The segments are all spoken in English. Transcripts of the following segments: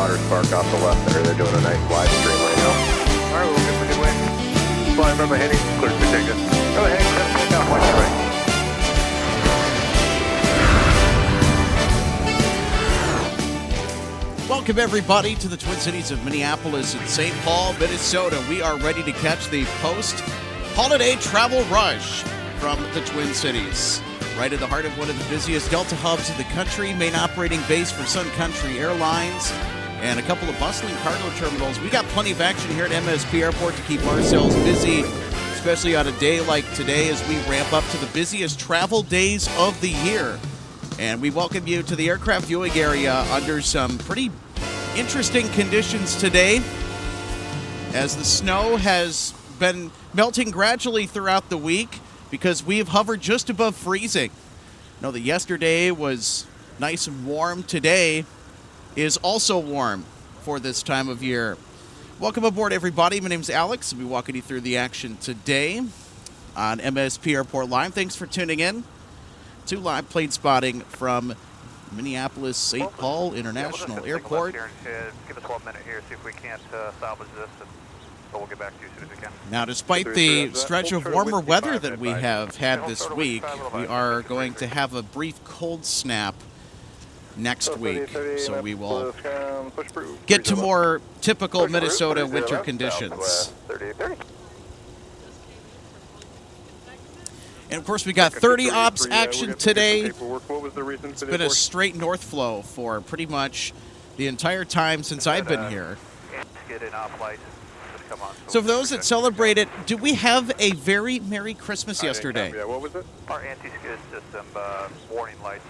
spotter spark off the left there. They're doing a nice live stream right now. All right, we're looking for good wind. Flying from a heading, clear to take it. Go ahead, take off, watch your right. Welcome, everybody, to the Twin Cities of Minneapolis and St. Paul, Minnesota. We are ready to catch the post-holiday travel rush from the Twin Cities. Right in the heart of one of the busiest Delta hubs in the country, main operating base for Sun Country Airlines, and a couple of bustling cargo terminals. We got plenty of action here at MSP Airport to keep ourselves busy, especially on a day like today as we ramp up to the busiest travel days of the year. And we welcome you to the aircraft viewing area under some pretty interesting conditions today, as the snow has been melting gradually throughout the week because we've hovered just above freezing. I know that yesterday was nice and warm. Today is also warm for this time of year. Welcome aboard, everybody. My name's Alex. I'll be walking you through the action today on MSP Airport Live. Thanks for tuning in to live plane spotting from Minneapolis St. Paul International Airport. Give us 1 minute here, see if we can't salvage this, and so we'll get back to you as soon as we can. Now, despite the stretch of warmer weather that we have had this week, we are going to have a brief cold snap next week, so we will get to more typical Minnesota winter conditions. And, of course, we got 30 ops action today. It's been a straight north flow for pretty much the entire time since I've been here. So for those that celebrate it, did we have a very Merry Christmas yesterday? Yeah, what was it? Our anti-skid system warning lights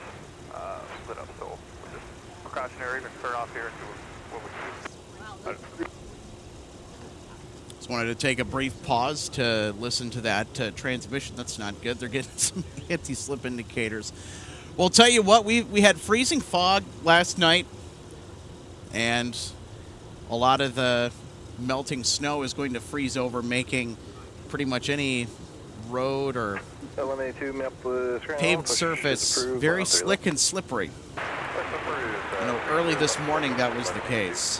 lit up, so we're just precautionary. We're going to turn off here and do what we do. Just wanted to take a brief pause to listen to that transmission. That's not good. They're getting some anti-slip indicators. Well, tell you what, we had freezing fog last night, and a lot of the melting snow is going to freeze over, making pretty much any road or paved surface very slick and slippery. You know, early this morning that was the case.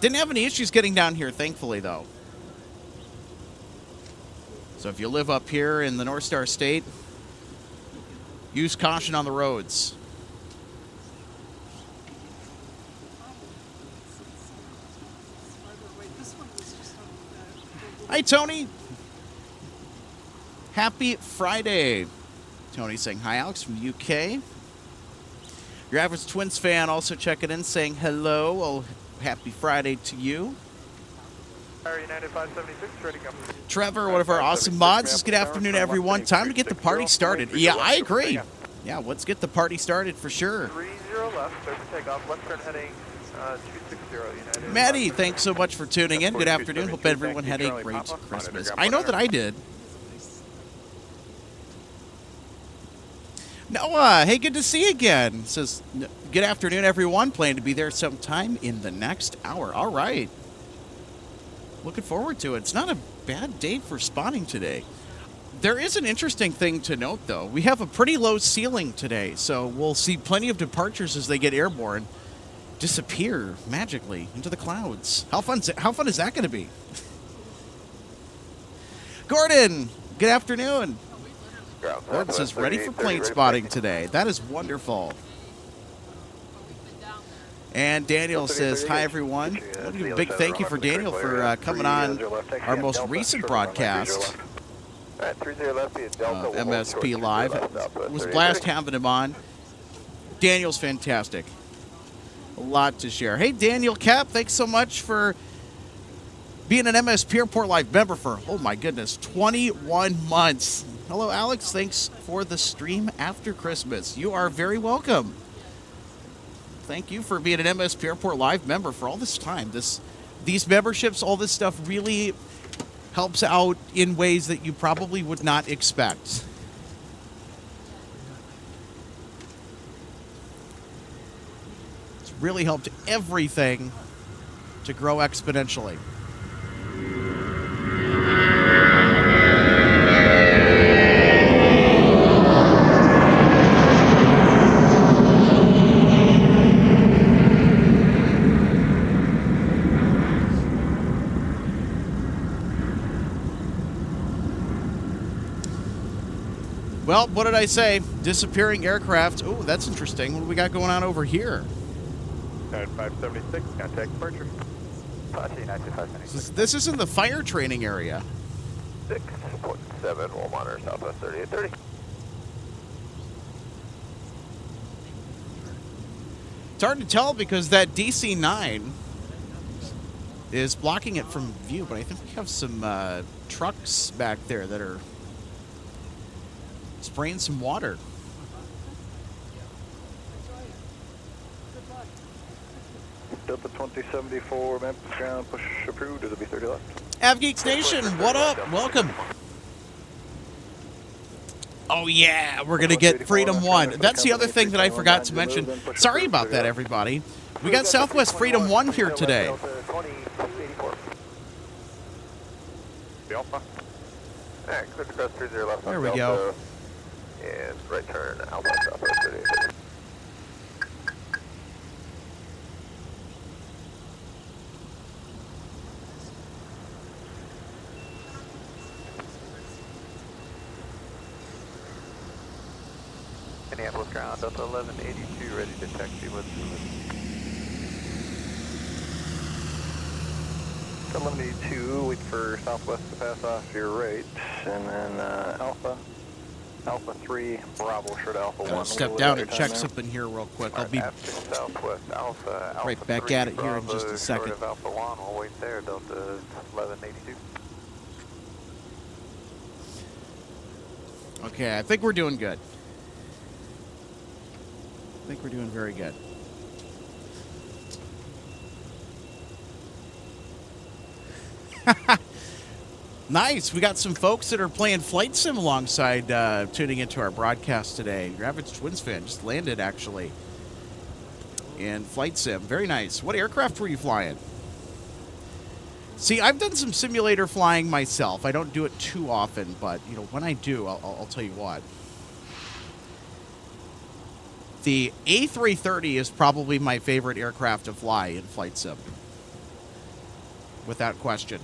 Didn't have any issues getting down here, thankfully, though. So if you live up here in the North Star State, use caution on the roads. Hi, Tony. Happy Friday. Tony saying hi, Alex from the UK. Your average Twins fan also checking in, saying hello. Well, happy Friday to you. United 576, ready to go. Trevor, one of our awesome mods, says good afternoon, everyone. Time to get the party started. Yeah, I agree. Yeah, let's get the party started for sure. 30 left, start to take off. Left turn heading 260 United. Maddie, thanks so much for tuning in. Good afternoon. Hope everyone had a great Christmas. I know that I did. Noah, hey, good to see you again. Says, good afternoon, everyone. Plan to be there sometime in the next hour. All right. Looking forward to it. It's not a bad day for spotting today. There is an interesting thing to note, though. We have a pretty low ceiling today, so we'll see plenty of departures as they get airborne disappear magically into the clouds. How fun is that going to be? Gordon, good afternoon. Gordon says ready for plane spotting today. That is wonderful. And Daniel says, hi, everyone. A big thank you for Daniel for coming on our most recent broadcast of MSP Live. It was a blast having him on. Daniel's fantastic. A lot to share. Hey, Daniel Cap, thanks so much for being an MSP Airport Live member for, oh my goodness, 21 months. Hello, Alex. Thanks for the stream after Christmas. You are very welcome. Thank you for being an MSP Airport Live member for all this time. These memberships, all this stuff really helps out in ways that you probably would not expect. It's really helped everything to grow exponentially. Well, what did I say? Disappearing aircraft. Oh, that's interesting. What do we got going on over here? 576, contact departure. This isn't the fire training area. 6.7, we'll monitor Southwest 3830. It's hard to tell because that DC-9 is blocking it from view, but I think we have some trucks back there that are spraying some water. Delta 2074, map ground, push approved, it'll be 30 left. AvGeeks Nation, what up? Welcome. Oh yeah, we're gonna get Freedom 1. That's the other thing that I forgot to mention. Sorry about that, everybody. We got Southwest Freedom 1 here today. Alpha. Alright, clear to cross 30 left. There we go. And right turn, Alpha, Southwest 3830. Minneapolis ground, Delta 1182, ready to taxi with 1182, wait for Southwest to pass off your right, and then Alpha 3, Bravo, sure to Alpha 1. Step down and check something here real quick. I'll be Southwest Alpha, right back at it here in just a second. Alpha 1, we'll wait there, Delta 1182. Okay, I think we're doing good. I think we're doing very good. Nice. We got some folks that are playing Flight Sim alongside tuning into our broadcast today. Your average Twins fan just landed, actually, in Flight Sim. Very nice. What aircraft were you flying? See, I've done some simulator flying myself. I don't do it too often, but you know, when I do, I'll tell you what. The A330 is probably my favorite aircraft to fly in Flight Sim, without question.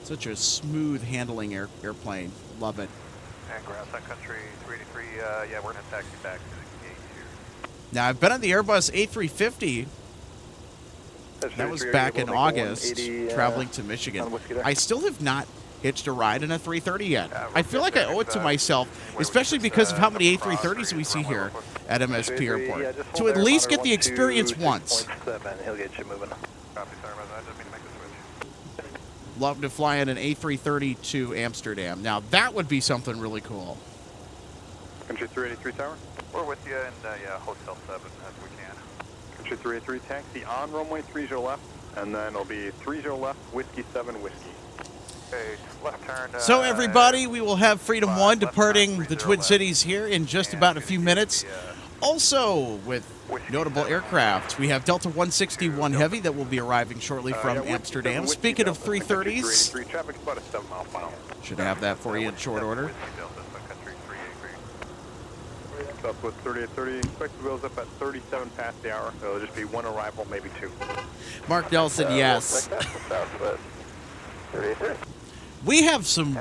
Such a smooth handling airplane. Love it. And ground Sun Country 383, yeah, we're going to taxi back to the gate here. Now, I've been on the Airbus A350. That was back in August, traveling to Michigan. I still have not hitched a ride in a 330 yet. I feel like I owe it to myself, especially because of how many A330s we see here at MSP Airport, to at least get the experience once. He'll get you moving. Copy, sorry about that, I didn't mean to make the switch. Love to fly in an A330 to Amsterdam. Now, that would be something really cool. Country 383 tower. We're with you in Hotel 7 as we can. Country 383 taxi on runway 30 left, and then it'll be 30 left, Whiskey 7 Whiskey. Okay, left turn. So everybody, we will have Freedom 1 departing the Twin Cities here in just about a few minutes. Also, with notable aircraft, we have Delta 161 Heavy that will be arriving shortly from Amsterdam. Speaking of 330s, should have that for you in short order. Southwest 3830, expect the wheels up at 37 past the hour. It'll just be one arrival, maybe two. Mark Nelson, yes. We have some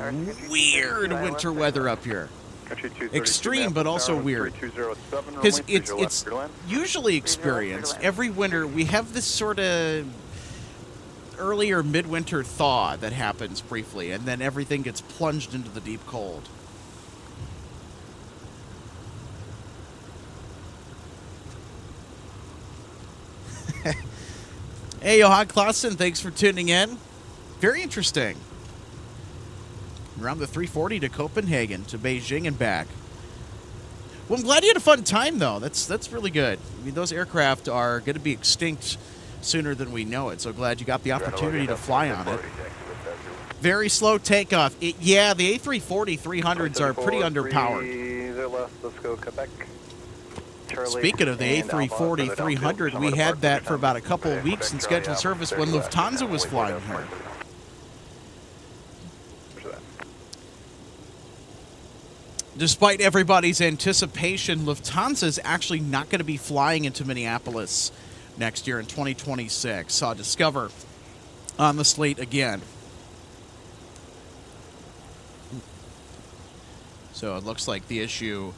weird winter weather up here. Extreme, but also weird. Because it's usually experienced. Every winter, we have this sort of earlier midwinter thaw that happens briefly, and then everything gets plunged into the deep cold. Hey, Johan Clausen, thanks for tuning in. Very interesting. Around the 340 to Copenhagen, to Beijing and back. Well, I'm glad you had a fun time, though. That's really good. I mean, those aircraft are going to be extinct sooner than we know it, so glad you got the opportunity to fly on it. Very slow takeoff. Yeah, the A340-300s are pretty underpowered. Let's go Quebec. Speaking of the A340-300, we had that for about a couple of weeks in scheduled service when Lufthansa was flying here. Despite everybody's anticipation, Lufthansa is actually not going to be flying into Minneapolis next year in 2026. Saw Discover on the slate again. So it looks like the issue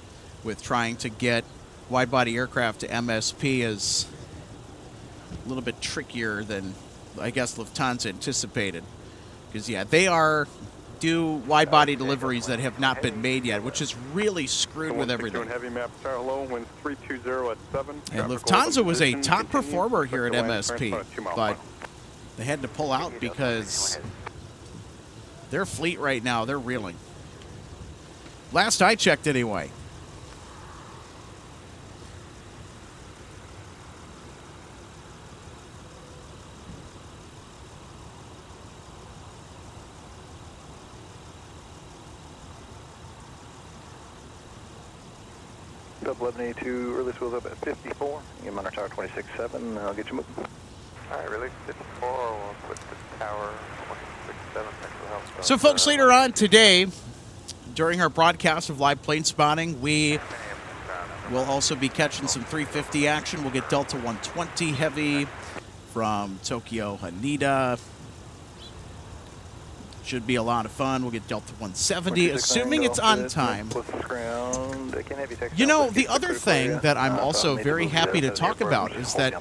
with trying to get wide-body aircraft to MSP is a little bit trickier than, I guess, Lufthansa anticipated. Because, yeah, they are due wide-body deliveries that have not been made yet, which is really screwed with everything. Heavy map star low, winds 320 at 7. And Lufthansa was a top performer here at MSP, but they had to pull out because their fleet right now, they're reeling. Last I checked, anyway. Sub 1182, earliest wheels up at 54. You monitor tower 26.7. I'll get you moving. All right, release 54. We'll put the tower 26.7 next to the house. So, folks, later on today, during our broadcast of live plane spotting, we will also be catching some 350 action. We'll get Delta 120 heavy from Tokyo Haneda. Should be a lot of fun. We'll get Delta 170, assuming it's on time. You know, the other thing that I'm also very happy to talk about is that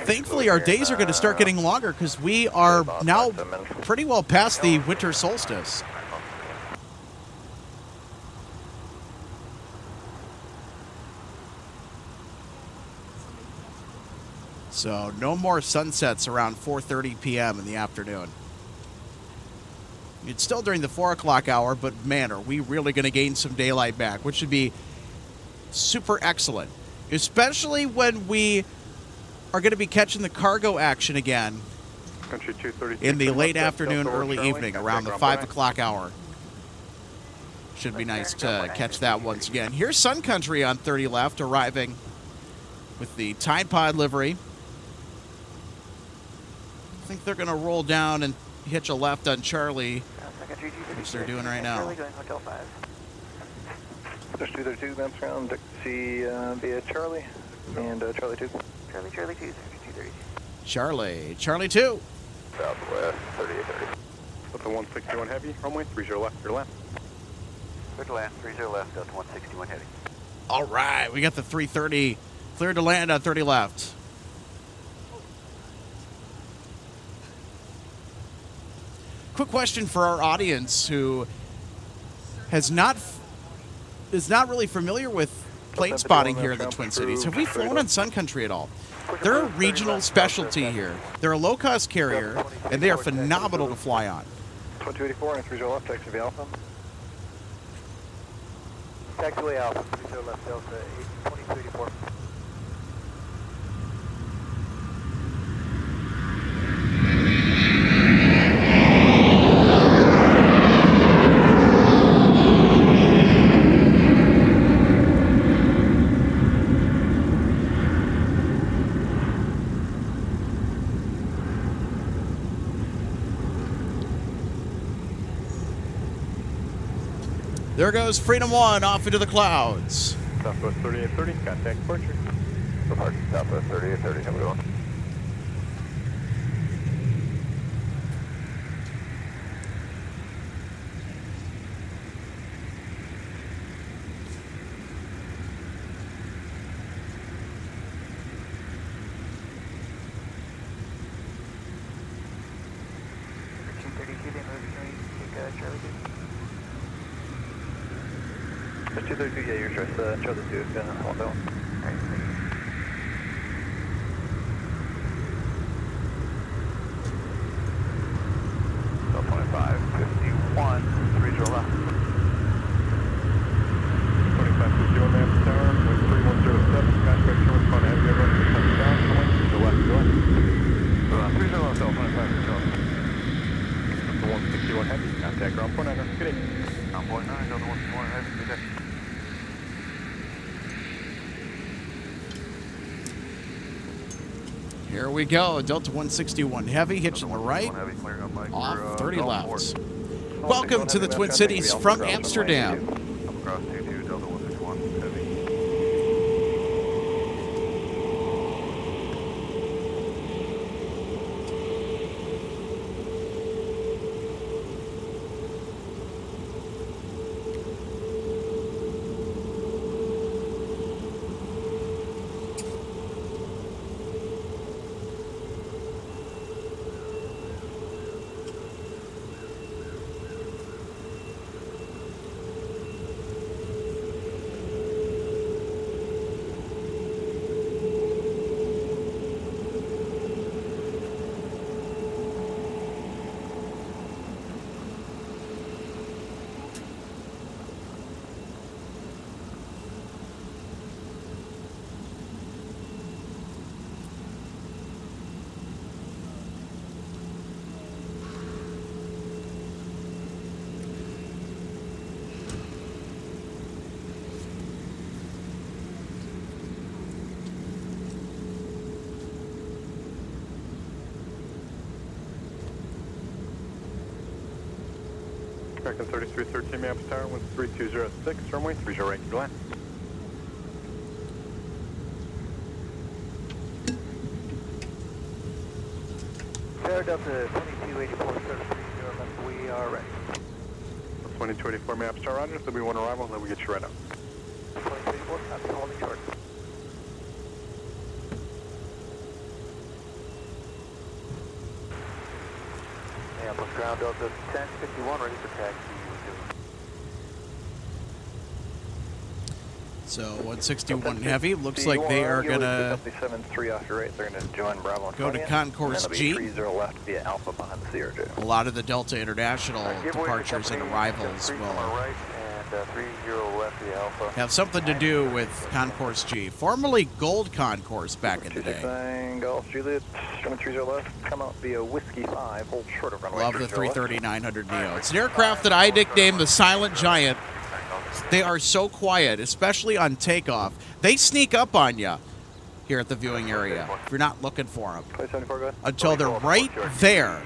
thankfully our days are going to start getting longer because we are now pretty well past the winter solstice. So no more sunsets around 4:30 p.m. in the afternoon. It's still during the 4 o'clock hour, but man, are we really going to gain some daylight back, which should be super excellent, especially when we are going to be catching the cargo action again in the late afternoon, early evening, around the 5 o'clock hour. Should be nice to catch that once again. Here's Sun Country on 30 left, arriving with the Tide Pod livery. I think they're going to roll down and hitch a left on Charlie, which they're doing right now. There's 232, bounce around, Dixie via Charlie, and Charlie 2. Charlie 2, 232. Charlie 2. Southwest, 3830. Delta 161 heavy, runway 30 left, your left. Clear to land, 30 left, Delta 161 heavy. All right, we got the 330 cleared to land on 30 left. Quick question for our audience who is not really familiar with plane spotting here in the Twin Cities. Have we flown on Sun Country at all? They're a regional specialty here. They're a low-cost carrier, and they are phenomenal to fly on. 2284 and 30 left, taxi Alpha. Taxiway Alpha, 30 left, Delta 2284. There goes Freedom 1 off into the clouds. Southwest 3830, contact departure. Depart Southwest 3830, have a good one. There's 232, yeah, your choice. Charlie 2 is going to hold that one. Alright, thank you. Delta 2551, 30 left. 2551 man tower, wind 3107, contract showing fun heavy over 600 down, wind to the left, go ahead. 30 left, Delta 2551. Delta 161 heavy, contact ground point 9, good day. Ground point 9, Delta 161 heavy, good day. Here we go. Delta 161 heavy, hitching the right, off 30 left. Welcome to the Twin Cities from Amsterdam. Across 22, Delta 161 heavy. American 3313 Minneapolis Tower, wind 3206, runway 30 right, clear to land. Tower Delta 2284, service 30 left, we are ready. 2284 Minneapolis Tower, roger, there'll be one arrival, then we get you right up. 2284, copy, holding short. Minneapolis ground Delta 1051, ready for taxi. So 161 Heavy looks like they are going to the 7-3 off your right. They're going to join Bravo and go to Concourse G. 30 left via Alpha behind the CRJ. A lot of the Delta International departures and arrivals will have something to do with Concourse G, formerly Gold Concourse back in the day. Golf Juliet, 730 left, come out via Whiskey 5, hold short of runway. Love the 330-900 Neo. It's an aircraft that I nicknamed the Silent Giant. They are so quiet, especially on takeoff. They sneak up on you here at the viewing area if you're not looking for them until they're right there,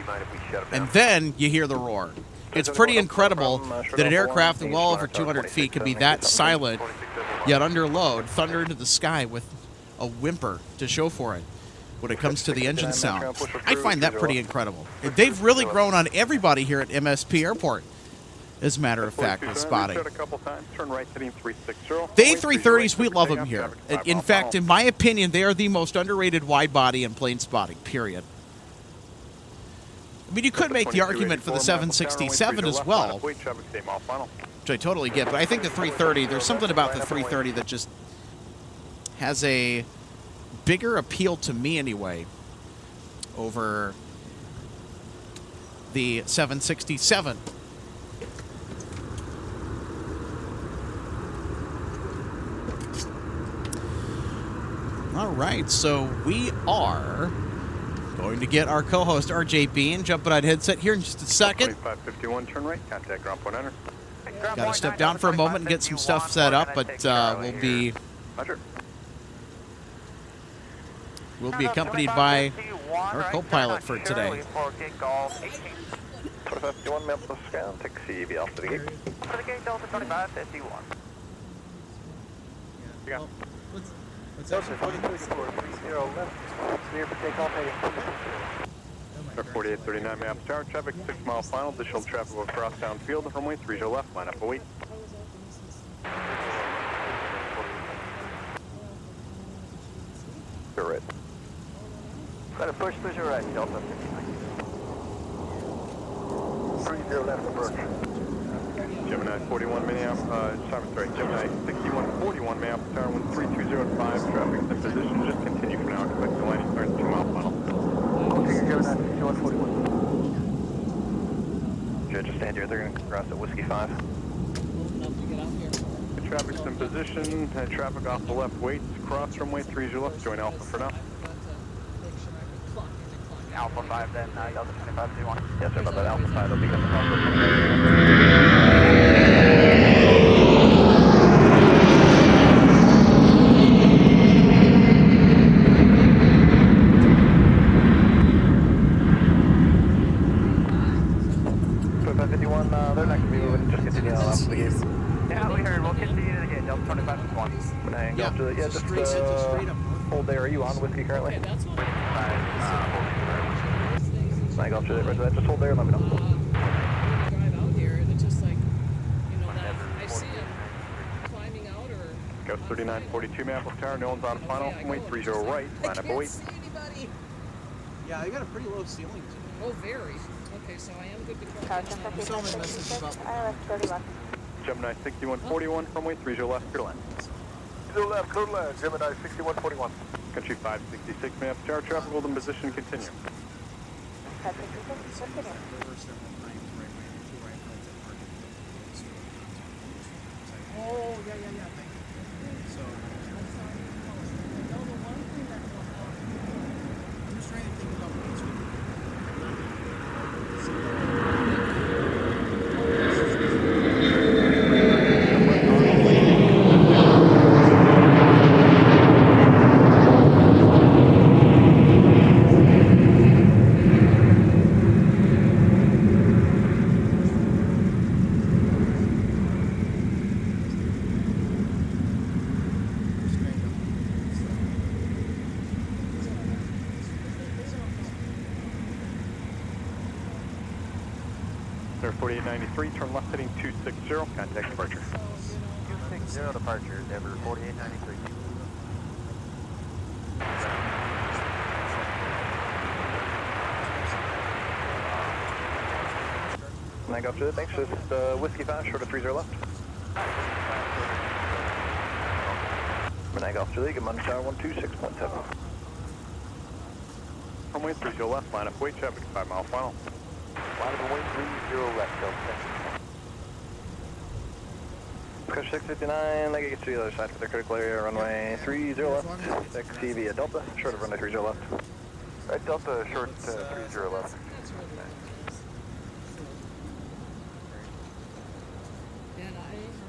and then you hear the roar. It's pretty incredible that an aircraft at well over 200 feet can be that silent, yet under load, thunder into the sky with a whimper to show for it when it comes to the engine sound. I find that pretty incredible. They've really grown on everybody here at MSP Airport, as a matter of fact, with spotting. The A330s, we love them here. In fact, in my opinion, they are the most underrated wide body in plane spotting, period. I mean, you could make the argument for the 767 as well, which I totally get, but I think the 330, there's something about the 330 that just has a bigger appeal to me anyway over the 767. All right, so we are going to get our co-host RJ Bean jumping on headset here in just a second. 2551, turn right, contact ground point enter. Got to step down for a moment and get some stuff set up, but we'll be accompanied by our co-pilot for today. 2551, Minneapolis ground, taxi via Alpha to the gate. For the gate, Delta 2551. Yeah. Delta 4284, 30 left, clear for takeoff heading. 4839 Minneapolis Tower, traffic 6 mile final, additional traffic will cross downfield, runway 30 left, line up, await. You're right. Got a push your right, Delta 59. 30 left approach. Gemini 41 Minneapolis, Gemini 6141 Minneapolis Tower, wind 3205, traffic's in position, just continue for now, expect the landing starts 2 mile final. Gemini 6141. Just stand here, they're going to cross at Whiskey 5. The traffic's in position, traffic off the left, waits, cross runway 30 left, join Alpha for now. Alpha 5 then, Delta 2521. Yes, sir, about that Alpha 5, they'll be coming off. They're not going to be moving, just continue on off the gate. Yeah, we heard, we'll continue to the gate, Delta 2521. Yeah, just hold there. Are you on Whiskey currently? Okay, that's what I got you there, just hold there and let me know. drive out here, and it's just like, that I see him climbing out or... Ghost 3942 Minneapolis Tower, no one's on final, wait 30 right, line up, wait. see anybody. Yeah, they got a pretty low ceiling today. Oh, very. Okay, so I am good to go. Gemini 6141, runway 30 left, clear to land. To left, clear to land, Gemini 6141. Country 566 Minneapolis Tower, traffic hold in position, continue. Oh, yeah. So, I'm just trying to think about what Cessna 4893, turn left heading 260, contact departure. 260 departure, Denver 4893. Mag after that, thanks. This is Whiskey 5, short of 30 left. Mag after that, good morning, tower 126.7. Runway 30 left, line up, weight traffic 5 mile final. Line up, wing 30 left, Delta. Push 659, they get to the other side for the critical area, runway 30 left. Taxi via Delta, short of runway 30 left. Right, Delta, short 30 left. That's really nice. And I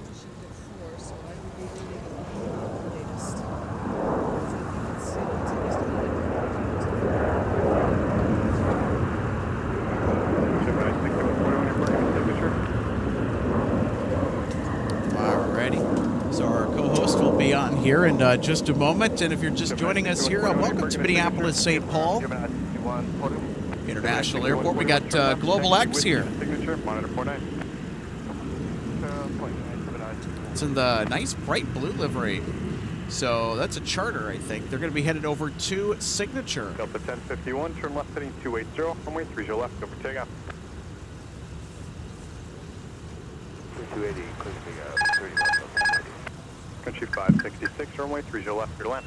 mentioned it before, so I would be really the latest. Because I think it's Alrighty. So our co-host will be on here in just a moment. And if you're just joining us here, welcome to Minneapolis St. Paul International Airport. We got Global X here. Signature, monitor 49. It's in the nice bright blue livery. So that's a charter, I think. They're going to be headed over to Signature. Delta 1051, turn left heading 280, runway 30 left, go for takeoff. 280, including the 30 left. Country 566, runway 30 left, clear to land.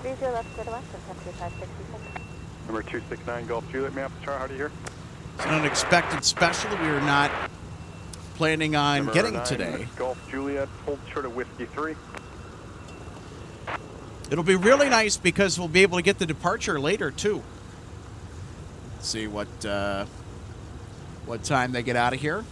30 left, clear to west, and country 566. Number 269, Golf Juliet, map chart, how do you hear? It's an unexpected special that we were not planning on Number getting 9, today. Golf Juliet, hold short of Whiskey 3. It'll be really nice because we'll be able to get the departure later too. Let's see what time they get out of here.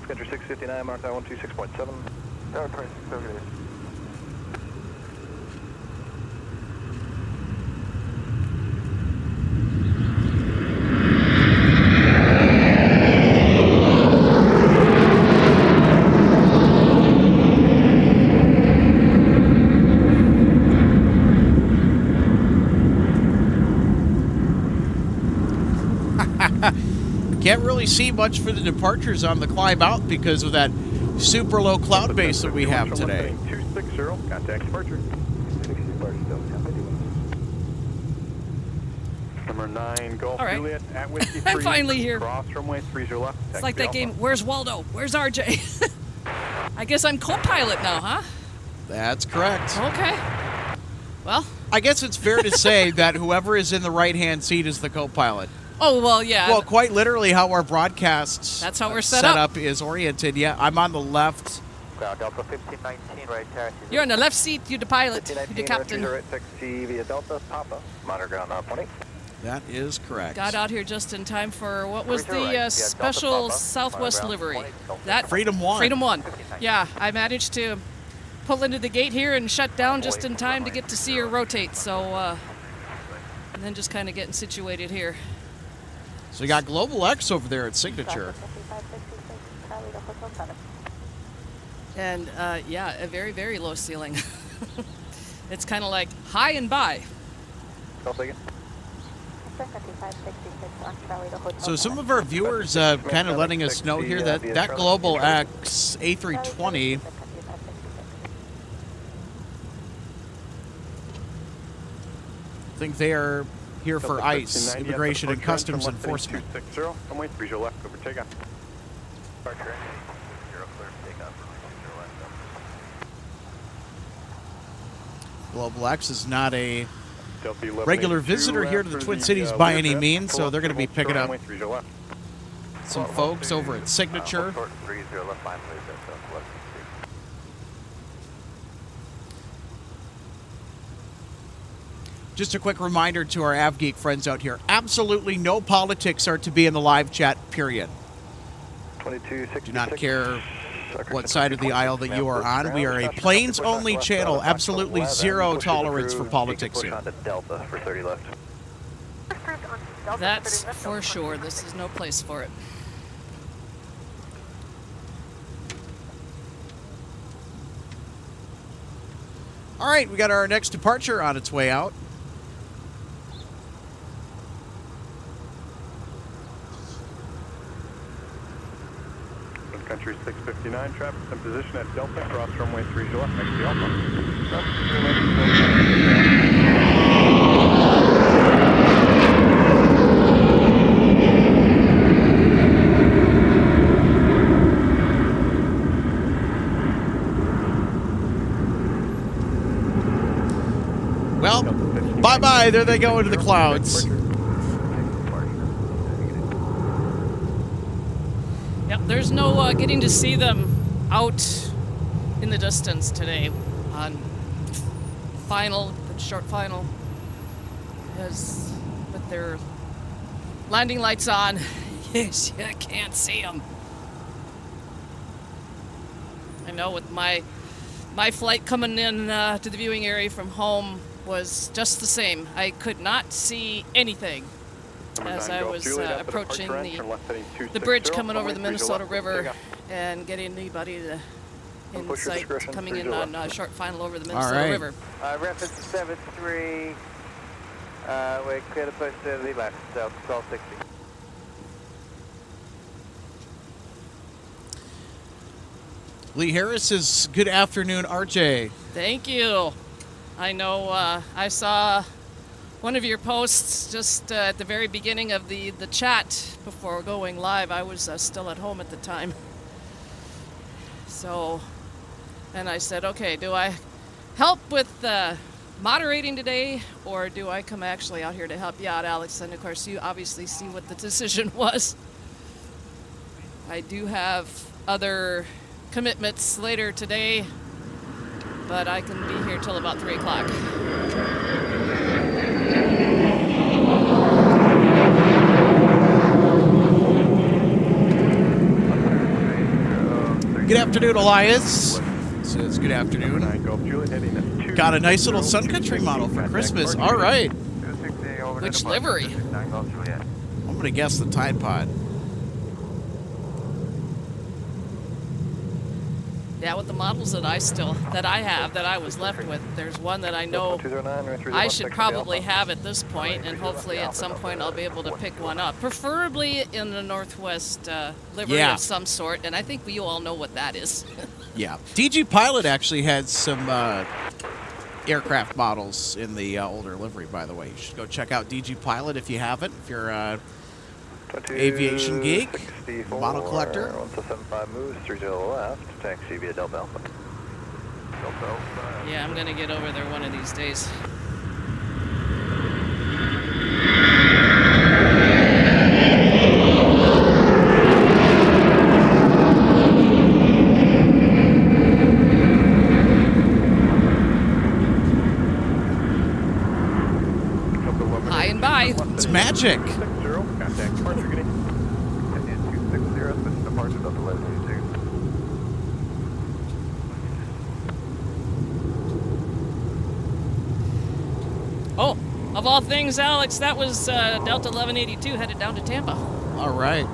Country 659, mark that 126.7. Tower 26, okay. Can't really see much for the departures on the climb out because of that super low cloud base that we have today. 260, contact departure. 60 departure, Delta 51. Number 9, Golf All right. Juliet, at Whiskey 3. I'm finally here. Cross runway 30 left. It's like that game, Where's Waldo? Where's RJ? I guess I'm co-pilot now, huh? That's correct. Okay. Well, I guess it's fair to say that whoever is in the right-hand seat is the co-pilot. oh, well, yeah. Well, quite literally how our broadcast That's how we're set up. is oriented. Yeah, I'm on the left. Ground Delta 1519, right taxi. You're on the left seat, you're the pilot, you're the 1519, captain. right taxi via Delta, Papa. Monitor ground 20. That is correct. Got out here just in time for, what was Cruiser right. the Yeah, special Delta Papa, Southwest ground livery? 20, Delta That Freedom 1. Freedom 1. Yeah, I managed to pull into the gate here and shut down just in time to get to see her rotate. So, and then just kind of getting situated here. So you got Global X over there at Signature. And yeah, a very, very low ceiling. It's kind of like high and by. So some of our viewers kind of letting us know here that that Global X A320 I think they are here for ICE, Immigration and Customs Enforcement. 260, runway 30 left, go for takeoff. Departure, 0 clear for takeoff. Global X is not a Delta 1182, regular visitor here to the Twin Cities by any means, so they're going to be picking up runway 30 left. some folks over at Signature. Short 30 left line, please, that's Southwest. Just a quick reminder to our AvGeek friends out here, absolutely no politics are to be in the live chat, period. 2266. Do not care what side of the aisle that you are on. We are a planes-only channel, absolutely zero tolerance for politics here. Delta for 30 left. That's for sure. This is no place for it. All right, we got our next departure on its way out. Sun Country 659, traffic in position at Delta, cross runway 30 left, next to Alpha. Traffic to your left, Well, bye-bye. There they go into the clouds. Yep, there's no getting to see them out in the distance today on the short final, because with their landing lights on, yes, you can't see them. I know with my flight coming in to the viewing area from home was just the same. I could not see anything as I was approaching the bridge coming over the Minnesota River and getting anybody to in sight coming in on short final over the Minnesota River. Reference 73, we're clear to push to the left, so 1260. Lee Harris is good afternoon, RJ. Thank you. I know I saw one of your posts just at the very beginning of the chat before going live. I was still at home at the time. So, and I said, okay, do I help with moderating today, or do I come actually out here to help you out, Alex? And of course, you obviously see what the decision was. I do have other commitments later today, but I can be here till about 3 o'clock. Good afternoon, Elias. Says good afternoon. Got a nice little Sun Country model for Christmas. All right. Which livery? I'm going to guess the Tide Pod. Yeah, with the models that I have, that I was left with, there's one that I know I should probably have at this point, and hopefully at some point I'll be able to pick one up. Preferably in the Northwest livery of some sort, and I think you all know what that is. Yeah. DG Pilot actually had some aircraft models in the older livery, by the way. You should go check out DG Pilot if you haven't, if you're aviation geek, model collector. 175 moves 30 left, taxi via Delta Alpha. Delta Alpha. Yeah, I'm gonna get over there one of these days. Hi and bye. It's magic. Contact departure getting 260, switch departure Delta 1182. Oh, of all things, Alex, that was Delta 1182 headed down to Tampa. All right.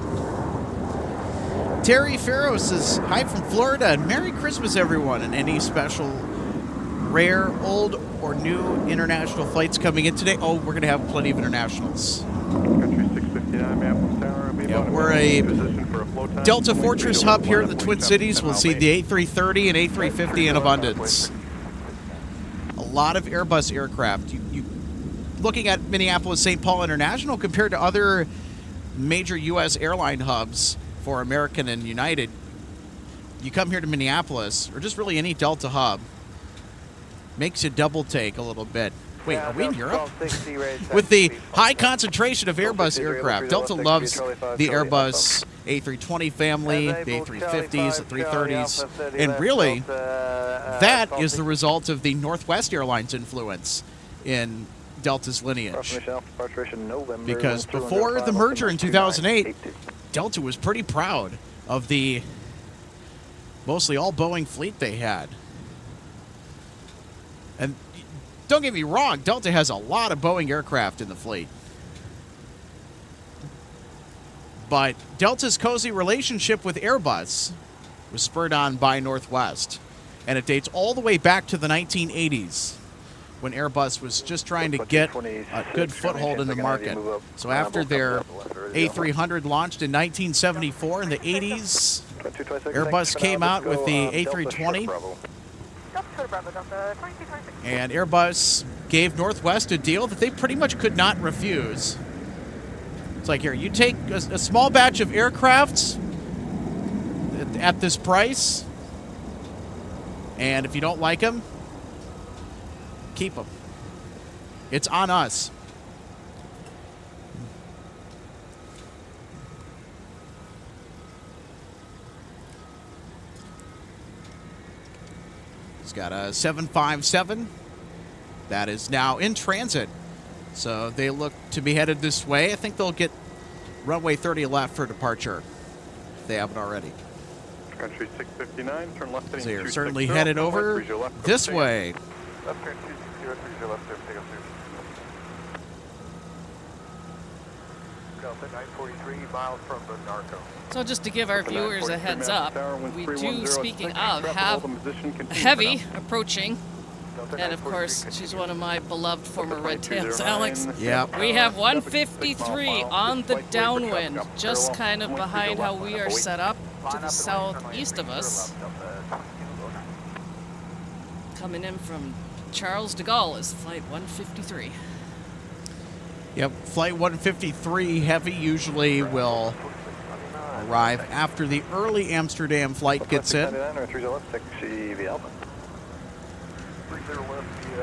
Terry Farrow says, hi from Florida, and Merry Christmas, everyone, and any special rare, old, or new international flights coming in today? Oh, we're going to have plenty of internationals. Country 659, Minneapolis Tower. Yeah, we're a Delta Fortress hub here in the Twin Cities. We'll see the A330 and A350 in abundance. A lot of Airbus aircraft. You looking at Minneapolis St. Paul International compared to other major U.S. airline hubs for American and United, you come here to Minneapolis, or just really any Delta hub, makes you double take a little bit. Wait, are we in Europe? With the high concentration of Airbus aircraft, Delta loves the Airbus A320 family, the A350s, the 330s, and really, that is the result of the Northwest Airlines influence in Delta's lineage. Because before the merger in 2008, Delta was pretty proud of the mostly all Boeing fleet they had. And don't get me wrong, Delta has a lot of Boeing aircraft in the fleet. But Delta's cozy relationship with Airbus was spurred on by Northwest. and it dates all the way back to the 1980s when Airbus was just trying to get a good foothold in the market. So after their A300 launched in 1974 in the 80s, Airbus came out with the A320, and Airbus gave Northwest a deal that they pretty much could not refuse. It's like, here, you take a small batch of aircrafts at this price, and if you don't like them, keep them. It's on us. It's got a 757 that is now in transit. So they look to be headed this way. I think they'll get runway 30 left for departure, if they haven't already. Country 659, turn left heading So you're 260, certainly headed over runway 30 left, this take it. way. Left turn 260, left turn, take up Delta 943 miles from the Narco. So just to give our Delta viewers a 943 heads miles up, per hour, we 1310, do, speaking of, traffic have hold in position, a continue heavy for now. approaching. And of course, she's one of my beloved former red tails, Alex. Yep. We have 153 on the downwind, just kind of behind how we are set up to the southeast of us. Coming in from Charles de Gaulle is flight 153. Yep, flight 153 heavy usually will arrive after the early Amsterdam flight gets in.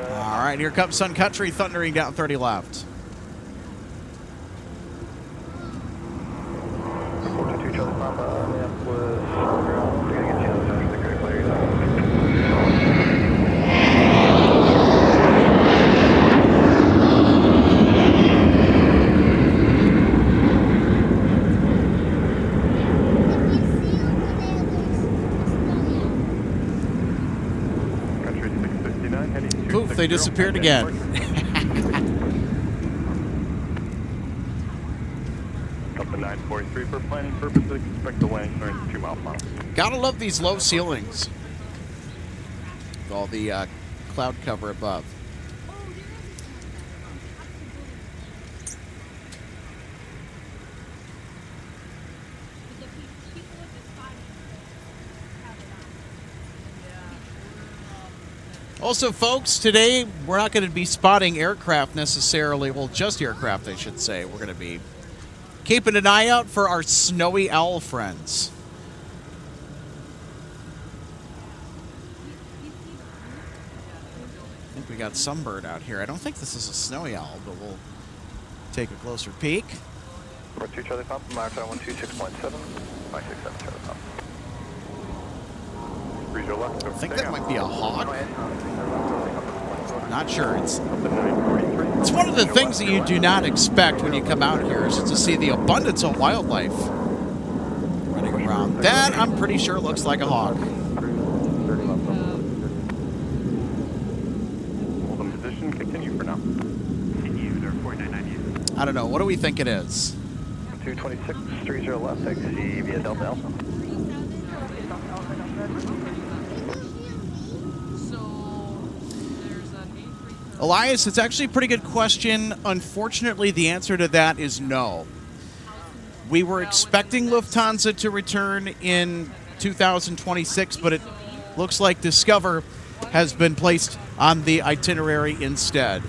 All right, here comes Sun Country thundering down 30 left. 42 Charlie Papa, Minneapolis, ground, we're gonna get you on the great players. Country 659, heading 260. Poof, they disappeared again. Delta 943 for planning purposes, expect the landing turn 2 miles per hour. Gotta love these low ceilings. With all the cloud cover above. Also, folks, today we're not going to be spotting aircraft necessarily. Well, just aircraft, I should say. We're going to be keeping an eye out for our snowy owl friends. I think we got Sunbird out here. I don't think this is a snowy owl, but we'll take a closer peek. 42 Charlie Papa, Micron 126.7, 567 Charlie Papa. Breeze your left, I think that might be a hawk. Not sure. It's Delta 943. It's one of the things that you do not expect when you come out here is to see the abundance of wildlife running around. That, I'm pretty sure, looks like a hawk. Hold in position, continue for now. Continue, they're 4990. I don't know. What do we think it is? 226, 30 left, taxi via Delta Alpha. Elias, it's actually a pretty good question. Unfortunately, the answer to that is no. We were expecting Lufthansa to return in 2026, but it looks like Discover has been placed on the itinerary instead.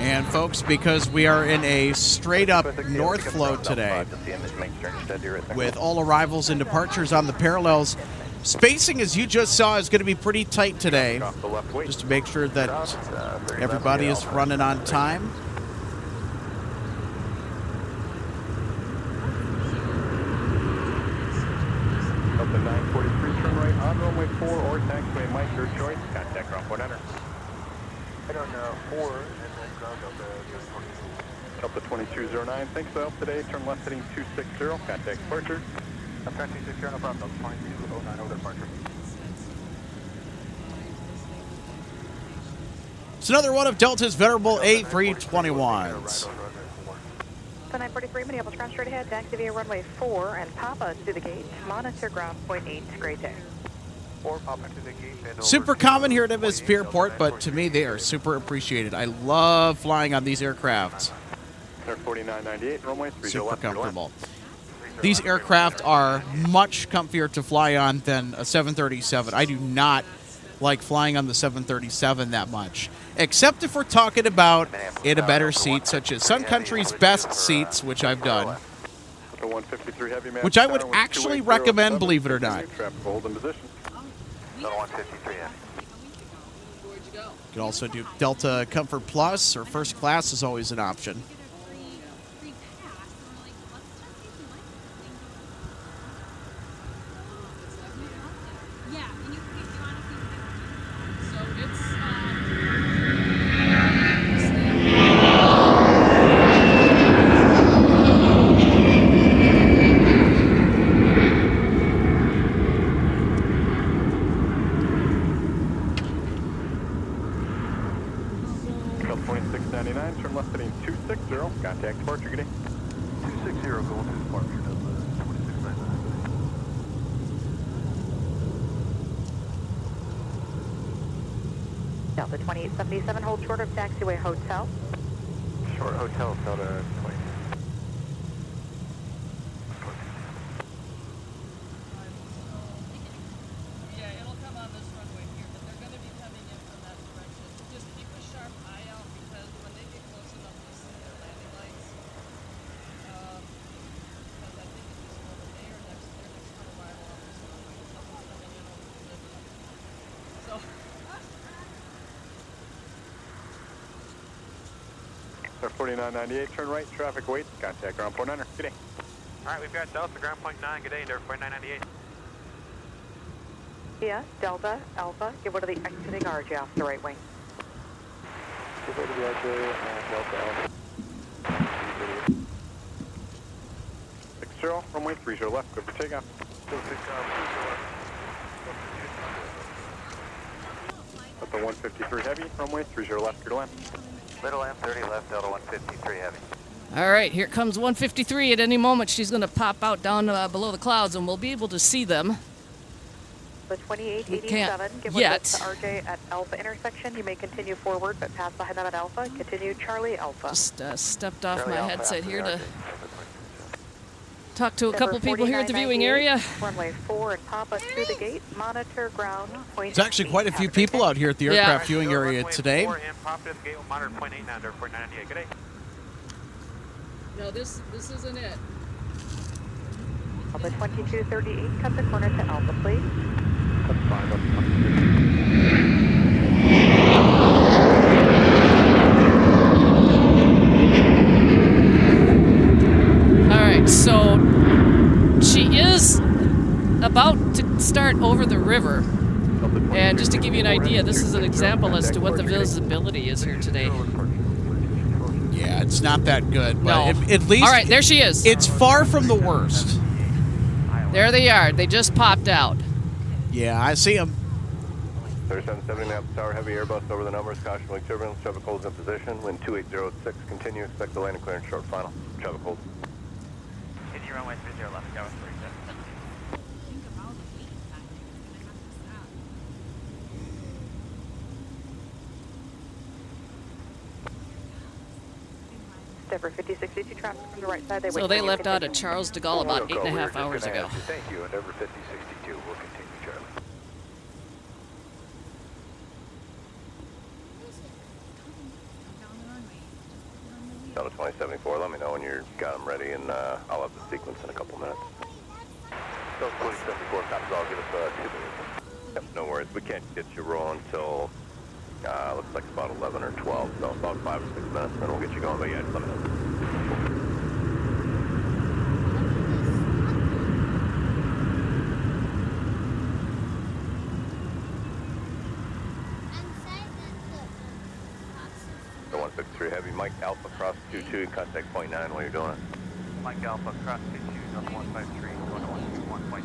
And folks, because we are in a straight-up north flow today, with all arrivals and departures on the parallels, spacing, as you just saw, is going to be pretty tight today, just to make sure that everybody is running on time. Delta 943, turn right on runway 4 or taxiway, Mike, your choice. Contact ground point enter. I don't know, 4 and then ground Delta 943. Delta 2209, thanks so. Today, turn left heading 260, contact departure. Sun Country 260, no problem. Delta 2209 over departure. It's another one of Delta's venerable A321s. So 943, Minneapolis ground straight ahead, taxi via runway 4 and Papa to the gate. Monitor ground point 8. Great day. 4 Papa to the gate. And Super common here at MSP Airport, but to me they are super appreciated. I love flying on these aircraft. Air 4998, runway 30 Super left. comfortable. These aircraft are much comfier to fly on than a 737. I do not like flying on the 737 that much, except if we're talking about in a better seat, such as Sun Country's best seats, which I've done, The 153 heavy man. which I would actually recommend, believe it or not. Traffic hold in position. Delta 153 heavy. You can also do Delta Comfort Plus or First Class is always an option. Delta 2699, turn left heading 260, contact departure. Good day. 260 going to departure. Delta 2699. Delta 2877, hold short of taxiway hotel. Short hotel, Delta 20. Yeah, it'll come on this runway here, but they're going to be coming in from that direction. Just keep a sharp eye out because when they get close enough to see their landing lights, because I think it was over there next to their next arrival on this runway. Someone's coming in over the river. So. Air 4998, turn right, traffic waits, contact ground point 9. Good day. All right, we've got Delta ground point 9. Good day, Air 4998. Yes, Delta, Alpha, give way to the exiting RJ off the right wing. Give way to the RJ and Delta Alpha. 60, runway 30 left, good for takeoff. Delta 153 heavy, runway 30 left, clear to land. Middle M 30 left, Delta 153 heavy. All right, here comes 153. At any moment, she's going to pop out down below the clouds, and we'll be able to see them. The 2887, can't give way yet. to RJ at Alpha intersection. You may continue forward, but pass behind them at Alpha. Continue Charlie Alpha. Just stepped off Charlie my Alpha headset after here the to RJ. talk to a couple people here at the viewing area. Runway 4 and Papa to the gate. Monitor ground point. There's actually quite a few people out here at the Yeah. aircraft viewing area today. And pop to the gate, monitor point 8 now, Air 4998. Good day. No, this isn't it. Alpha 2238, cut the corner to Alpha, please. That's fine, that's fine. All right, so she is about to start over the river. And just to give you an idea, this is an example as to what the visibility is here today. Yeah, it's not that good, but No. at least All right, there she is. it's far from the worst. There they are. They just popped out. Yeah, I see them. 3770 Minneapolis Tower, heavy Airbus over the numbers, caution wing turbulence, traffic holds in position, wind 2806, continue, expect the landing clearance short final, traffic hold. Continue runway 30 left, go 37. Stepper 5062 traffic from the right side. So they left out of Charles de Gaulle about 8.5 hours ago. Thank you, Endeavor 5062, we'll continue, Charlie. Delta 2074, let me know when you've got them ready, and I'll have the sequence in a couple minutes. Delta 2074, copies all, give us 2 minutes. Yep, no worries, we can't get you rolling until, looks like about 11 or 12, so about 5 or 6 minutes, and then we'll get you going, but yeah, just let me know. The 153 Heavy. Mike Alpha cross 22, contact point 9 while you're doing it. Mike Alpha, cross 22, number 153, going to 121.9.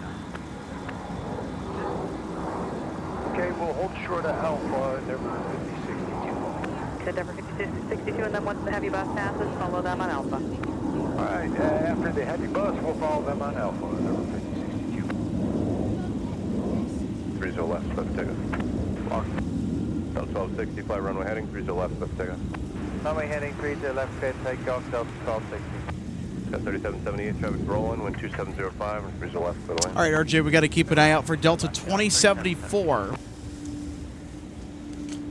Okay, we'll hold short of Alpha, Denver 5062. To Denver 5062, and then once the heavy bus passes, follow them on Alpha. All right, after the heavy bus, we'll follow them on Alpha, Denver 5062. 30 left, left ticket. Lock. 1260, fly runway heading, 30 left, left ticket. Runway heading 30 left, clear takeoff, Delta 1260. Got 3778, traffic rolling, wind 2705, and 30 left, by the way. All right, RJ, we got to keep an eye out for Delta 2074.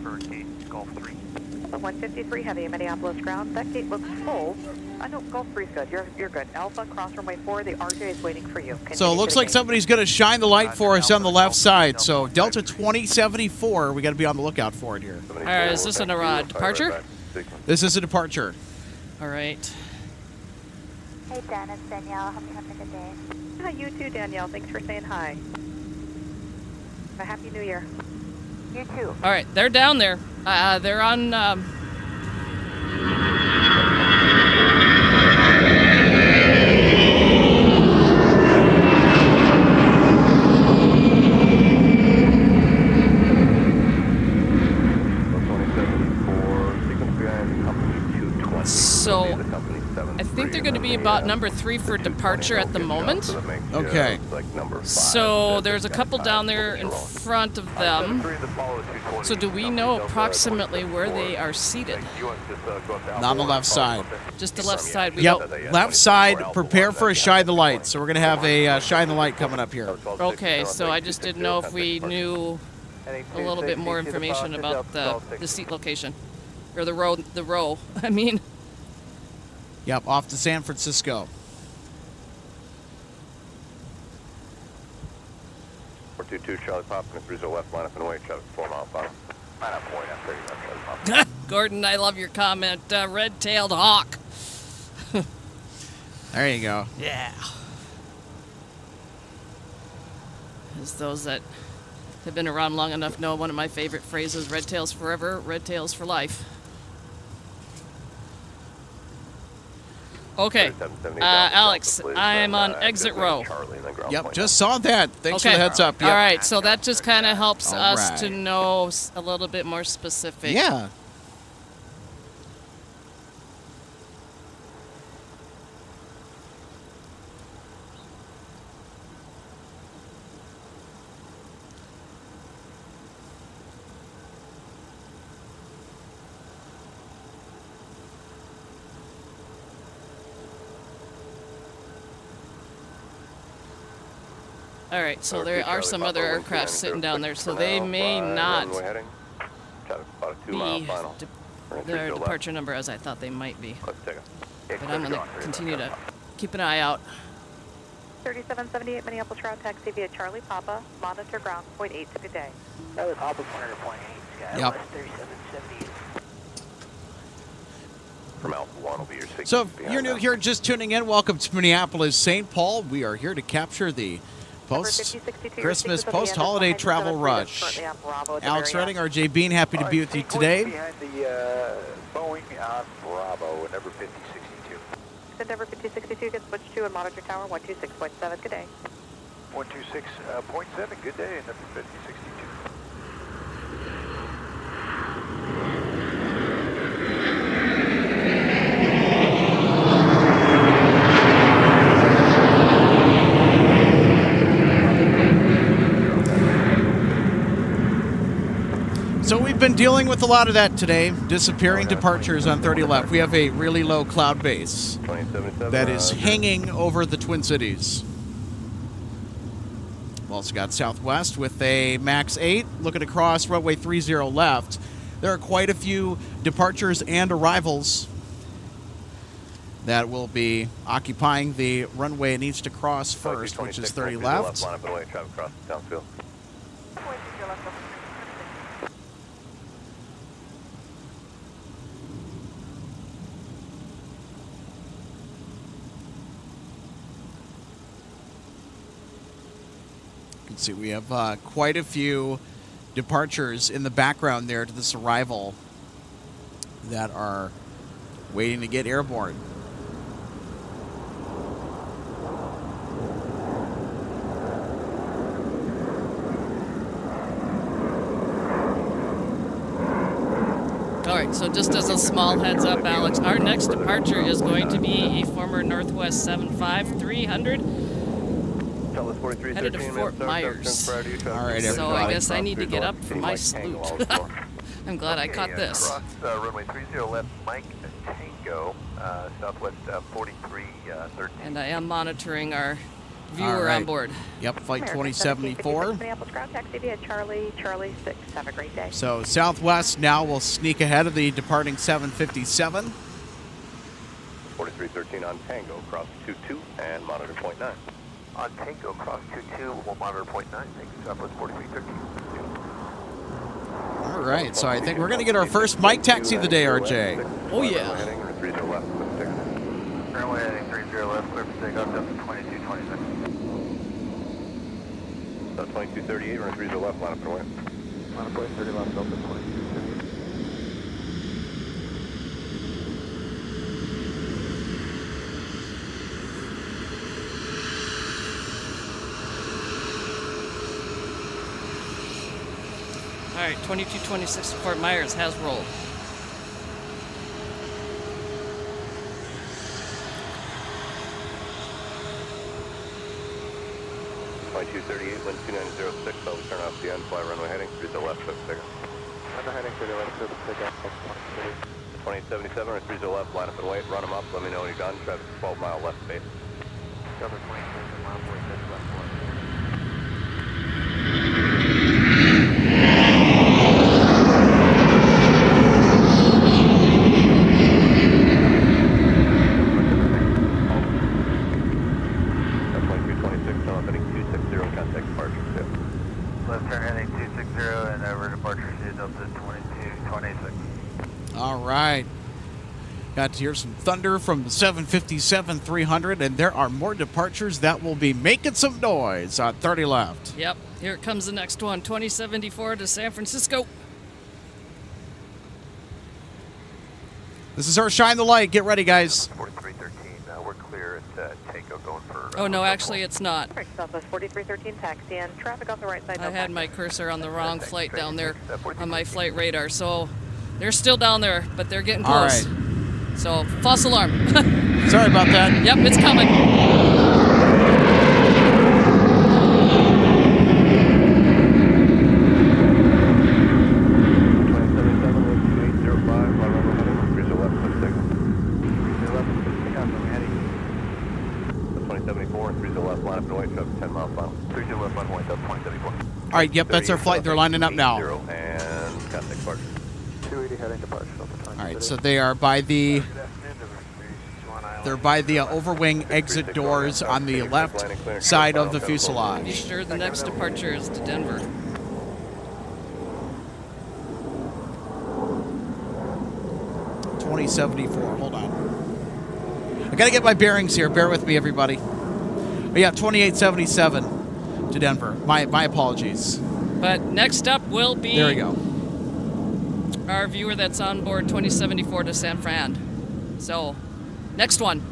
For gate Golf 3. 153 Heavy, Minneapolis ground. That gate looks full. No, Golf 3's good. You're good. Alpha, cross runway 4. The RJ is waiting for you. So it looks like somebody's going to shine the light for us on the left side. So Delta 2074, we got to be on the lookout for it here. All right, is this a departure? This is a departure. All right. Hey, Dan, it's Danielle. Hope you're having a good day. Hi, you too, Danielle. Thanks for saying hi. A happy New Year. You too. All right, they're down there. They're on. So I think they're going to be about number 3 for departure at the moment. Okay. So there's a couple down there in front of them. So do we know approximately where they are seated? Not on the left side. Just the left side. We Yep, don't- left side, prepare for a shine the light. So we're going to have a shine the light coming up here. Okay, so I just didn't know if we knew a little bit more information about the seat location. Or the row, I mean. Yep, off to San Francisco. 422 Charlie Pop, and 30 left, line up and away, traffic 4 miles final. Line up point at 30 left, Charlie Pop. Gordon, I love your comment. Red-tailed hawk. There you go. Yeah. As those that have been around long enough know, one of my favorite phrases, red tails forever, red tails for life. Okay, Alex, I'm on exit row. Yep, just saw that. Thanks for Okay. the heads up. Yep. All right, so that just kind of helps All us right. to know a little bit more specific. Yeah. All right, so there are some other aircraft sitting down there, so they may not be their departure number as I thought they might be. But I'm going to continue to keep an eye out. 3778 Minneapolis ground, taxi via Charlie Papa, monitor ground, point 8, good day. That was Papa monitor point 8, Sky. Yep. 3778. From Alpha 1 will be your signal. So if you're new here, just tuning in, welcome to Minneapolis, St. Paul. We are here to capture the post-Christmas, post-holiday travel rush. Alex Redding, RJ Bean, happy to be with you today. Behind the Boeing on Bravo, number 5062. Denver 5062, get switched to and monitor tower 126.7, good day. 126.7, good day, number 5062. So we've been dealing with a lot of that today, disappearing departures on 30 left. We have a really low cloud base that is hanging over the Twin Cities. We've also got Southwest with a max 8 looking across runway 30 left. There are quite a few departures and arrivals that will be occupying the runway it needs to cross first, which is 30 left. Line up and away, traffic across the downfield. You can see we have quite a few departures in the background there to this arrival that are waiting to get airborne. All right, so just as a small heads up, Alex, our next departure is going to be a former Northwest 75300 headed to Fort Myers. All right, So everybody. I guess I need to get up for my salute. I'm glad I caught this. Cross runway 30 left, Mike Tango, Southwest 4313. And I am monitoring our viewer All right. on board. Yep, flight American 2074. Minneapolis ground taxi via Charlie 6. Have a great day. So Southwest now will sneak ahead of the departing 757. 4313 on Tango, cross 22 and monitor point 9. On Tango, cross 22, we'll monitor point 9. Thank you, Southwest 4313. All right, so I think we're going to get our first mic taxi of the day, RJ. Oh, yeah. Heading 30 left, clear for takeoff. Runway heading 30 left, clear for takeoff, Delta 2226. So 2238, run 30 left, line up and away. Line up 30 left, Delta 2238. All right, 2226 Fort Myers has rolled. Two 38, wind 2906, I'll turn off the end, fly runway heading, 30 left, clear for takeoff. Runway heading 30 left, clear for takeoff, 2077 or 30 left, line up and wait, run them up, let me know when you're done, traffic 12 mile left base. Delta 22, line 46 left, 1. Left turn heading 260 and over departure to Delta 2226. All right. Got to hear some thunder from the 757-300, and there are more departures that will be making some noise on 30 left. Yep, here comes the next one, 2074 to San Francisco. This is our Shine the Light. Get ready, guys. 4313, we're clear at Tango going for... Oh, no, actually it's not. Southwest 4313 taxi and traffic on the right side. I had my cursor on the wrong flight down there on my flight radar, so they're still down there, but they're getting All close. right. So, false alarm. Sorry about that. Yep, it's coming. All right, yep, that's our flight. They're lining up now. And contact departure. 280 heading departure. All right, so they are by the overwing exit doors on the left side of the Be fuselage. sure the next departure is to Denver. .2074. Hold on. I got to get my bearings here. Bear with me, everybody. Oh, yeah, 2877 to Denver. My apologies. But next up will be There we go. our viewer that's on board 2074 to San Fran. So, next one.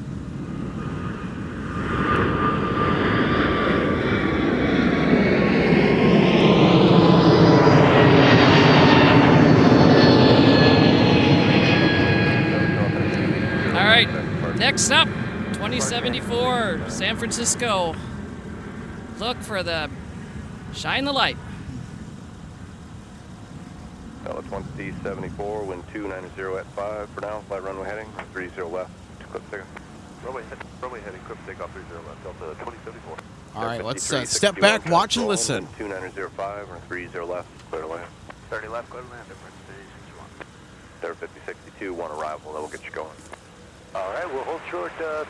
All right, next up, 2074, San Francisco. Look for the Shine the Light. Delta 2074, wind 290 at 5 for now, flight runway heading, 30 left, clip takeoff. Runway heading, clip takeoff, 30 left, Delta 2074. All right, let's step back, watch and listen. 2905 or 30 left, clear to land. 30 left, clear to land, difference 61. There 5062, one arrival, that will get you going. All right, we'll hold short 30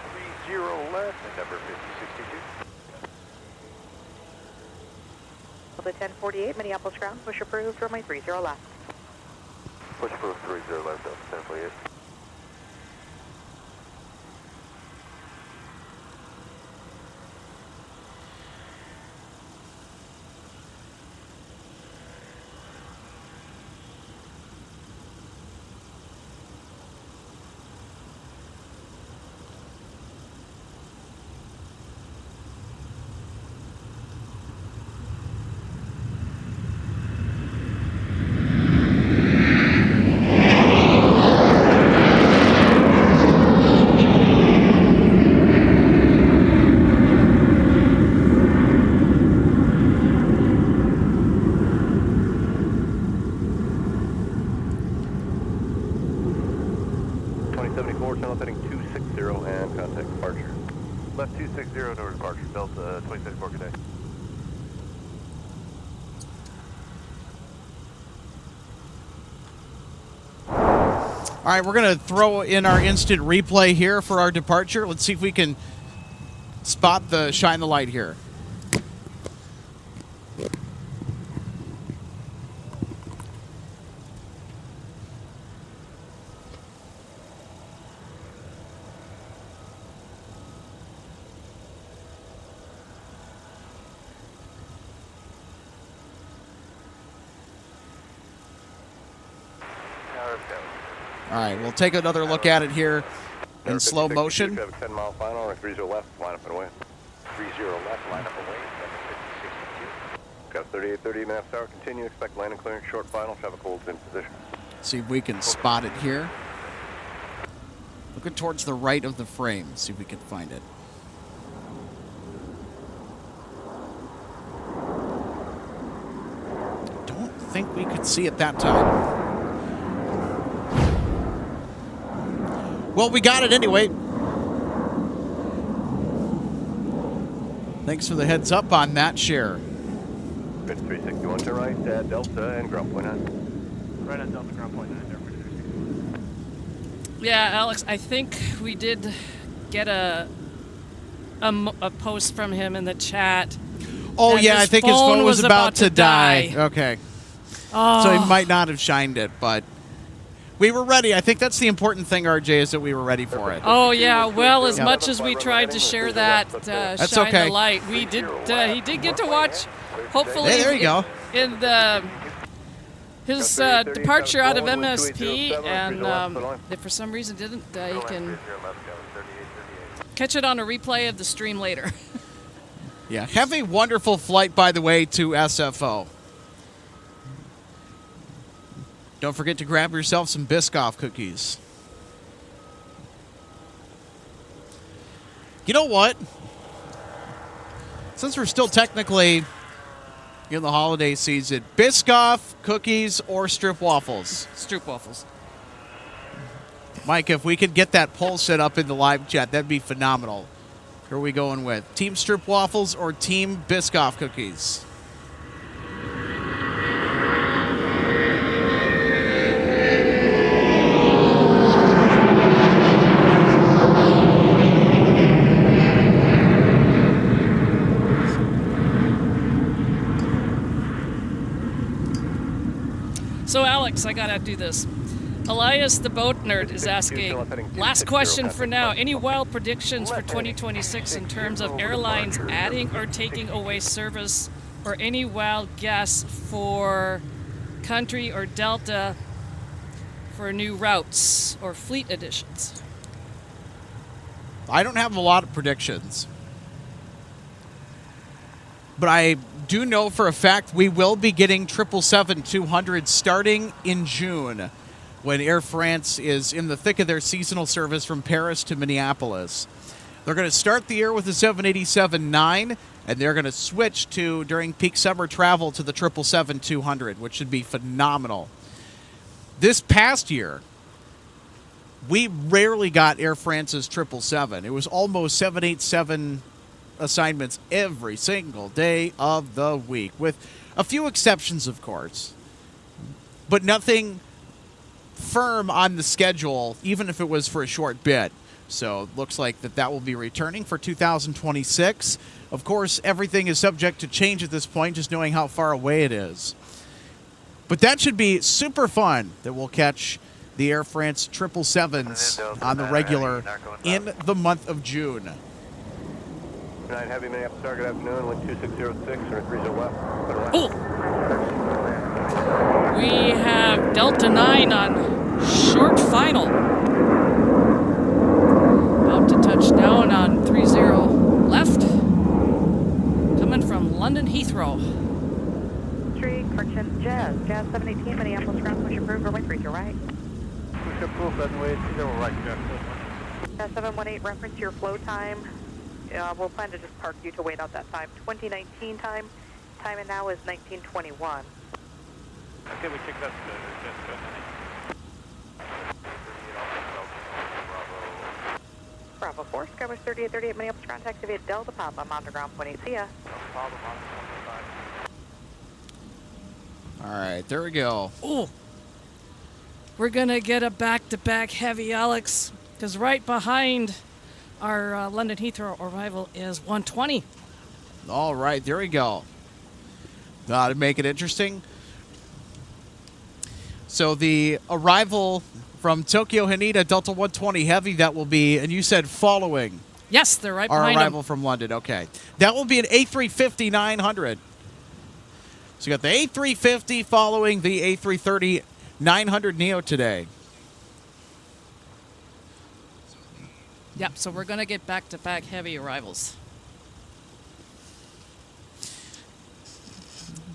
left and number 5062. Delta 1048, Minneapolis ground, push approved, runway 30 left. Push approved 30 left, Delta 1048. 2074, channel heading 260 and contact departure. Left 260 to departure, Delta 2074, good day. All right, we're going to throw in our instant replay here for our departure. Let's see if we can spot the shine the light here. All right, we'll take another look at it here in slow motion. Have a 10-mile final or 30 left, line up and away. 30 left, line up away, 750-62. Got 3830 minutes hour, continue, expect landing clearance, short final, traffic holds in position. See if we can spot it here. Looking towards the right of the frame, see if we can find it. Don't think we could see it that time. Well, we got it anyway. Thanks for the heads up on that share. Good 361 to right, Delta and ground point 9. Right on Delta, ground point 9 there. Yeah, Alex, I think we did get a post from him in the chat. Oh, that yeah, I think his phone was about to die. die. Okay. Oh. So he might not have shined it, but we were ready. I think that's the important thing, RJ, is that we were ready for it. Oh yeah, well, as Yeah. much as we tried to share that That's shine okay. the light, we did. He did get to watch. Hopefully, Hey, there you go. In his departure out of MSP, and if for some reason didn't, he can catch it on a replay of the stream later. Yeah. Have a wonderful flight, by the way, to SFO. Don't forget to grab yourself some Biscoff cookies. You know what? Since we're still technically in the holiday season, Biscoff cookies or strip waffles? Stroop waffles. Mike, if we could get that poll set up in the live chat, that'd be phenomenal. Who are we going with? Team strip waffles or Team Biscoff cookies? So Alex, I gotta do this. Elias the Boat Nerd is asking, last question for now, any wild predictions for 2026 in terms of airlines adding or taking away service, or any wild guess for Country or Delta for new routes or fleet additions? I don't have a lot of predictions. But I do know for a fact we will be getting 777-200 starting in June, when Air France is in the thick of their seasonal service from Paris to Minneapolis. They're going to start the year with the 787-9, and they're going to switch to, during peak summer travel, to the 777-200, which should be phenomenal. This past year, we rarely got Air France's 777. It was almost 787 assignments every single day of the week, with a few exceptions, of course, but nothing firm on the schedule, even if it was for a short bit. So it looks like that will be returning for 2026. Of course, everything is subject to change at this point, just knowing how far away it is. But that should be super fun that we'll catch the Air France 777s on the regular in the month of June. 9 Heavy Minneapolis, good afternoon, wind 2606, or 30 left. Oh! We have Delta 9 on short final. About to touch down on 30 left. Coming from London Heathrow. Street, correction, Jazz 718, Minneapolis, ground push approved, runway 30 right. Push approved, runway 30 right, Jazz 718, reference your flow time. We'll plan to just park you to wait out that time. 2019 time. Time and now is 1921. Okay, we check that. Bravo 4, Skyway 3838, Minneapolis, ground activate Delta Papa, on the ground point, see ya. All right, there we go. Oh, we're going to get a back-to-back heavy, Alex, because right behind our London Heathrow arrival is 120. All right, there we go. To make it interesting. So the arrival from Tokyo Haneda, Delta 120 Heavy, that will be, and you said following Yes, they're right our behind arrival them. from London. Okay. That will be an A350-900. So you got the A350 following the A330-900 Neo today. Yep, so we're going to get back-to-back heavy arrivals.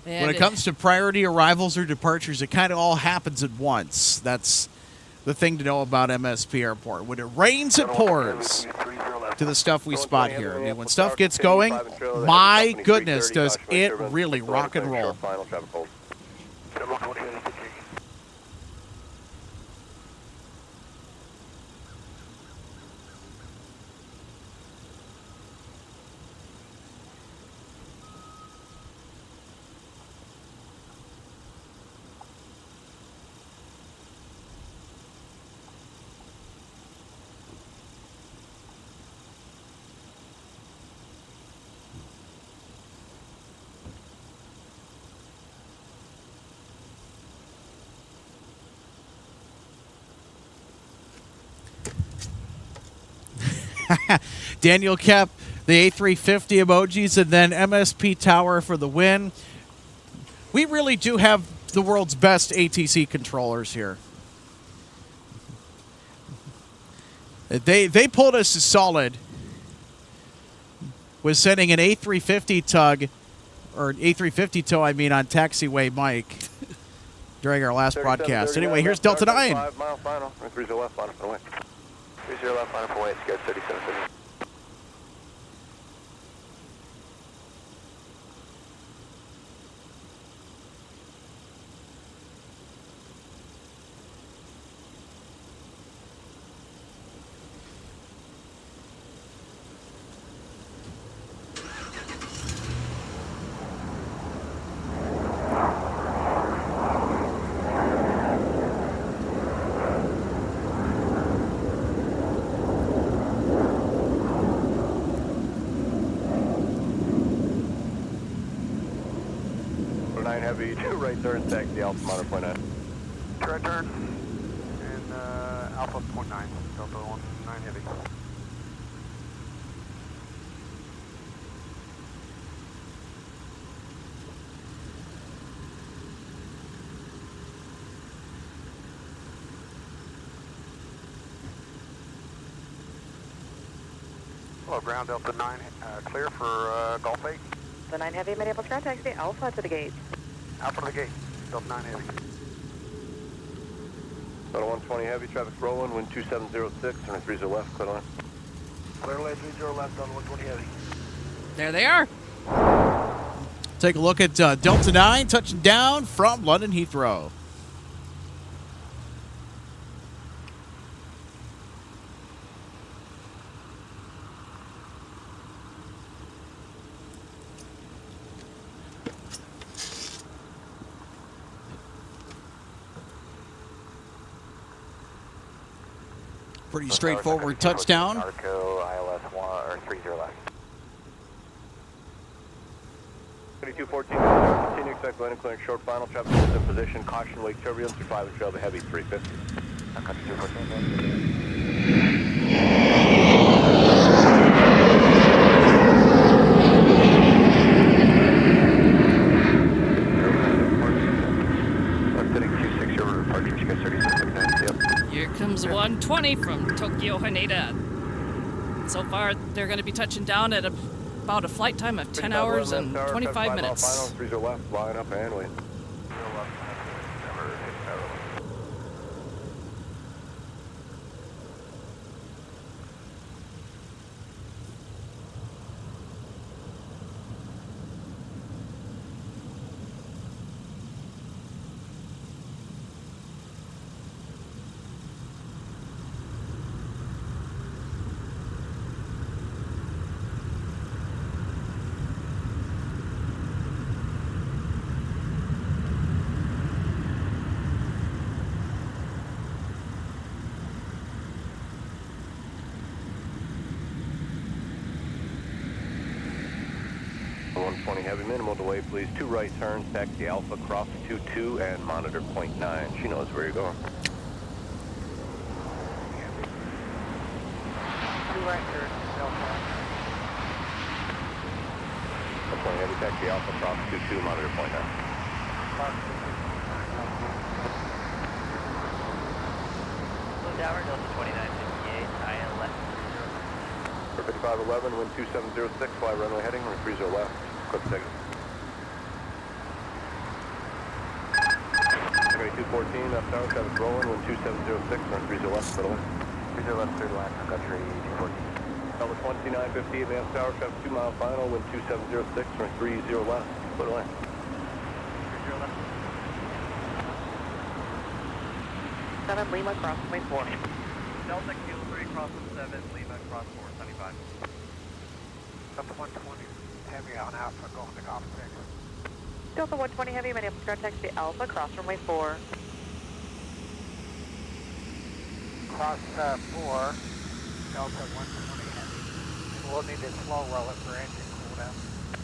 And When it comes to priority arrivals or departures, it kind of all happens at once. That's the thing to know about MSP Airport. When it rains, it pours to the stuff we spot here. I mean, when stuff gets going, my goodness, does it really rock and roll. Final traffic hold. Daniel kept the A350 emojis and then MSP Tower for the win. We really do have the world's best ATC controllers here. They pulled us solid with sending an A350 tug, or A350 tow, I mean, on taxiway Mike during our last broadcast. Anyway, here's Delta 9. 5 mile final. 30 left final for the way. 30 left final for the way. It's good. 37. Heavy, 2 right turn, taxi Alpha Monitor point 9. Right turn, and Alpha point 9, Delta 19 Heavy. Hello, ground Delta 9, clear for Gulf 8. The 9 Heavy, Minneapolis, ground taxi Alpha to the gate. Alpha to the gate, Delta 9 Heavy. Delta 120 Heavy, traffic rolling, wind 2706, turn 30 left, clear line. Clear lane 30 left on 120 Heavy. There they are. Take a look at Delta 9 touching down from London Heathrow. Pretty straightforward touchdown. Narco, ILS 1 or 30 left. 2214, continue, expect landing clearing short final, traffic is in position, caution, wake turbulence, survive and trail the Heavy 350. Sun Country 214. Here comes 120 from Tokyo Haneda. So far, they're going to be touching down at about a flight time of 10 hours and 25 minutes. 30 left, line up and wait. 7120 Heavy, minimal delay, please. 2 right turns, taxi Alpha, cross 22, and monitor point 9. She knows where you're going. 2 right turns, Delta. 120 Heavy, taxi Alpha, cross 22, monitor point 9. Blue Tower, Delta 2958, ILS. For 5511, wind 2706, fly runway heading, runway 30 left, clip negative. Okay, 214, up tower, traffic rolling, wind 2706, runway 30 left, middle left. 30 left, third line, Sun Country 214. Delta 2950, advanced tower, traffic 2 mile final, wind 2706, runway 30 left, middle left. 30 left. 7 Lima, cross runway 4. Delta Kilo 3, cross 7, Lima, cross 475. Up 120 Heavy on Alpha, going to Golf 6. Delta 120 Heavy, Minneapolis ground taxi Alpha, cross runway 4. Cross 4, Delta 120 Heavy. We'll need to slow roll it for engine cooldown.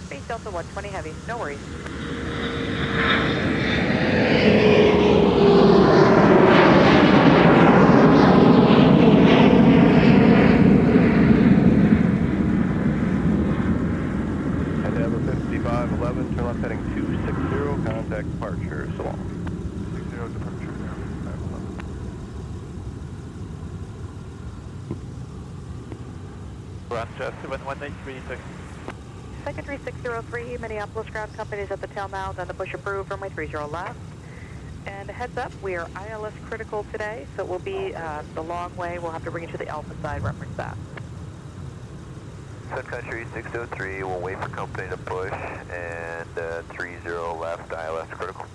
Base Delta 120 Heavy, no worries. And Ever 5511, turn left heading 260, contact departure, so long. 60 departure, 5511. Roger, 71836. Secondary 603, Minneapolis ground companies at the tail now, then the push approved, runway 30 left. And a heads up, we are ILS critical today, so it will be the long way. We'll have to bring you to the Alpha side, reference that. Sun Country 603, we'll wait for company to push, and 30 left, ILS critical.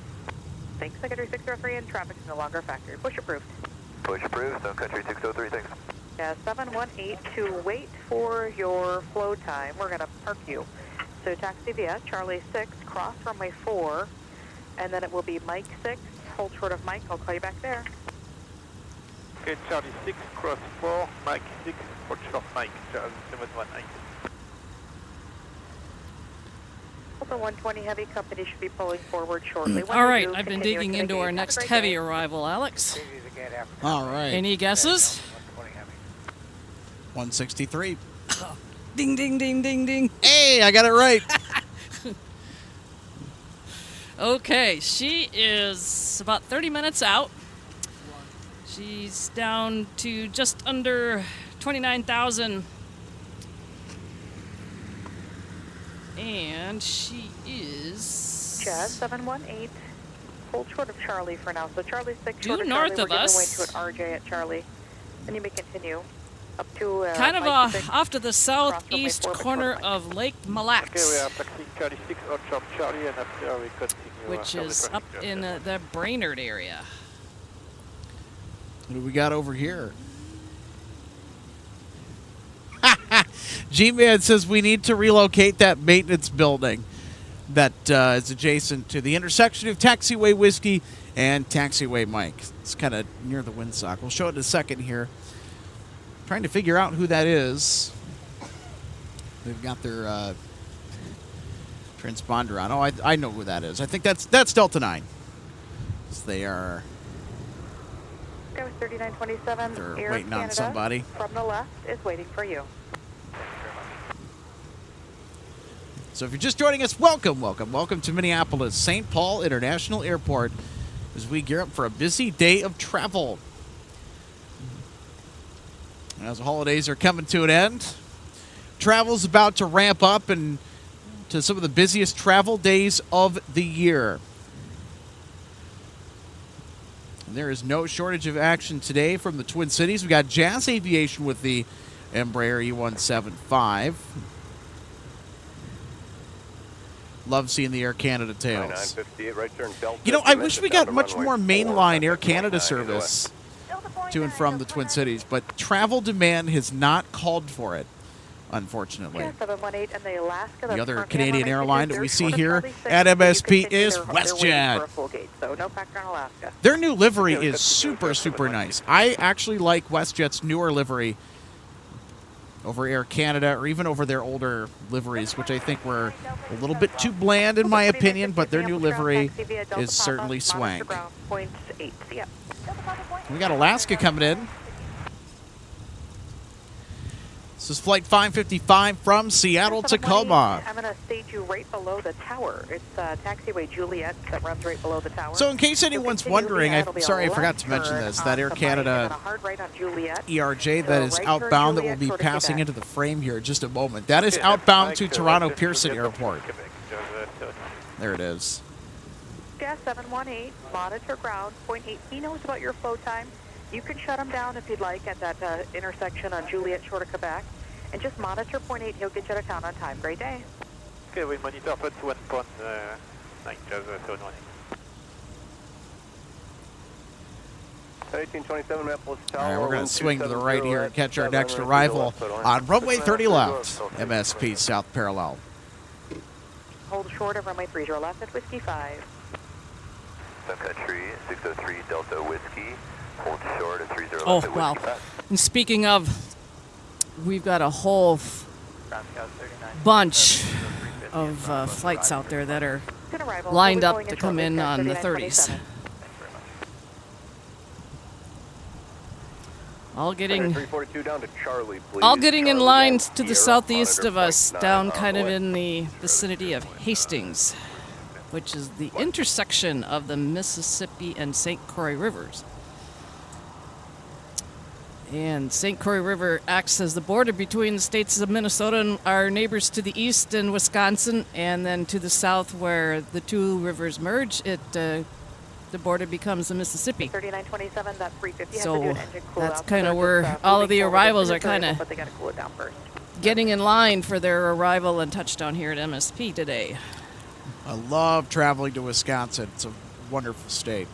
Thanks, Secondary 603, and traffic is no longer a factor. Push approved. Push approved, Sun Country 603, thanks. Yeah, 718 to wait for your flow time. We're going to park you. So taxi via Charlie 6, cross runway 4, and then it will be Mike 6, hold short of Mike. I'll call you back there. Okay, Charlie 6, cross 4, Mike 6, hold short Mike, Charlie 718. Delta 120 Heavy company should be pulling forward shortly. When All they right, do, I've been continue digging to into our engage. Have a next great heavy day. arrival, Alex. Easy to get after. All right. Any guesses? 120 Heavy. 163. Ding, ding, ding, ding, ding. Hey, I got it right. Okay, she is about 30 minutes out. She's down to just under 29,000. And she is... Jazz 718. Hold short of Charlie for now. So Charlie 6 Due short of north Charlie. of We're us. giving way to an RJ at Charlie. Then you may continue up to kind of Mike 6, off to the southeast runway 4 corner before of Lake Mille Lacs, Okay, we are taxiing Charlie 6, hold short Charlie, and after we continue. which is up in the Brainerd area. What do we got over here? G-Man says we need to relocate that maintenance building that is adjacent to the intersection of Taxiway Whiskey and Taxiway Mike. It's kind of near the windsock. We'll show it in a second here. Trying to figure out who that is. They've got their transponder on. Oh, I know who that is. I think that's Delta 9. They are... Go 3927. They're Air waiting on Canada somebody. from the left is waiting for you. So if you're just joining us, welcome to Minneapolis St. Paul International Airport as we gear up for a busy day of travel. As the holidays are coming to an end, travel's about to ramp up and to some of the busiest travel days of the year. And there is no shortage of action today from the Twin Cities. We got Jazz Aviation with the Embraer E175. Love seeing the Air Canada tails. 958, right turn Delta. You know, I wish we got much more mainline Air Canada service to and from the Twin Cities, but travel demand has not called for it, unfortunately. Yeah, 718 and the Alaska. The other currently Canadian on runway airline 22, that we they're see short of here Charlie 6, at so you MSP continue is they're waiting WestJet. for a full gate, so no factor on Alaska. Their new livery is super, super nice. I actually like WestJet's newer livery over Air Canada or even over their older liveries, which I think were a little bit too bland in my opinion, but their new livery is certainly swank. We got Alaska coming in. This is flight 555 from Seattle, Tacoma. I'm going to stage you right below the tower. It's taxiway Juliet that runs right below the tower. So in case anyone's wondering, sorry I forgot to mention this, that Air Canada ERJ that is outbound that will be passing into the frame here in just a moment. That is outbound to Toronto Pearson Airport. There it is. Gas 718, monitor ground, 0.8. He knows about your flow time. You can shut him down if you'd like at that intersection on Juliet short of Quebec. And just monitor 0.8. He'll get you to count on time. Great day. Okay, we monitor for 1.9 Jazz 718. 1827 Minneapolis Tower. All right, we're going to swing to the right here and catch our next arrival on runway 30 left, MSP South Parallel. Hold short of runway 30 left at Whiskey 5. Sun Country 603 Delta Whiskey. Hold short at 30 Oh, left at wow. Whiskey 5. And speaking of, we've got a whole bunch of flights out there that are lined up to come in on the 30s. All getting in line to the southeast of us, down kind of in the vicinity of Hastings, which is the intersection of the Mississippi and St. Croix rivers. And St. Croix River acts as the border between the states of Minnesota and our neighbors to the east and Wisconsin, and then to the south where the two rivers merge, the border becomes the Mississippi. 3927, that 350 has to do So an engine cool that's down. kind of They're where just, all of the moving forward arrivals into are the kind circle, of but they got to cool it down first. getting in line for their arrival and touchdown here at MSP today. I love traveling to Wisconsin. It's a wonderful state.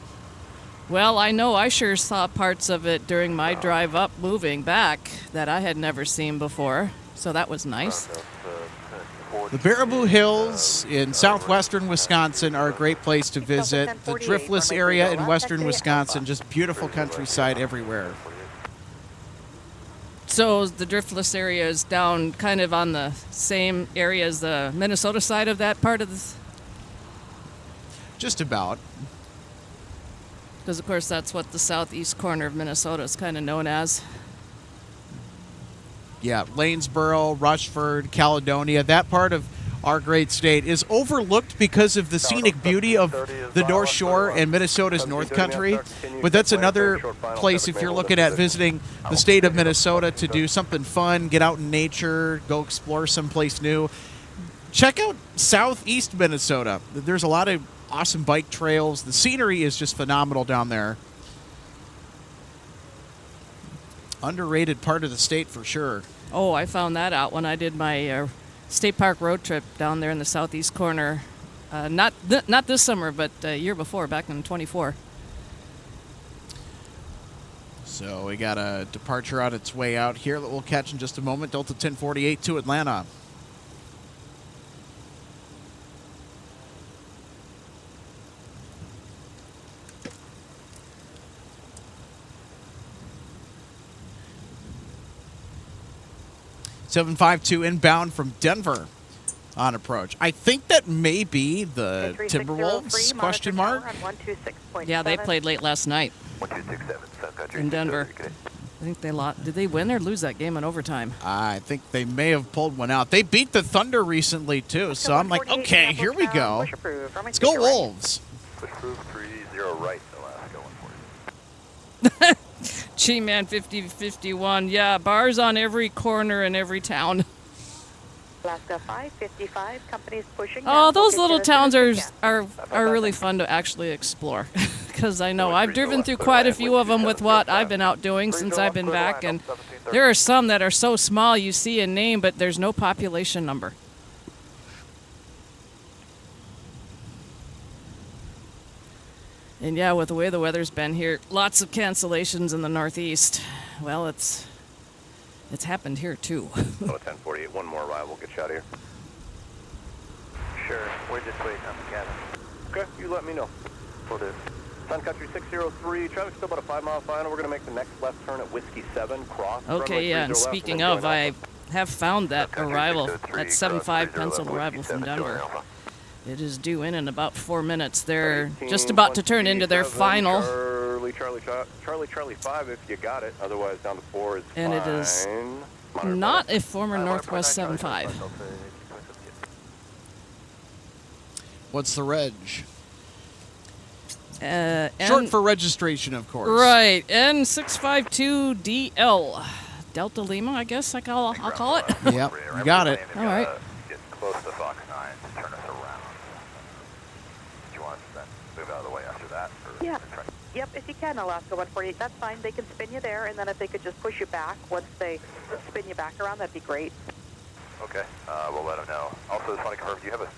Well, I know I sure saw parts of it during my drive up moving back that I had never seen before, so that was nice. The Baraboo Hills in southwestern Wisconsin are a great place to visit. The Driftless area in western Wisconsin, just beautiful countryside everywhere. So the Driftless area is down kind of on the same area as the Minnesota side of that part of the... Just about. Because, of course, that's what the southeast corner of Minnesota is kind of known as. Yeah, Lanesboro, Rushford, Caledonia, that part of our great state is overlooked because of the scenic beauty of the North Shore and Minnesota's North Country. But that's another place if you're looking at visiting the state of Minnesota to do something fun, get out in nature, go explore someplace new. Check out southeast Minnesota. There's a lot of awesome bike trails. The scenery is just phenomenal down there. Underrated part of the state for sure. Oh, I found that out when I did my state park road trip down there in the southeast corner. Not this summer, but a year before, back in 24. So we got a departure on its way out here that we'll catch in just a moment. Delta 1048 to Atlanta. .752 inbound from Denver on approach. I think that may be the Timberwolves, question mark. Yeah, they played late last night 1267 Sun Country in Denver. 603. I think they lost. Did they win or lose that game in overtime? I think they may have pulled one out. They beat the Thunder recently, too, so I'm like, okay, here we go. Let's go Wolves. Push through 30 right, Alaska 140. G-Man 5051. Yeah, bars on every corner in every town. Alaska 555, companies pushing Oh, down. those We'll little get you as soon towns as are we can. are really fun to actually explore. Because I know I've driven through quite a few of them with what I've been out doing since I've been back, and there are some that are so small you see a name, but there's no population number. And yeah, with the way the weather's been here, lots of cancellations in the Northeast. Well, it's happened here too. 1048, one more arrival, we'll get you out of here. Sure, we're just waiting on the cabin. Okay, you let me know. We'll do. Sun Country 603, traffic's still about a 5-mile final. We're going to make the next left turn at Whiskey 7, cross. Okay, runway yeah, 30 and left, speaking then of, join I Alpha. have found that Sun Country arrival, 603, that 7-5 penciled 30 arrival from 7 Denver. Alpha. It is due in about 4 minutes. They're just about to turn into their final. Charlie 5 if you got it. Otherwise, down to 4 is And fine. it is Monitor not flight. a former Northwest 75. What's the reg? Short Short for registration, of course. Right, N652DL. Delta Lima, I guess I'll call it. Yep, you got it. All right. Get close to Fox 9 to turn us around. Do you want us to then move out of the way after that? Or Yeah. try- Yep, if you can, Alaska 148, that's fine. They can spin you there, and then if they could just push you back once they spin you back around, that'd be great. Okay, we'll let them know. Also, just want to confirm, do you have a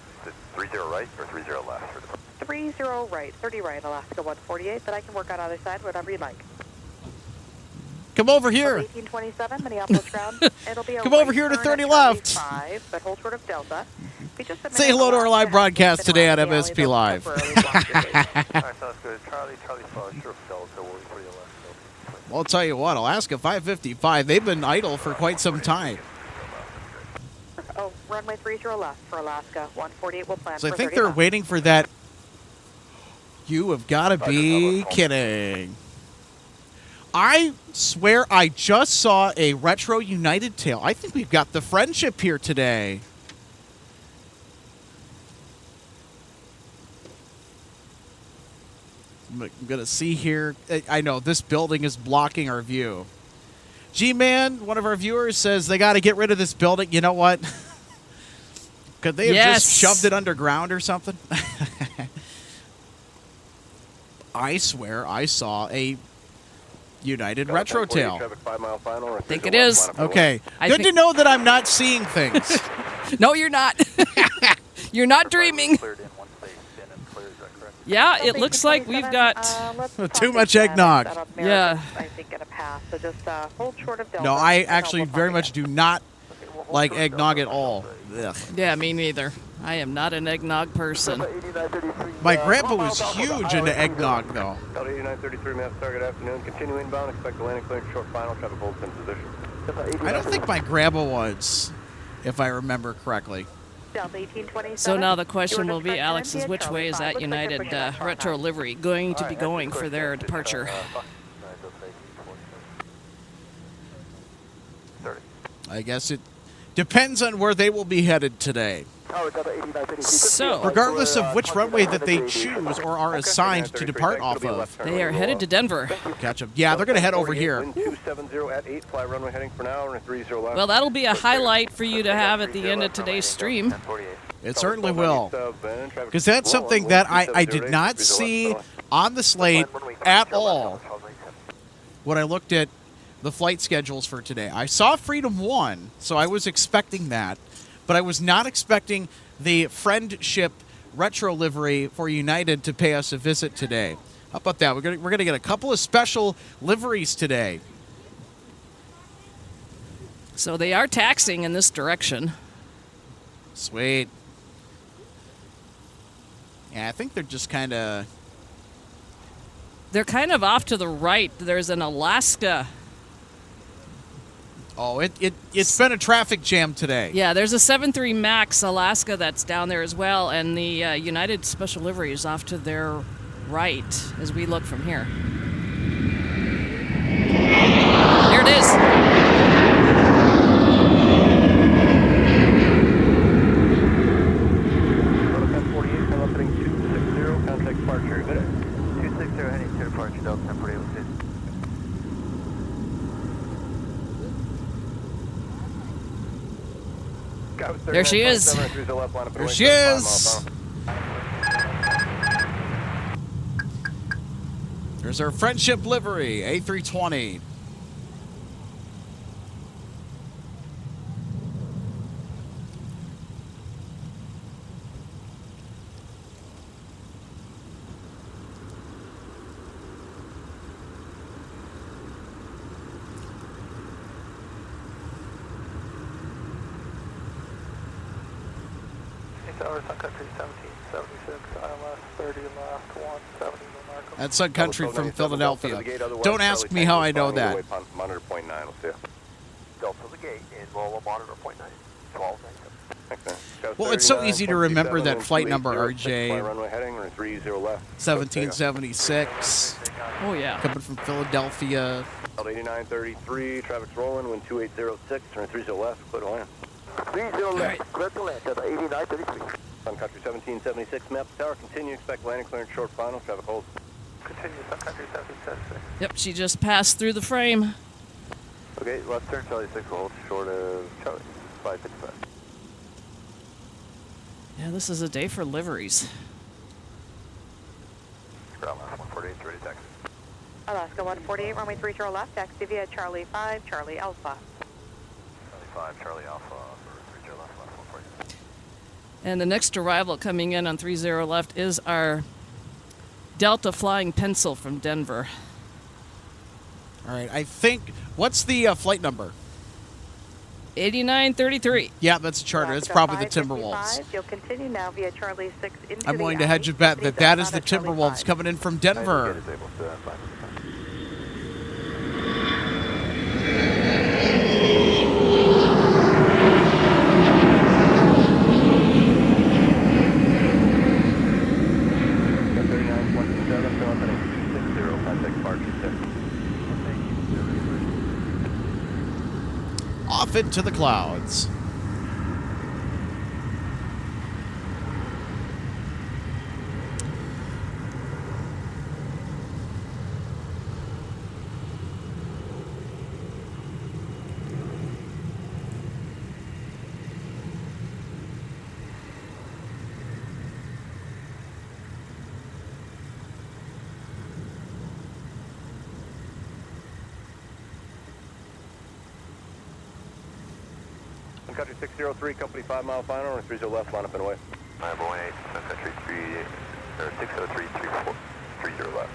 30 right or 30 left? For the 30 right, 30 right, Alaska 148, but I can work on either side, whatever you'd like. Come over here. 1827, Minneapolis ground. It'll be a Come over right here to turn 30 at left. 5, but hold short of Delta. Be just a Say minute hello to our allowed live have broadcast spin today around on the alley, MSP they'll Live. temporarily block your face. Alright, sounds good. Charlie 5, sure Delta, we'll wait for you left. Well, I'll tell you what, Alaska 555, they've been idle for quite some time. Oh, runway 30 left for Alaska 148. We'll plan So I for think 30 they're left. waiting for that. You have got to be kidding. I swear I just saw a retro United tail. I think we've got the friendship here today. I'm going to see here. I know this building is blocking our view. G-Man, one of our viewers, says they got to get rid of this building. You know what? Could they have just shoved it underground or something? I swear I saw a United retro tail. I think it is. Okay. Good to know that I'm not seeing things. No, you're not. You're not dreaming. Cleared in once they spin and clear, is that correct? Yeah, it looks like we've got... Too much eggnog. Yeah. I think in a pass. So just hold short of Delta. No, I and actually we'll very bump much again. do not like eggnog at all. Ugh. Yeah, me neither. I am not an eggnog person. My grandpa was huge into eggnog, though. Delta 8933, maps target afternoon. Continue inbound. Expect the landing clearance short final. Traffic holds in position. I don't think my grandpa was, if I remember correctly. Delta 1827. So now the question Your will be, description Alex, is India, which Charlie way is 5. that Looks like they're United pushing that far retro now. livery going to be going for their departure? I guess it depends on where they will be headed today. So, Regardless of which runway that they choose or are assigned to depart off of. they are headed to Denver. Catch them. Yeah, they're going to head over here. Wind 270 at 8. Fly runway heading for now. Runway 30 left. Well, that'll be a highlight for you to have at the end of today's stream. It certainly will. Because that's something that I did not see on the slate at all when I looked at the flight schedules for today. I saw Freedom 1, so I was expecting that. But I was not expecting the Friendship retro livery for United to pay us a visit today. How about that? We're gonna get a couple of special liveries today. So they are taxiing in this direction. Sweet. Yeah, I think they're just kind of... They're kind of off to the right. There's an Alaska. Oh, it's been a traffic jam today. Yeah, there's a 73 Max Alaska that's down there as well, and the United Special Livery is off to their right as we look from here. There it is. Delta 1048, come up heading 260. Contact departure. Good. 260 heading to departure, Delta 1048 with this. There she is. There she is. There's our Friendship livery, A320. Sun Country 1776, ILS 30 left, 170 remarkable. That's Sun Country from Philadelphia. Don't ask me how I know that. Monitor point 9, we'll see you. Delta the gate in Lowell monitor point 9, 1297. Well, it's so easy to remember that flight number, RJ. Runway heading or 30 left. 1776. Oh, yeah. Coming from Philadelphia. 8933, traffic's rolling, wind 2806, turn 30 left, clear to land. 30 left, clear to land, 8933. Sun Country 1776, map tower, continue, expect landing clearance short final, traffic holds. Continue, Sun Country 1776. Yep, she just passed through the frame. Okay, left turn, Charlie 6 will hold short of Charlie, 555. Yeah, this is a day for liveries. Ground last 148, ready taxi. Alaska 148, runway 30 left, taxi via Charlie 5, Charlie Alpha. Charlie 5, Charlie Alpha for 30 left, last 148. And the next arrival coming in on 30 left is our Delta Flying Pencil from Denver. All right, I think, what's the flight number? 8933. Yeah, that's a charter. That's probably the Timberwolves. You'll continue now via Charlie 6 into I'm the willing to alley. hedge a bet that that is the Charlie Timberwolves 5. coming in from Denver. Off into the clouds. Sun Country 603, company 5 mile final, or 30 left, line up and away. 918, Sun Country 603, 30 left.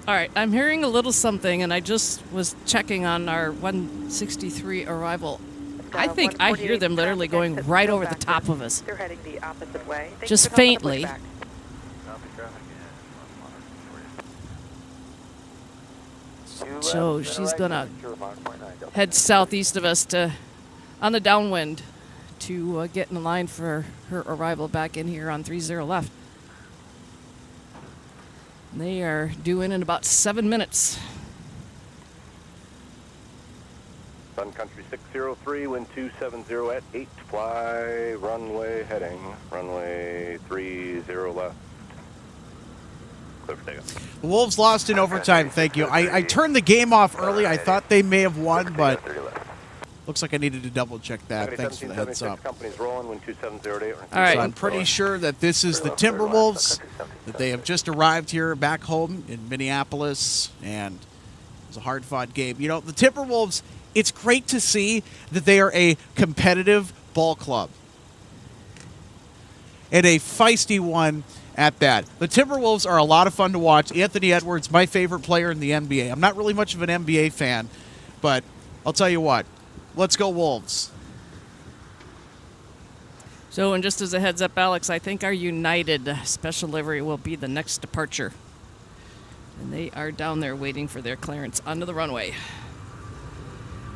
All right, I'm hearing a little something, and I just was checking on our 163 arrival. I think I hear them literally going right over the top of us. They're heading the opposite way. Thank Just you for calling the faintly. pushback. So she's gonna head southeast of us to, on the downwind, to get in line for her arrival back in here on 30 left. They are due in about 7 minutes. Sun Country 603, wind 270 at 8, fly, runway heading, runway 30 left. Clear for takeoff. The Wolves lost in overtime, thank you. I turned the game off early. I thought they may have won, but looks like I needed to double check that. Thanks for the heads up. Company's rolling, wind 270 All right. So I'm pretty sure that this is the Timberwolves, that they have just arrived here back home in Minneapolis, and it was a hard-fought game. You know, the Timberwolves, it's great to see that they are a competitive ball club, and a feisty one at that. The Timberwolves are a lot of fun to watch. Anthony Edwards, my favorite player in the NBA. I'm not really much of an NBA fan, but I'll tell you what, let's go Wolves. So, and just as a heads up, Alex, I think our United special livery will be the next departure. And they are down there waiting for their clearance onto the runway.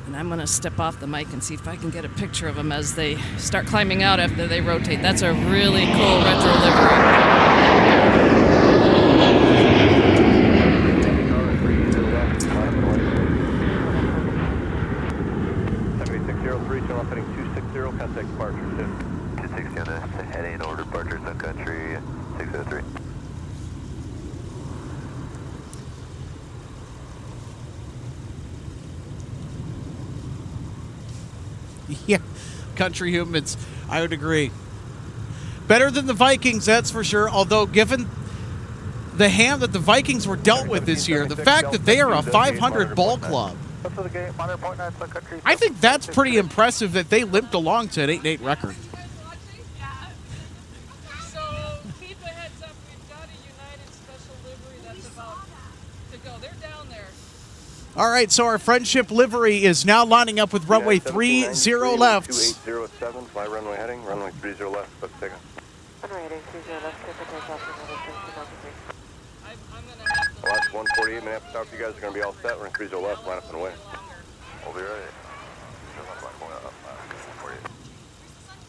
And I'm going to step off the mic and see if I can get a picture of them as they start climbing out after they rotate. That's a really cool retro livery. 7603, turn left heading 260, contact departure 260 on the heading over departure, Sun Country 603. Yeah, country humans, I would agree. Better than the Vikings, that's for sure, although given the hand that the Vikings were dealt with this year, the fact that they are a 500 ball club, I think that's pretty impressive that they limped along to an 8-8 record. So keep a heads up, we've got a United special livery that's about to go. They're down there. All right, so our Friendship livery is now lining up with runway 30 left. 2807, fly runway heading, runway 30 left, but take off. Runway 30 left, take off for another 30. Last 148 Minneapolis Tower, you guys are going to be all set. Runway 30 left, line up and away. We'll be ready.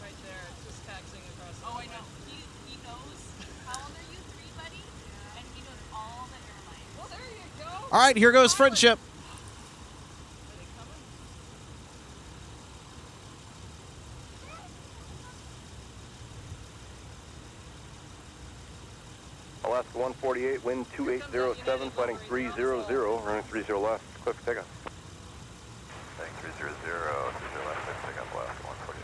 Right there, just taxiing across. Oh, I know. He knows. How old are you? 3, buddy? And he knows all the airlines. Well, there you go. All right, here goes Friendship. Alaska 148, wind 2807, fighting 300, running 30 left, quick takeoff. Heading 300, 30 left, quick takeoff, Alaska 148.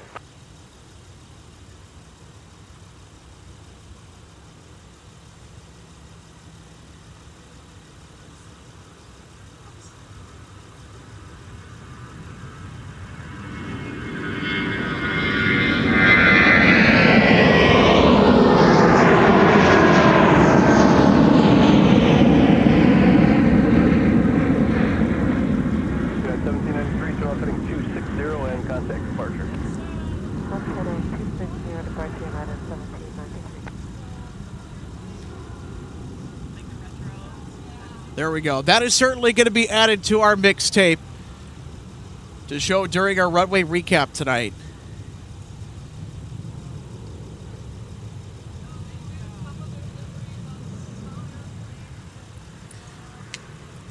There we go. That is certainly going to be added to our mixtape to show during our runway recap tonight.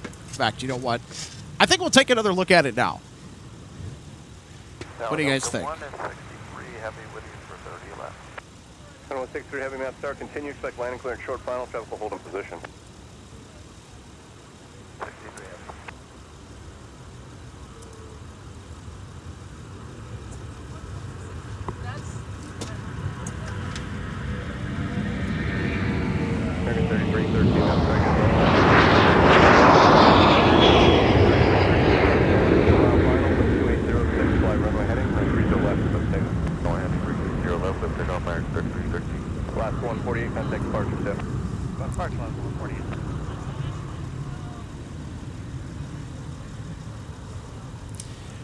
In fact, you know what? I think we'll take another look at it now. What do you guys think? 163 heavy with you for 30 left. 163 heavy map start, continue, expect landing clearance short final, traffic will hold in position. 63 heavy. American 33, 13 left, Last 148, contact departure tip. Departure last 148.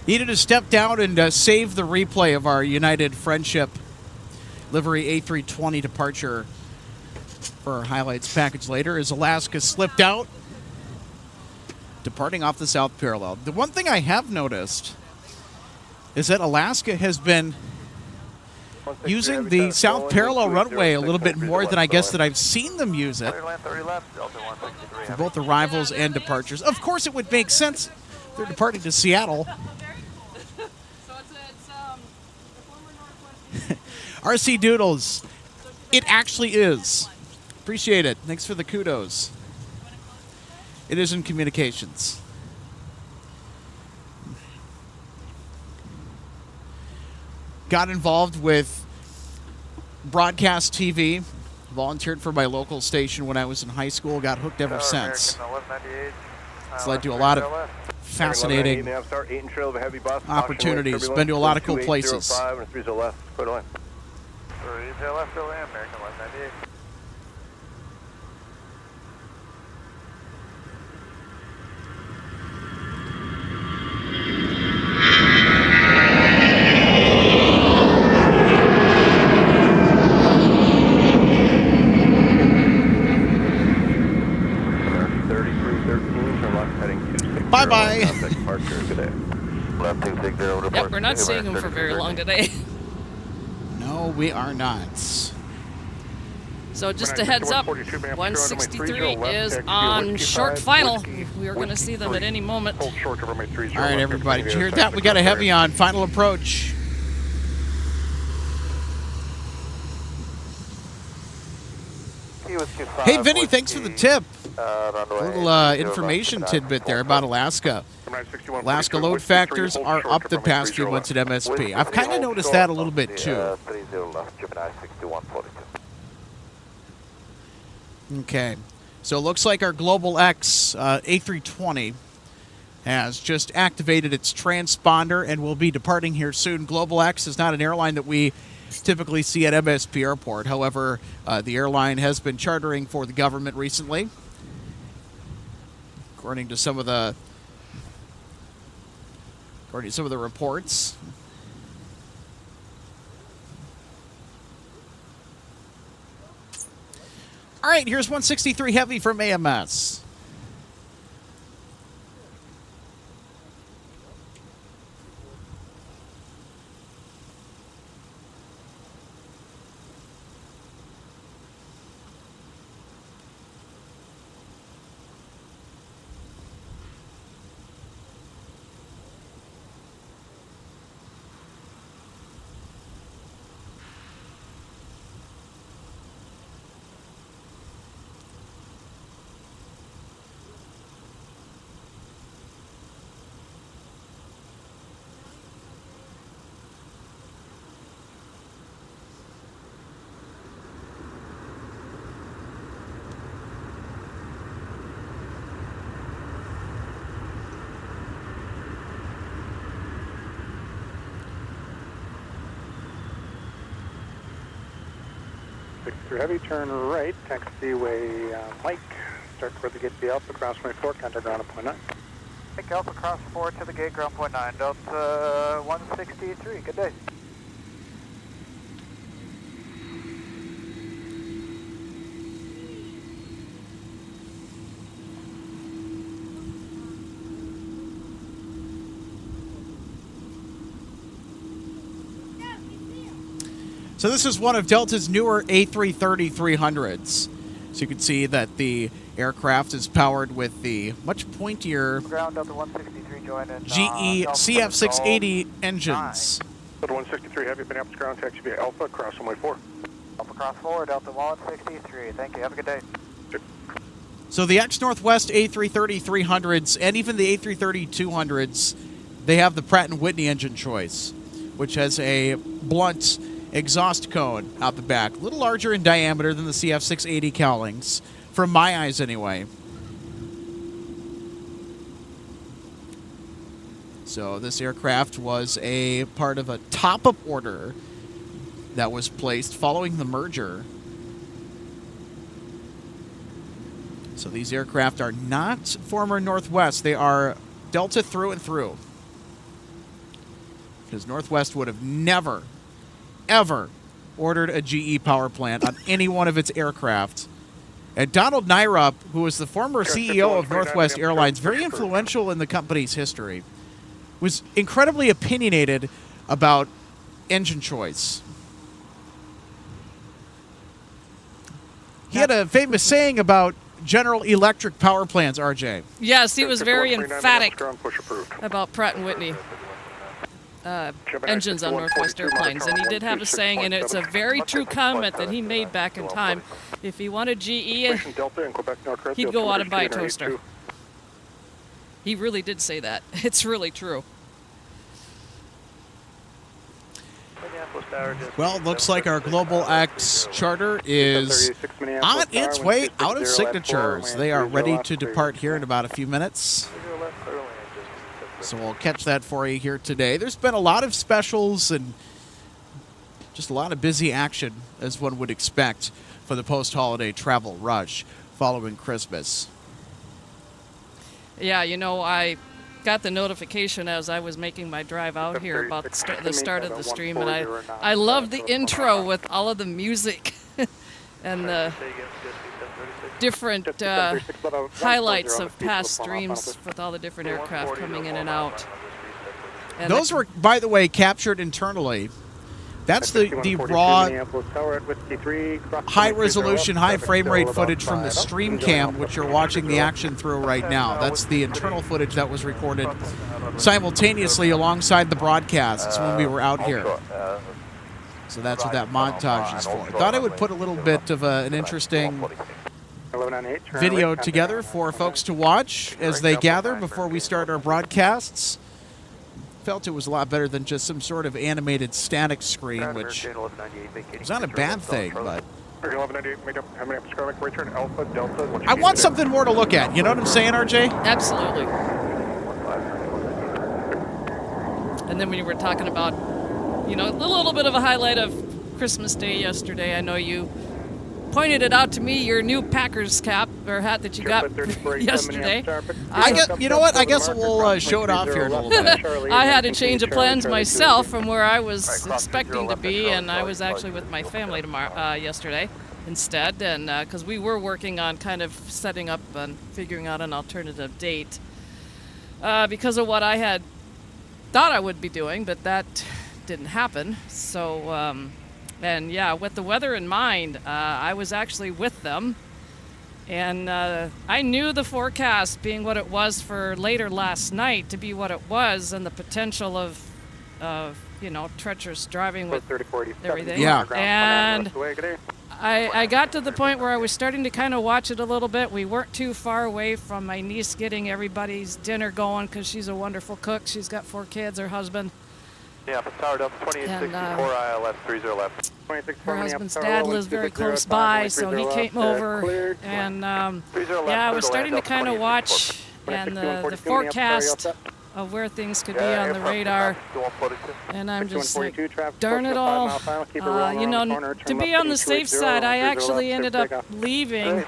Needed to step down and save the replay of our United Friendship livery A320 departure for our highlights package later as Alaska slipped out, departing off the south parallel. The one thing I have noticed is that Alaska has been using the south parallel runway a little bit more than I guess that I've seen them use it for both arrivals and departures. Of course, it would make sense. They're departing to Seattle. RC Doodles, it actually is. Appreciate it. Thanks for the kudos. It is in communications. Got involved with broadcast TV, volunteered for my local station when I was in high school, got hooked ever since. It's led to a lot of fascinating opportunities, been to a lot of cool places. Bye-bye. Yep, we're not seeing them for very long today. No, we are not. So just a heads up, 163 is on short final. We are going to see them at any moment. All right, everybody, did you hear that? We got a heavy on final approach. Hey, Vinny, thanks for the tip. A little information tidbit there about Alaska. Alaska load factors are up the past few months at MSP. I've kind of noticed that a little bit too. Okay, so it looks like our Global X A320 has just activated its transponder and will be departing here soon. Global X is not an airline that we typically see at MSP Airport. However, the airline has been chartering for the government recently. According to some of the according to some of the reports. All right, here's 163 Heavy from AMS. Heavy, turn right, taxiway Mike, start toward the gate to the Alpha, crossway 4, contact ground at point 9. Mike Alpha, cross 4 to the gate, ground point 9, Delta 163, good day. So this is one of Delta's newer A330-300s. So you can see that the aircraft is powered with the much pointier Ground Delta 163, join in, GE CF680 engines. Delta 163 Heavy, Minneapolis ground, taxi via Alpha, cross runway 4. Alpha, cross 4, Delta 163, thank you, have a good day. So the ex-Northwest A330-300s and even the A330-200s, they have the Pratt & Whitney engine choice, which has a blunt exhaust cone out the back, a little larger in diameter than the CF680 cowlings, from my eyes anyway. So this aircraft was a part of a top-up order that was placed following the merger. So these aircraft are not former Northwest. They are Delta through and through. Because Northwest would have never, ever ordered a GE power plant on any one of its aircraft. And Donald Nyrup, who was the former CEO of Northwest Airlines, very influential in the company's history, was incredibly opinionated about engine choice. He had a famous saying about General Electric power plants, RJ. Yes, he was very emphatic about Pratt & Whitney engines on Northwest airplanes, and he did have a saying, and it's a very true comment that he made back in time. If he wanted GE, he'd go out and buy a toaster. He really did say that. It's really true. Well, it looks like our Global X charter is on its way out of signatures. They are ready to depart here in about a few minutes. So we'll catch that for you here today. There's been a lot of specials and just a lot of busy action, as one would expect, for the post-holiday travel rush following Christmas. Yeah, you know, I got the notification as I was making my drive out here about the start of the stream, and I loved the intro with all of the music and the different highlights of past streams with all the different aircraft coming in and out. And those were, by the way, captured internally. That's the raw, high-resolution, high-frame-rate footage from the stream cam, which you're watching the action through right now. That's the internal footage that was recorded simultaneously alongside the broadcasts when we were out here. So that's what that montage is for. I thought I would put a little bit of an interesting video together for folks to watch as they gather before we start our broadcasts. Felt it was a lot better than just some sort of animated static screen, which is not a bad thing, but I want something more to look at. You know what I'm saying, RJ? Absolutely. And then when you were talking about, you know, a little bit of a highlight of Christmas Day yesterday, I know you pointed it out to me, your new Packers cap or hat that you got yesterday. I guess, you know what? I guess we'll show it off here in a little bit. I had a change of plans myself from where I was expecting to be, and I was actually with my family yesterday instead, and because we were working on kind of setting up and figuring out an alternative date because of what I had thought I would be doing, but that didn't happen. So, and yeah, with the weather in mind, I was actually with them, and I knew the forecast being what it was for later last night to be what it was, and the potential of treacherous driving with everything. Yeah. And I got to the point where I was starting to kind of watch it a little bit. We weren't too far away from my niece getting everybody's dinner going because she's a wonderful cook. She's got 4 kids, her husband. Yeah, Tower Delta 2864 ILS 30 left. Her husband's dad lives very close by, so he came over, and yeah, I was starting to kind of watch and the forecast of where things could be on the radar, and I'm just like, darn it all. To be on the safe side, I actually ended up leaving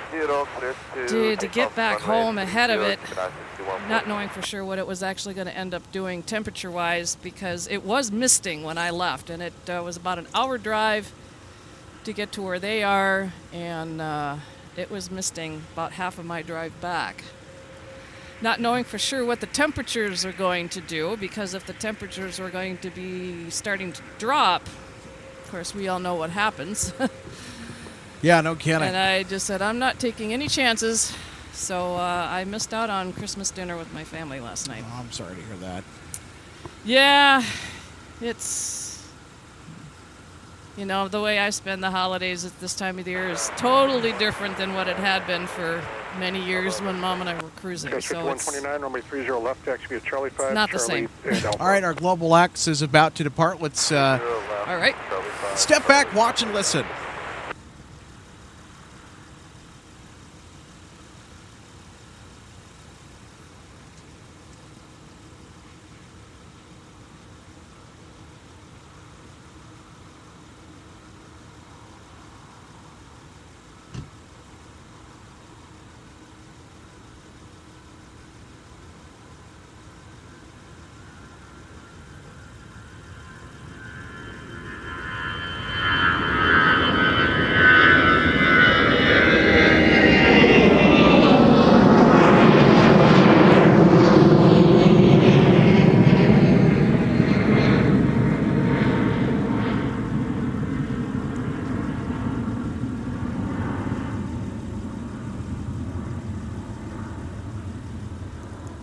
to get back home ahead of it, not knowing for sure what it was actually going to end up doing temperature-wise, because it was misting when I left, and it was about an hour drive to get to where they are, and it was misting about half of my drive back. Not knowing for sure what the temperatures are going to do, because if the temperatures are going to be starting to drop, of course we all know what happens. Yeah, no kidding. And I just said, I'm not taking any chances. So I missed out on Christmas dinner with my family last night. Oh, I'm sorry to hear that. Yeah, it's, the way I spend the holidays at this time of the year is totally different than what it had been for many years when Mom and I were cruising. So 129, runway 30 left, taxi at Charlie 5. Not the same. All right, our Global X is about to depart. Let's all right. step back, watch, and listen.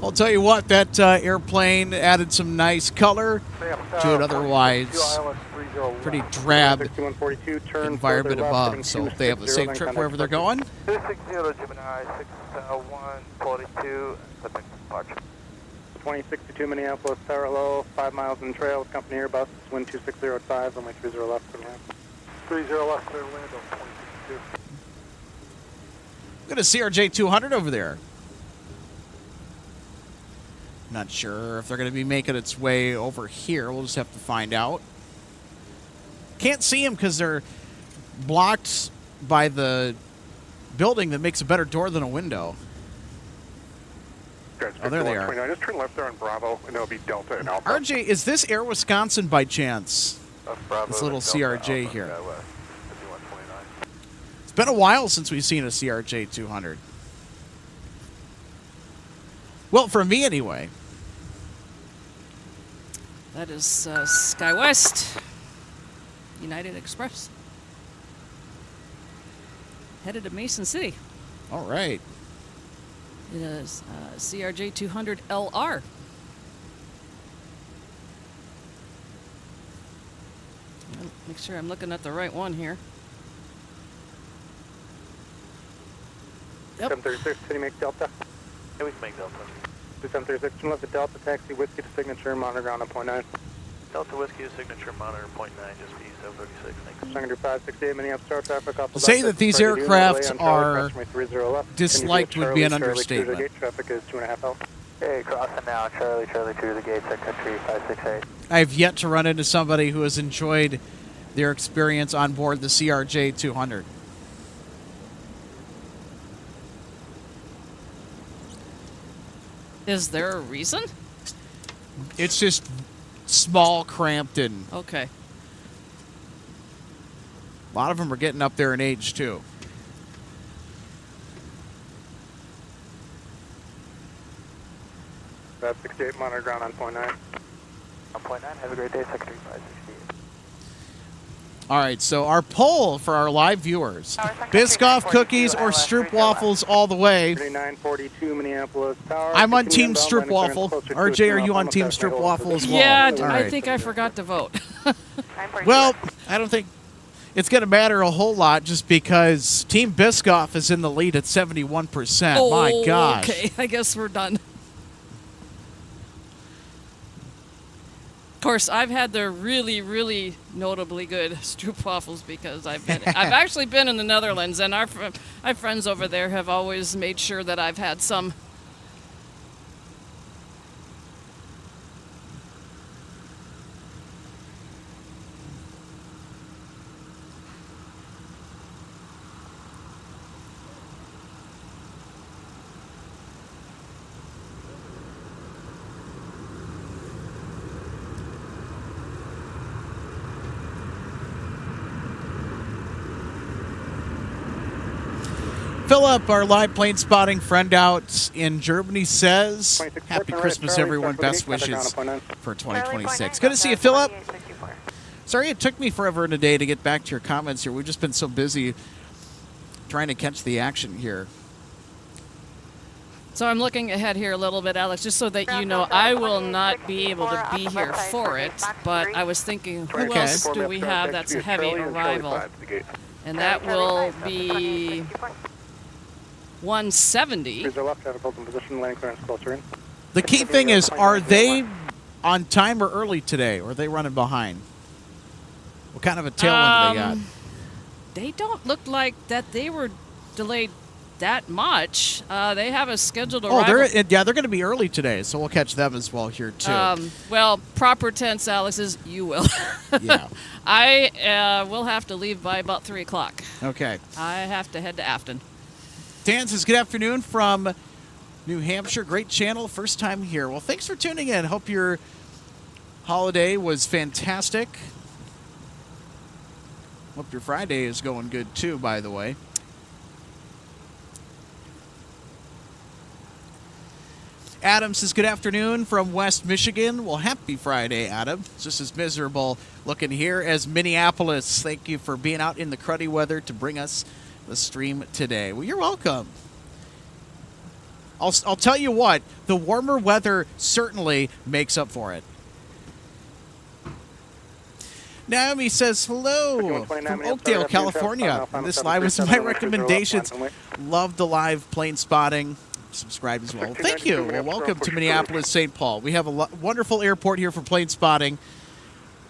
I'll tell you what, that airplane added some nice color to an otherwise pretty drab environment above. So they have a safe trip wherever they're going. 260 Gemini 6142, departure. 2062 Minneapolis, Tower Low, 5 miles in trail with company Airbus, wind 2605, runway 30 left, clear land. 30 left, clear land on 2062. Got a CRJ 200 over there. Not sure if they're going to be making its way over here. We'll just have to find out. Can't see them because they're blocked by the building that makes a better door than a window. Oh, there they are. Just turn left there on Bravo, and it'll be Delta and Alpha. RJ, is this Air Wisconsin by chance? This little CRJ here. It's been a while since we've seen a CRJ 200. Well, for me anyway. That is SkyWest United Express. Headed to Mason City. All right. It is CRJ 200 LR. Make sure I'm looking at the right one here. Yep. 736, can you make Delta? Yeah, we can make Delta. 736, left the Delta, taxi, whiskey to signature, monitor ground on .9. Delta Whiskey to signature, monitor .9, just be 736, thanks. 568, Minneapolis Star Traffic. To say that these aircraft are disliked would be an understatement. Traffic is 2.5 L. Hey, crossing now, Charlie to the gate, Sun Country 568. I have yet to run into somebody who has enjoyed their experience on board the CRJ 200. Is there a reason? It's just small, cramped, and Okay. a lot of them are getting up there in age, too. That's 68, monitor ground on point 9. On point 9, have a great day, Secretary 568. All right, so our poll for our live viewers, Biscoff cookies or Stroop waffles all the way. 3942 Minneapolis Tower. I'm on Team Stroop waffle. RJ, are you on Team Stroop waffle as well? Yeah, All I right. think I forgot to vote. Well, I don't think it's going to matter a whole lot just because Team Biscoff is in the lead at 71%. My gosh. Okay, I guess we're done. Of course, I've had the really, really notably good Stroop waffles because I've actually been in the Netherlands, and my friends over there have always made sure that I've had some. Philip, our live plane spotting friend out in Germany, says, Happy Christmas, everyone. Best wishes for 2026. Good to see you, Philip. Sorry it took me forever and a day to get back to your comments here. We've just been so busy trying to catch the action here. So I'm looking ahead here a little bit, Alex, just so that you know I will not be able to be here for it, but I was thinking, who else do we have that's a heavy arrival? And that will be 170. The key thing is, are they on time or early today, or are they running behind? What kind of a tailwind do they got? They don't look like that they were delayed that much. They have a scheduled arrival. Oh, they're going to be early today, so we'll catch them as well here, too. Well, proper tense, Alex, is you will. Yeah. I will have to leave by about 3 o'clock. Okay. I have to head to Afton. Dan says, good afternoon from New Hampshire. Great channel. First time here. Well, thanks for tuning in. Hope your holiday was fantastic. Hope your Friday is going good, too, by the way. Adam says, good afternoon from West Michigan. Well, happy Friday, Adam. It's just as miserable looking here as Minneapolis. Thank you for being out in the cruddy weather to bring us the stream today. Well, you're welcome. I'll tell you what, the warmer weather certainly makes up for it. Naomi says, hello from Oakdale, California. And this live was my recommendations. Love the live plane spotting. Subscribe as well. Thank you. Well, welcome to Minneapolis, St. Paul. We have a wonderful airport here for plane spotting.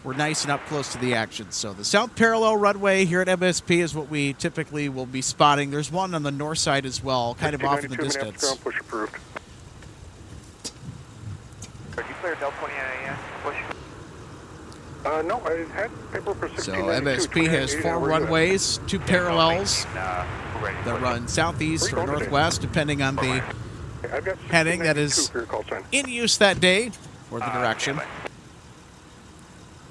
We're nice and up close to the action. So the south parallel runway here at MSP is what we typically will be spotting. There's one on the north side as well, kind of off in the distance. Push approved. Did you clear Del 29 push? No, I had paper for 16. So MSP has 4 runways, 2 parallels that run southeast or northwest, depending on the heading that is in use that day or the direction.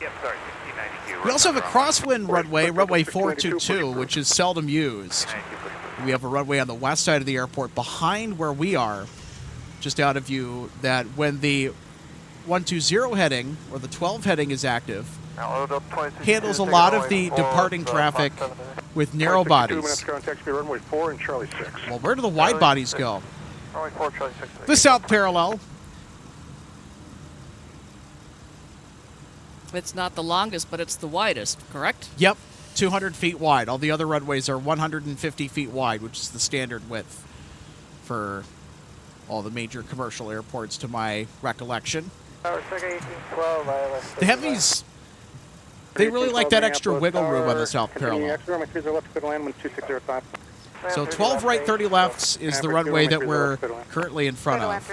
Yep, sorry, 1692. We also have a crosswind runway, runway 422, which is seldom used. We have a runway on the west side of the airport behind where we are, just out of view, that when the 120 heading or the 12 heading is active, handles a lot of the departing traffic with narrow bodies. Well, where do the wide bodies go? The south parallel. It's not the longest, but it's the widest, correct? Yep, 200 feet wide. All the other runways are 150 feet wide, which is the standard width for all the major commercial airports, to my recollection. The heavies, they really like that extra wiggle room on the south parallel. So 12 right, 30 lefts is the runway that we're currently in front of.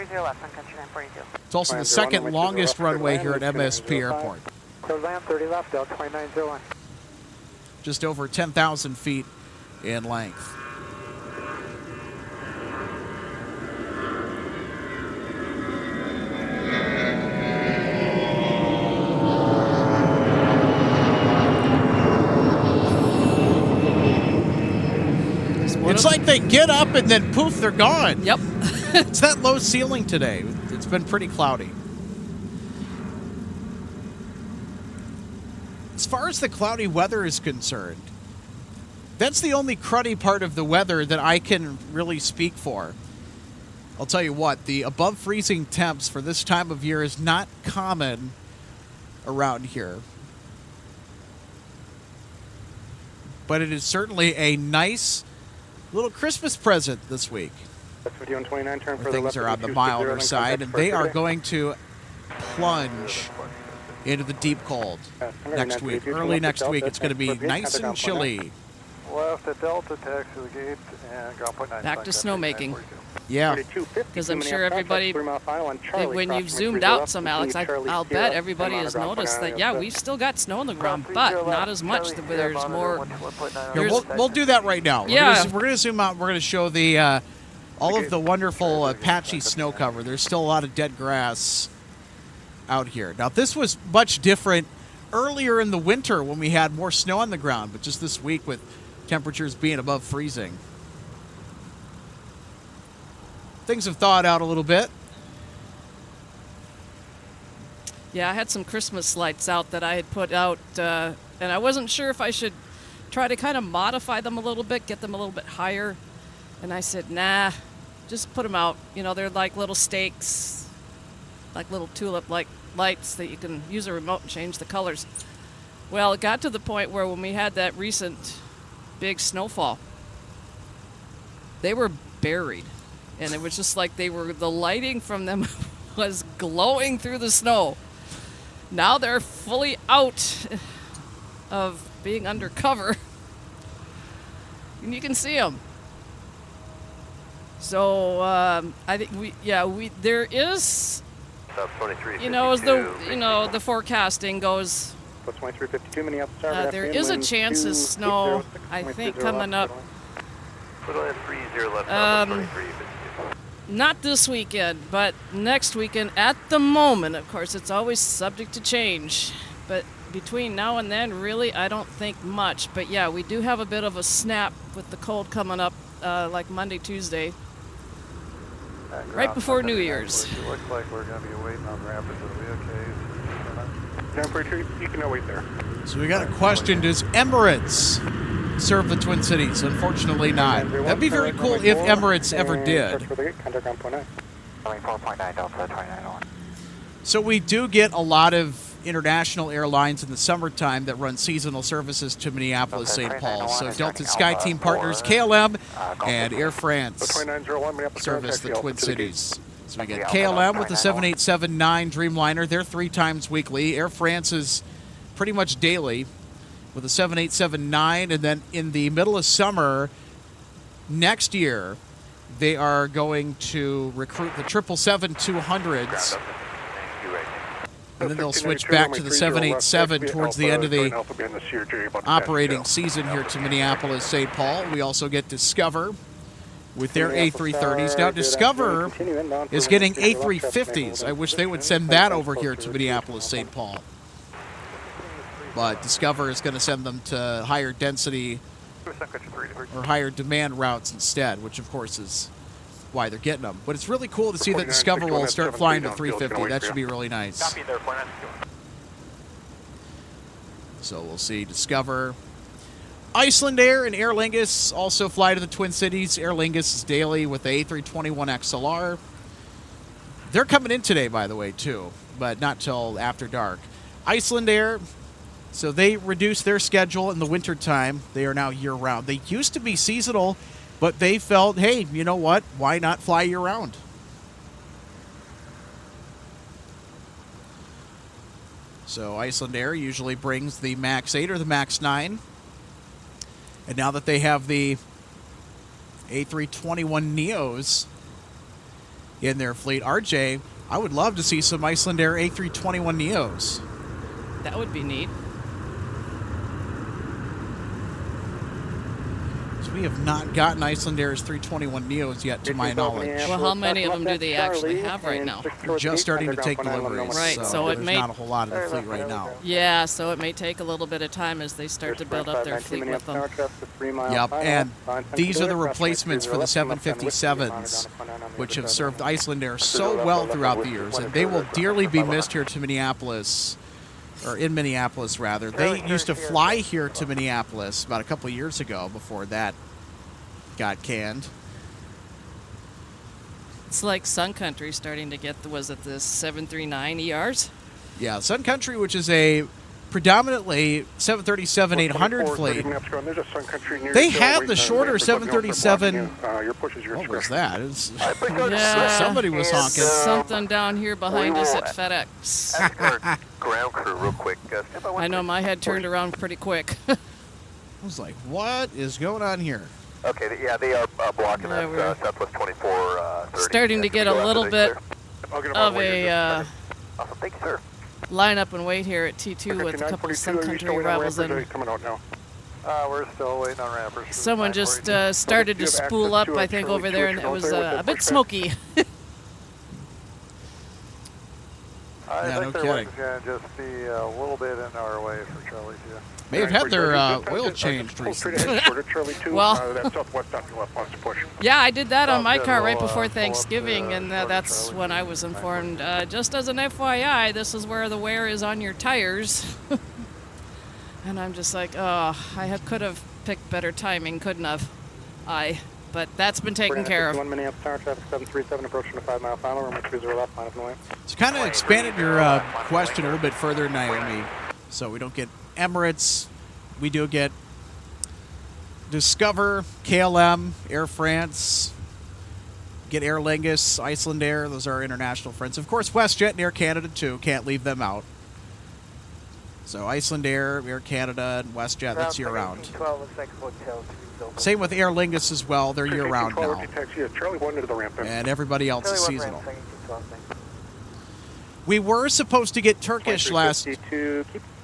It's also the second longest runway here at MSP Airport. Just over 10,000 feet in length. It's like they get up and then poof, they're gone. Yep. It's that low ceiling today. It's been pretty cloudy. As far as the cloudy weather is concerned, that's the only cruddy part of the weather that I can really speak for. I'll tell you what, the above freezing temps for this time of year is not common around here. But it is certainly a nice little Christmas present this week. That's 5129, turn Where things are on the milder side, and they are going to plunge into the deep cold next week. Early next week, it's going to be nice and chilly. Left at Delta, taxi to the gate, and ground point 9. Back to snowmaking. Yeah. Because I'm sure everybody, when you've zoomed out some, Alex, I'll bet everybody has noticed that, yeah, we've still got snow on the ground, but not as much. There's more. Here, we'll do that right now. Yeah. We're going to zoom out. We're going to show the all of the wonderful patchy snow cover. There's still a lot of dead grass out here. Now, this was much different earlier in the winter when we had more snow on the ground, but just this week with temperatures being above freezing, things have thawed out a little bit. Yeah, I had some Christmas lights out that I had put out, and I wasn't sure if I should try to kind of modify them a little bit, get them a little bit higher. And I said, nah, just put them out. You know, they're like little stakes, like little tulip-like lights that you can use a remote and change the colors. Well, it got to the point where when we had that recent big snowfall, they were buried. And it was just like the lighting from them was glowing through the snow. Now they're fully out of being undercover. And you can see them. So I think there is, as the forecasting goes, there is a chance of snow, I think, coming up. Not this weekend, but next weekend. At the moment, of course, it's always subject to change. But between now and then, really, I don't think much. But yeah, we do have a bit of a snap with the cold coming up, like Monday, Tuesday, right before New Year's. It looks like we're going to be waiting on rapids. It'll be okay. You can wait there. So we got a question: does Emirates serve the Twin Cities? Unfortunately not. That'd be very cool if Emirates ever did. So we do get a lot of international airlines in the summertime that run seasonal services to Minneapolis, St. Paul. So Delta SkyTeam partners KLM and Air France service the Twin Cities. So we get KLM with the 7879 Dreamliner. They're 3 times weekly. Air France is pretty much daily with a 7879. And then in the middle of summer next year, they are going to recruit the 777-200s. And then they'll switch back to the 787 towards the end of the operating season here to Minneapolis, St. Paul. We also get Discover with their A330s. Now, Discover is getting A350s. I wish they would send that over here to Minneapolis, St. Paul. But Discover is going to send them to higher density or higher demand routes instead, which, of course, is why they're getting them. But it's really cool to see that Discover will start flying to 350. That should be really nice. So we'll see Discover. Iceland Air and Aer Lingus also fly to the Twin Cities. Aer Lingus is daily with the A321 XLR. They're coming in today, by the way, too, but not till after dark. Iceland Air, so they reduced their schedule in the wintertime. They are now year-round. They used to be seasonal, but they felt, hey, you know what? Why not fly year-round? So Iceland Air usually brings the MAX 8 or the MAX 9. And now that they have the A321 Neos in their fleet, RJ, I would love to see some Iceland Air A321 Neos. That would be neat. So We have not gotten Icelandair's 321 Neos yet, to my knowledge. Well, how many of them do they actually have right now? Just starting to take deliveries. Right, so it there's may- not a whole lot of the fleet right now. Yeah, so it may take a little bit of time as they start to build up their fleet with them. Yep, and these are the replacements for the 757s, which have served Icelandair so well throughout the years, and they will dearly be missed here to Minneapolis, or in Minneapolis, rather. They used to fly here to Minneapolis about a couple of years ago before that got canned. It's like Sun Country starting to get, was it the 739 ERs? Yeah, Sun Country, which is a predominantly 737-800 fleet. They have the shorter 737. What was that? Yeah. Somebody was honking. Something down here behind us at FedEx. Ground crew real quick. I know my head turned around pretty quick. I was like, what is going on here? Okay, yeah, they are blocking Yeah, us, we're Southwest 2430. starting to get a little bit of a Awesome, thank you, sir. line-up and wait here at T2 with a couple of Sun Country arrivals in. We're still waiting on rampers. Someone just started to spool up, I think, over there, and it was a bit smoky. I Yeah, think no their kidding. wing's going to just be a little bit in our way for Charlie 2. May have had their oil changed recently. Well, yeah, I did that on my car right before Thanksgiving, and that's when I was informed. Just as an FYI, this is where the wear is on your tires. And I'm just like, oh, could have picked better timing, couldn't have I? But that's been taken care of. 1 Minneapolis Tower, traffic 737 approaching the 5 mile final, runway 30 left, minus away. So kind of expanded your question a little bit further, Naomi. So we don't get Emirates. We do get Discover, KLM, Air France, get Air Lingus, Icelandair. Those are our international friends. Of course, WestJet and Air Canada, too. Can't leave them out. So Icelandair, Air Canada, and WestJet, that's year-round. Same with Air Lingus as well. They're year-round now. And everybody else is seasonal. We were supposed to get Turkish last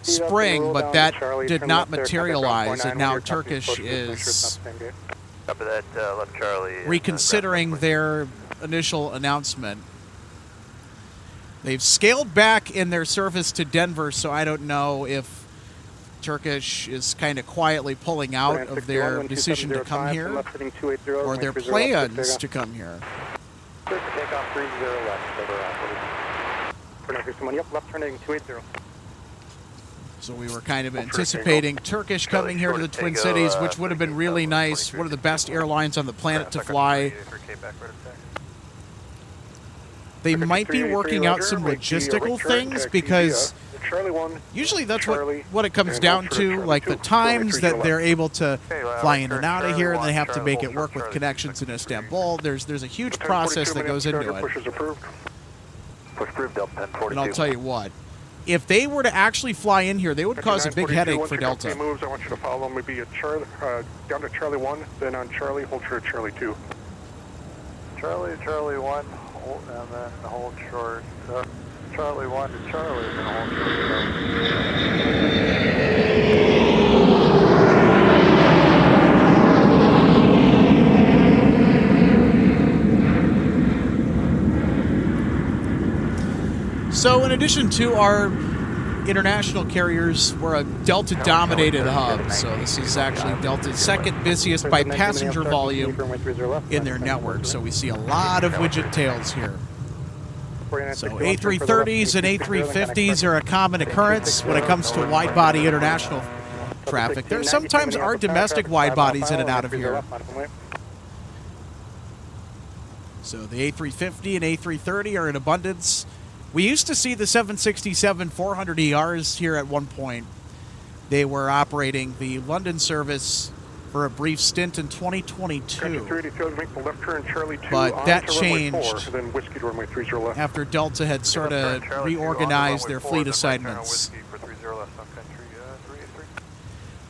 spring, but that did not materialize, and now Turkish is Copy that, left Charlie. reconsidering their initial announcement. They've scaled back in their service to Denver, so I don't know if Turkish is kind of quietly pulling out of their decision to come here, or their plans to come here. Takeoff 30 left, left turning 280. So we were kind of anticipating Turkish coming here to the Twin Cities, which would have been really nice. One of the best airlines on the planet to fly. They might be working out some logistical things, because usually that's what it comes down to, like the times that they're able to fly in and out of here, and they have to make it work with connections in Istanbul. There's a huge process that goes into it. And I'll tell you what, if they were to actually fly in here, they would cause a big headache for Delta. Moves, I want you to follow maybe a down to Charlie 1, then on Charlie, hold short Charlie 2. Charlie 1, and then hold short. Charlie 1 to Charlie, and then hold short. So in addition to our international carriers, we're a Delta-dominated hub. So this is actually Delta's second busiest by passenger volume in their network. So we see a lot of widget tails here. So A330s and A350s are a common occurrence when it comes to wide-body international traffic. There sometimes are domestic wide-bodies in and out of here. So the A350 and A330 are in abundance. We used to see the 767-400ERs here at one point. They were operating the London service for a brief stint in 2022. But that changed after Delta had sort of reorganized their fleet assignments.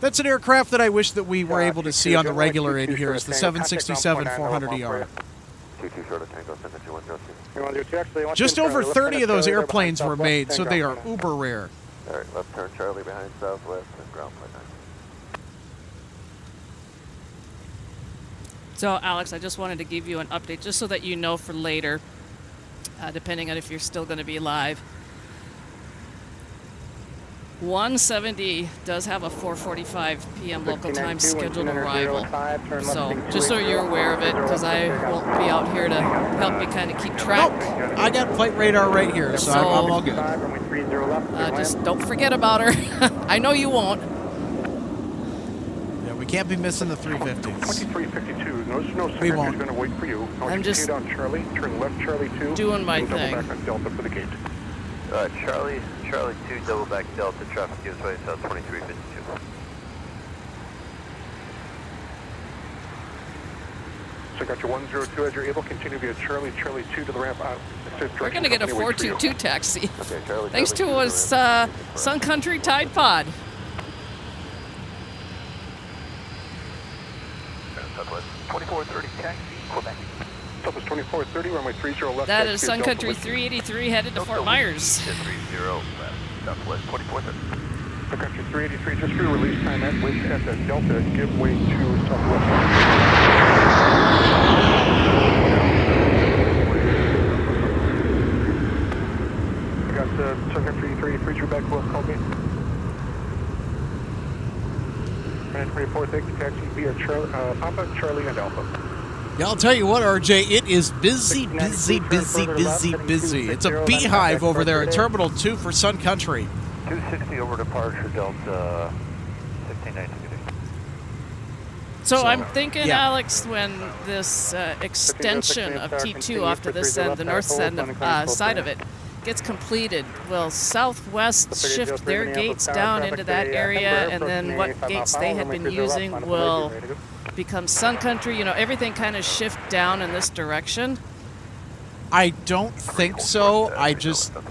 That's an aircraft that I wish that we were able to see on the regular in here, is the 767-400ER. Just over 30 of those airplanes were made, so they are uber rare. All right, left turn Charlie behind southwest and ground flight 9. So, Alex, I just wanted to give you an update just so that you know for later, depending on if you're still going to be live. 170 does have a 4:45 p.m. local time scheduled arrival. So, just so you're aware of it, because I won't be out here to help you kind of keep track. Nope. I got flight radar right here, so I'm all good. Just don't forget about her. I know you won't. Yeah, we can't be missing the 350s. 2352. No, We won't. is going to wait for you. I'm just on Charlie. Turn left, Charlie 2. doing my and double thing. back on Delta for the gate. Charlie 2, double back Delta, traffic gives way south 2352. So I got your 102 as you're able. Continue via Charlie 2 to the ramp out. We're going to get a 422 taxi. Okay, Charlie. Thanks to us, Sun Country Tide Pod. Southwest 2430 taxi, Quebec. Southwest 2430, runway 30 left. That is Sun Country 383 headed to Fort Myers. 30 left, Southwest 2430. Sun Country 383, just for your release time at the Delta, give way to Southwest. I got the Sun Country 383 through back, who else called me? 24, thank you, taxi via Papa, Charlie, and Alpha. Yeah, I'll tell you what, RJ, it is busy. It's a beehive over there at Terminal 2 for Sun Country. 260 over departure, Delta 1619. So I'm thinking, yeah. Alex, when this extension of T2 off to this end, the north side of it, gets completed, will Southwest shift their gates down into that area, and then what gates they had been using will become Sun Country? You know, everything kind of shift down in this direction? I don't think so. I just... We'll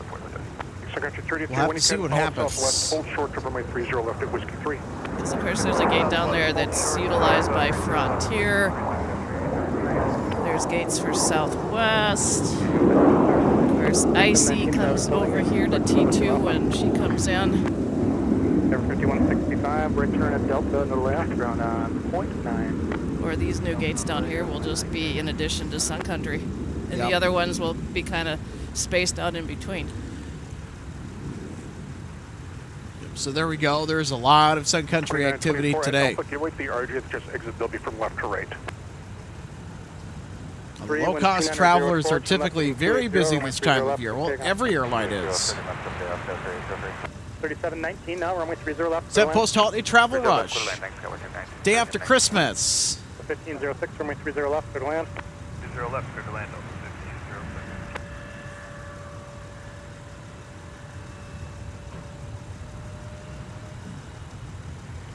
have to see what happens. Hold short to runway 30 left at Whiskey 3. Because, of course, there's a gate down there that's utilized by Frontier. There's gates for Southwest. Of course, Icy comes over here to T2 when she comes in. Number 5165, return at Delta, no left, ground on .9. Or these new gates down here will just be in addition to Sun Country. And Yep. the other ones will be kind of spaced out in between. So there we go. There's a lot of Sun Country activity today. Give way to the RJ, just exit, they'll be from left to right. Low-cost travelers are typically very busy this time of year. Well, every airline is. 3719 now, runway 30 left. Set post-holiday travel rush. Day after Christmas. 1506, runway 30 left, clear to land. 30 left, clear to land.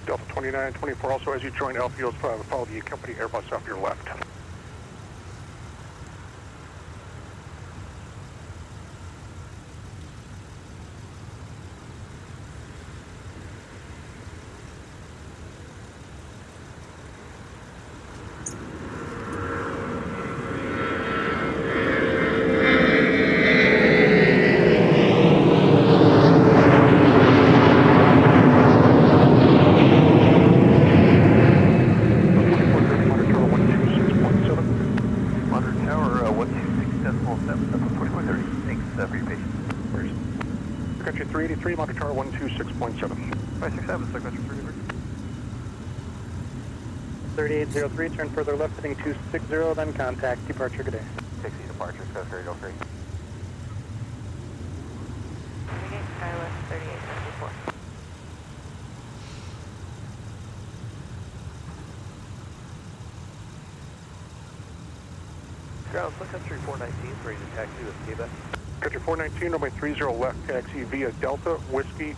Delta 2924, also as you join airfield, follow the company Airbus off your left. Country 383, Monte Carlo 126.7. 567, Sun Country 383. 3803, turn further left, heading 260, then contact departure, good day. Taxi departure, Coast 3003. Skyless 3874. Ground Sun Country 419, ready to taxi with Quebec. Country 419, runway 30 left, taxi via Delta, Whiskey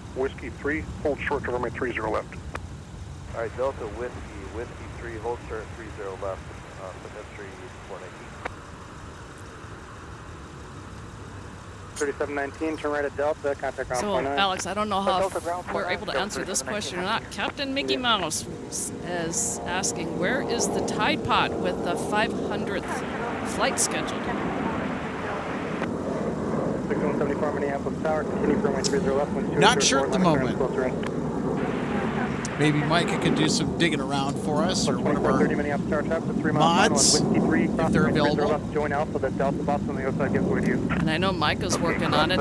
3, hold short to runway 30 left. All right, Delta Whiskey 3, hold short 30 left, Sun Country 419. 3719, turn right at Delta, contact ground So, 49. Alex, I don't know how Delta ground we're 49, able to Delta answer this 3719. question or not. Captain Mickey Mouse is asking, where is the Tide Pod with the 500th flight scheduled? 6174 Minneapolis Tower, continue for runway 30 left. Not sure at the moment. Maybe Micah could do some digging around for us, or one of our 30 Minneapolis Star Traffic, 3 miles mods, Whiskey 3, if they're available. left, join Alpha, the Delta bus on the other side gives way to you. And I know Micah's working on it.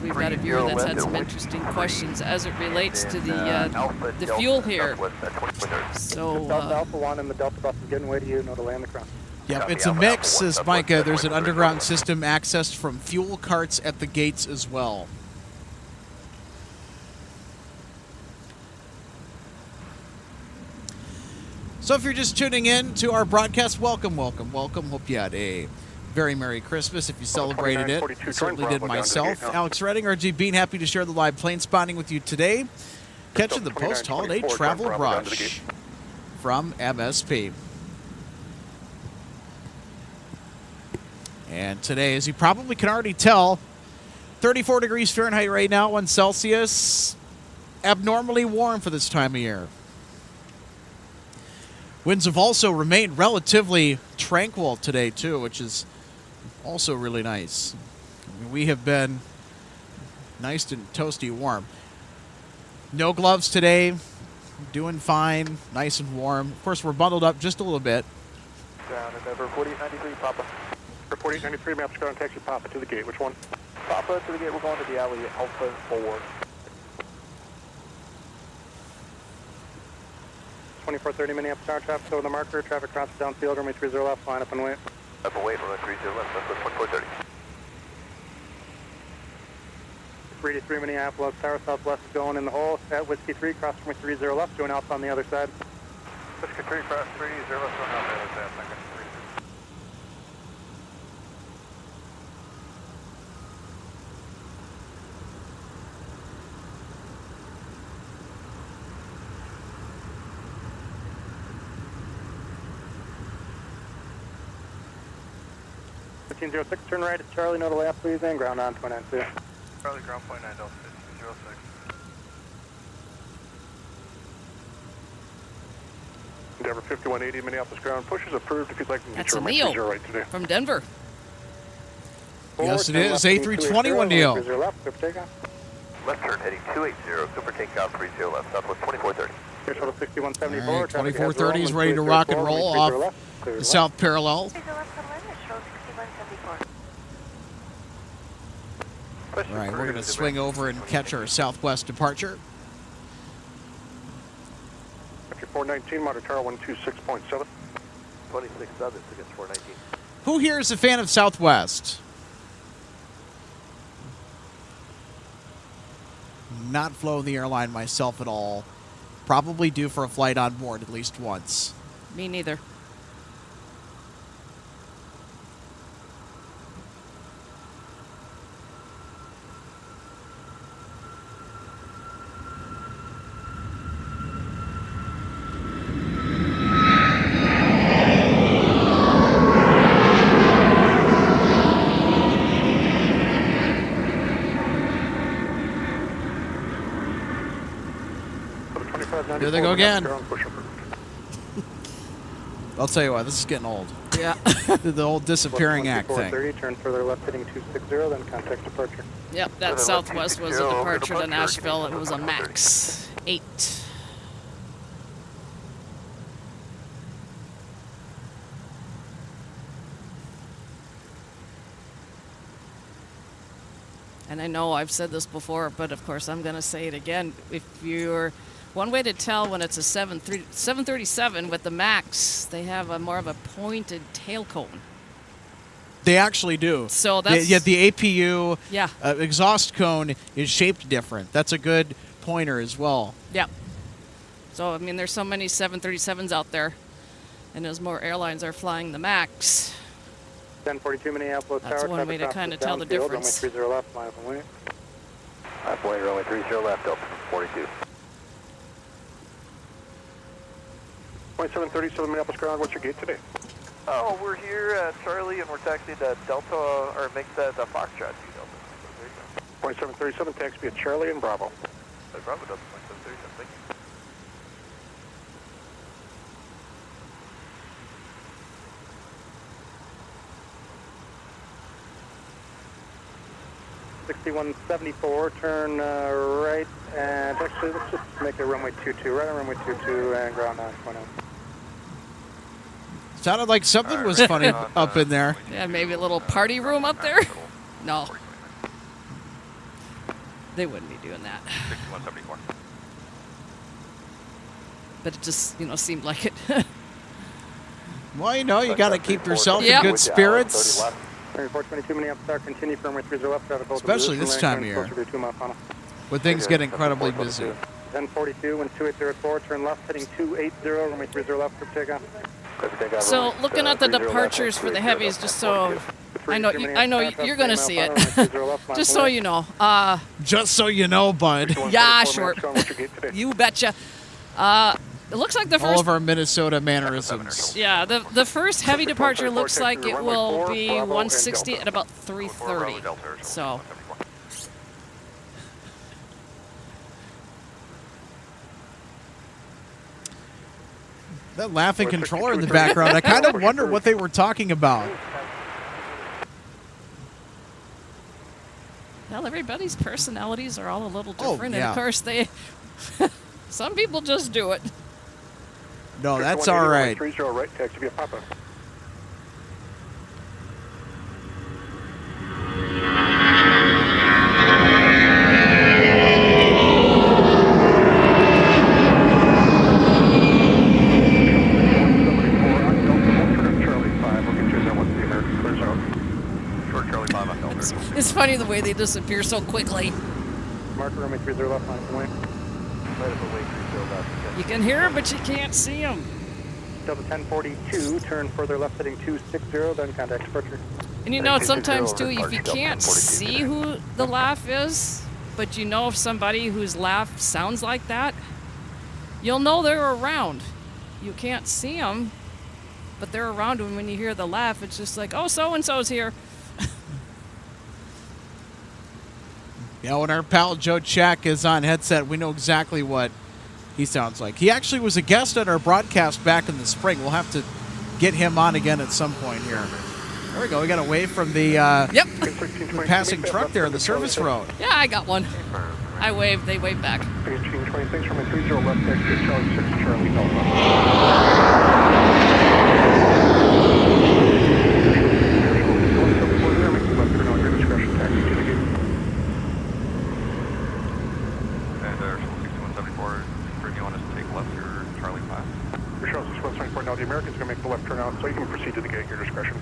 We've got a viewer that's had some interesting questions as it relates to the fuel here. So Delta Alpha 1 and the Delta bus is getting way to you, no delay on the cross. Yep, it's a mix, says Micah. There's an underground system accessed from fuel carts at the gates as well. So if you're just tuning in to our broadcast, welcome, welcome, welcome. Hope you had a very Merry Christmas if you celebrated it. I certainly did myself. Alex Redding, RG Bean, happy to share the live plane spotting with you today. Catching the post-holiday travel rush from MSP. And today, as you probably can already tell, 34 degrees Fahrenheit right now, 1 Celsius. Abnormally warm for this time of year. Winds have also remained relatively tranquil today, too, which is also really nice. I mean, we have been nice and toasty warm. No gloves today. Doing fine. Nice and warm. Of course, we're bundled up just a little bit. Ground at number 4893, Papa. 4893, maps ground taxi Papa to the gate. Which one? Papa to the gate, we're going to the alley Alpha 4. 2430 Minneapolis Star Traffic over the marker. Traffic crosses downfield, runway 30 left, line up and wait. Up and wait, runway 30 left, Southwest 1430. 383 Minneapolis, Tower Southwest is going in the hole. At Whiskey 3, cross runway 30 left, join Alpha on the other side. Whiskey 3, cross 30 left, going out the other side. Thank you. turn right at Charlie, no delay, please, and ground on 292. Charlie, ground point 9 Delta 606. Endeavor 5180, Minneapolis ground. Pushers approved if you'd like to get That's your a Neo right today. from Denver. Yes, it is. A321 Neo. Left, clear for takeoff. Left turn heading 280, super takeoff 30 left, Southwest 2430. Air Shuttle 6174. All right, 2430 is ready to rock and roll off the south parallel. All right, we're going to swing over and catch our southwest departure. After 419, Motor Tower 126.7. 26.7 against 419. Who here is a fan of Southwest? Not flown the airline myself at all. Probably due for a flight on board at least once. Me neither. Here they go again. I'll tell you what, this is getting old. Yeah. The old disappearing act thing. 30, turn further left heading 260, then contact departure. Yep, that Southwest was a departure to Nashville. It was a MAX 8. And I know I've said this before, but of course I'm going to say it again. If you're one way to tell when it's a 737 with the MAX, they have a more of a pointed tail cone. They actually do. So that's the APU yeah. Exhaust cone is shaped different. That's a good pointer as well. Yeah. So I mean, there's so many 737s out there, and as more airlines are flying the MAX, 1042 Minneapolis that's Tower. one way to kind of tell the difference. Runway 30 left, line up and wait. Halfway, runway 30 left, Delta 42. 2737 Minneapolis ground, what's your gate today? Oh, we're here at Charlie, and we're taxiing to Delta, or make that Foxtrot to Delta. 2737, taxi at Charlie and Bravo. Bravo Delta 2737, thank you. #6174, turn right, and actually let's just Make it runway 22, right on runway 22 and ground 9.0. Sounded like something was funny up in there. Yeah, maybe a little party room up there. No, they wouldn't be doing that. 6174. But it just, seemed like it. Well, you got to keep yourself Yep. in good spirits. 422 Minneapolis, continue for runway 30 left, traffic hold Especially position, this time of landing year. closer to 2 mile funnel. When things get incredibly busy. 1042, wind 280 at 4, turn left, heading 280, runway 30 left for takeoff. So looking at the departures for the heavies, just so I know you're gonna see it. Just so you know. Just so you know, bud. Yeah, short. You betcha. It looks like the All first. of our Minnesota mannerisms. Yeah, the first heavy departure looks like it will be 160 at about 3:30. So. That laughing controller in the background, I kind of wonder what they were talking about. Well, everybody's personalities are all a little Oh, different, yeah. and of course they. Some people just do it. No, that's all right. 30 right, taxi via Papa. It's funny the way they disappear so quickly. Marker runway 30 left, line away. You can hear them, but you can't see them. Delta 1042, turn further left, heading 260, then contact departure. And sometimes too, if you can't see who the laugh is, but you know if somebody whose laugh sounds like that, you'll know they're around. You can't see them, but they're around, and when you hear the laugh, it's just like, oh, so-and-so's here. Yeah, when our pal Joe Chack is on headset, we know exactly what he sounds like. He actually was a guest on our broadcast back in the spring. We'll have to get him on again at some point here. There we go. We got away from the the passing truck there on the service road. Yeah, I got one. I waved. They waved back. 26 from 30 left, taxi Charlie 6, Charlie Delta. Now the American's going to make the left turn out, so you can proceed to the gate at your discretion.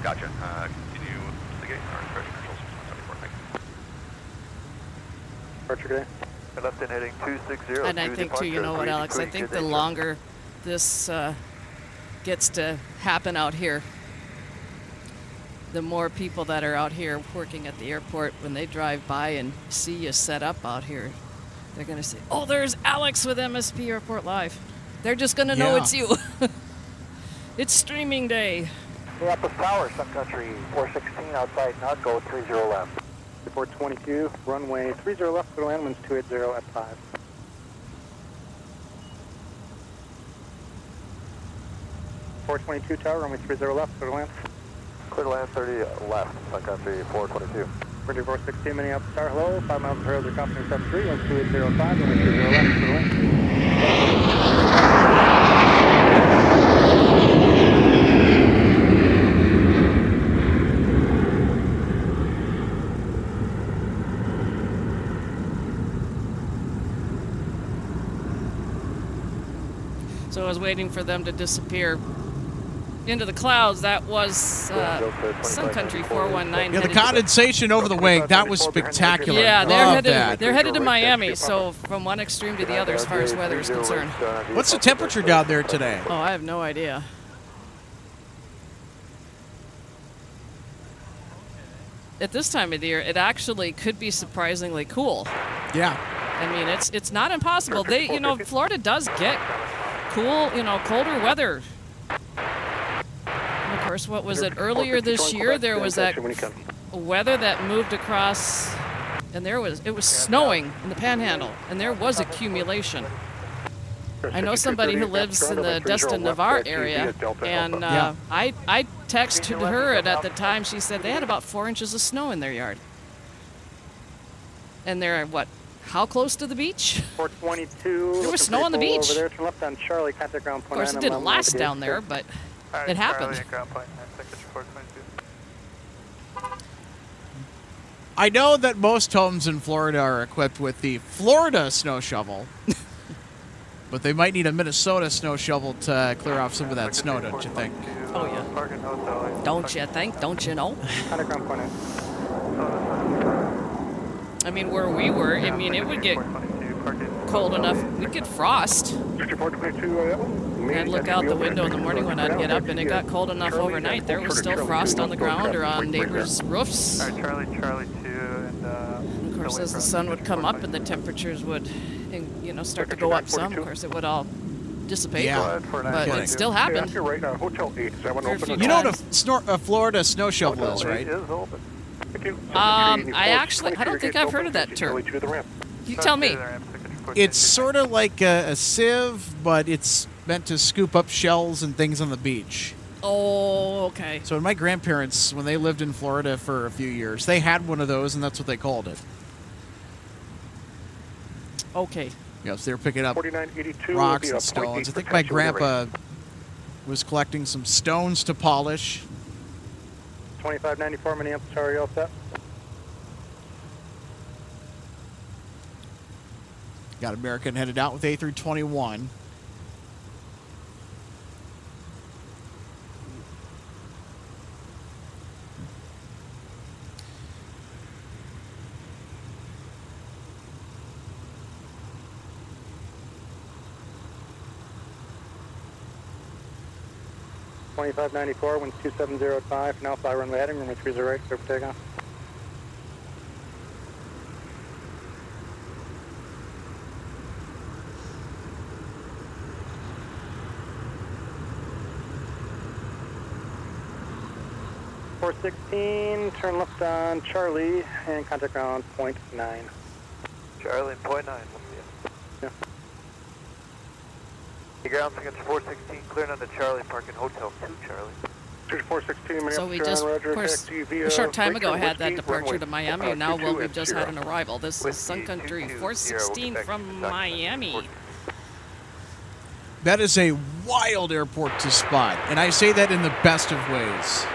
Gotcha. Continue to the gate. Our discretion control 6174. Thanks. Departure today. Left in heading 260. And I think too, you know what, Alex? I think the longer this gets to happen out here, the more people that are out here working at the airport, when they drive by and see you set up out here, they're going to say, oh, there's Alex with MSP Airport Live. They're just going to know it's you. It's streaming day. Minneapolis Tower, Sun Country, 416 outside, not go 30 left. 422, runway 30 left, go to land, winds 280 at 5. Tower, runway 30 left, go to land. Clear to land 30 left, Sun Country, 422. 416, Minneapolis Tower, hello, 5 miles per hour, the confidence 73, winds 2805, runway 30 left, go to land. So I was waiting for them to disappear into the clouds. That was Sun Country 419. Yeah, the condensation over the wing, that was spectacular. Yeah, Love that. they're headed to Miami, so from one extreme to the other as far as weather is concerned. What's the temperature down there today? Oh, I have no idea. At this time of the year, it actually could be surprisingly cool. Yeah. I mean, it's not impossible. Florida does get cool, colder weather. And of course, what was it earlier this year? There was that weather that moved across, and it was snowing in the Panhandle, and there was accumulation. I know somebody who lives in the Destin Navarre area, and I texted her, and at the time she said they had about 4 inches of snow in their yard. And they're, how close to the beach? 422. There was snow on the beach. Over there, turn left on Charlie, contact ground Of point course, it 9. didn't last down there, but it happened. Charlie, ground point 9, second 422. I know that most homes in Florida are equipped with the Florida snow shovel, but they might need a Minnesota snow shovel to clear off some of that snow, don't you think? Oh, yeah. Parking hotel. Don't you think? Don't you know? Contact ground point 9. I mean, where we were, I mean, it would get cold enough. We'd get frost. 5422, I'd look out the window in the morning when I'd get up, and it got cold enough overnight. There was still frost on the ground or on neighbors' roofs. All right, Charlie 2, and Of course, as the sun would come up and the temperatures would, you know, start to go up some, of course, it would all dissipate. Yeah. But it still happened. You're right now. Hotel 8. Is that one For a open? few You know what times. a Florida snow shovel is, right? is open. I don't think I've heard of that term. You tell me. It's sort of like a sieve, but it's meant to scoop up shells and things on the beach. Oh, okay. So my grandparents, when they lived in Florida for a few years, they had one of those, and that's what they called it. Okay. Yes, they were picking up 4982 rocks and stones. I think my grandpa was collecting some stones to polish. 2594 Minneapolis, how are you all set? Got American headed out with A321. $25.94, winds 2705, now fly runway heading, runway 308, clear for takeoff. .16, turn left on Charlie, and contact ground point 9. Charlie and point 9. Yeah. The ground signature 416, clearing on the Charlie, parking hotel 2, Charlie. 416, So we just, of course, a short time ago had that departure to Miami, and now, well, we've just had an arrival. This is Sun Country 416 from Miami. That is a wild airport to spot, and I say that in the best of ways.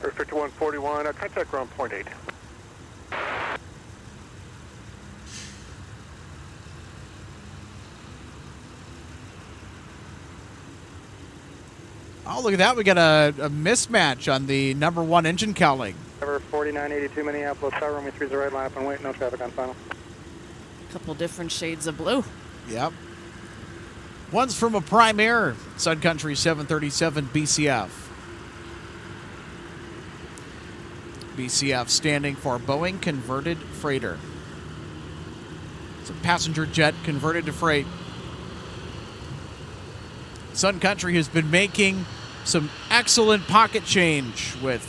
5141, contact ground point 8. Oh, look at that. We got a mismatch on the number 1 engine cowling. Cover 4982 Minneapolis, tower runway 30, line up and wait, no traffic on final. A couple different shades of blue. Yep. One's from a Prime Air, Sun Country 737 BCF. BCF standing for Boeing Converted Freighter. It's a passenger jet converted to freight. Sun Country has been making some excellent pocket change with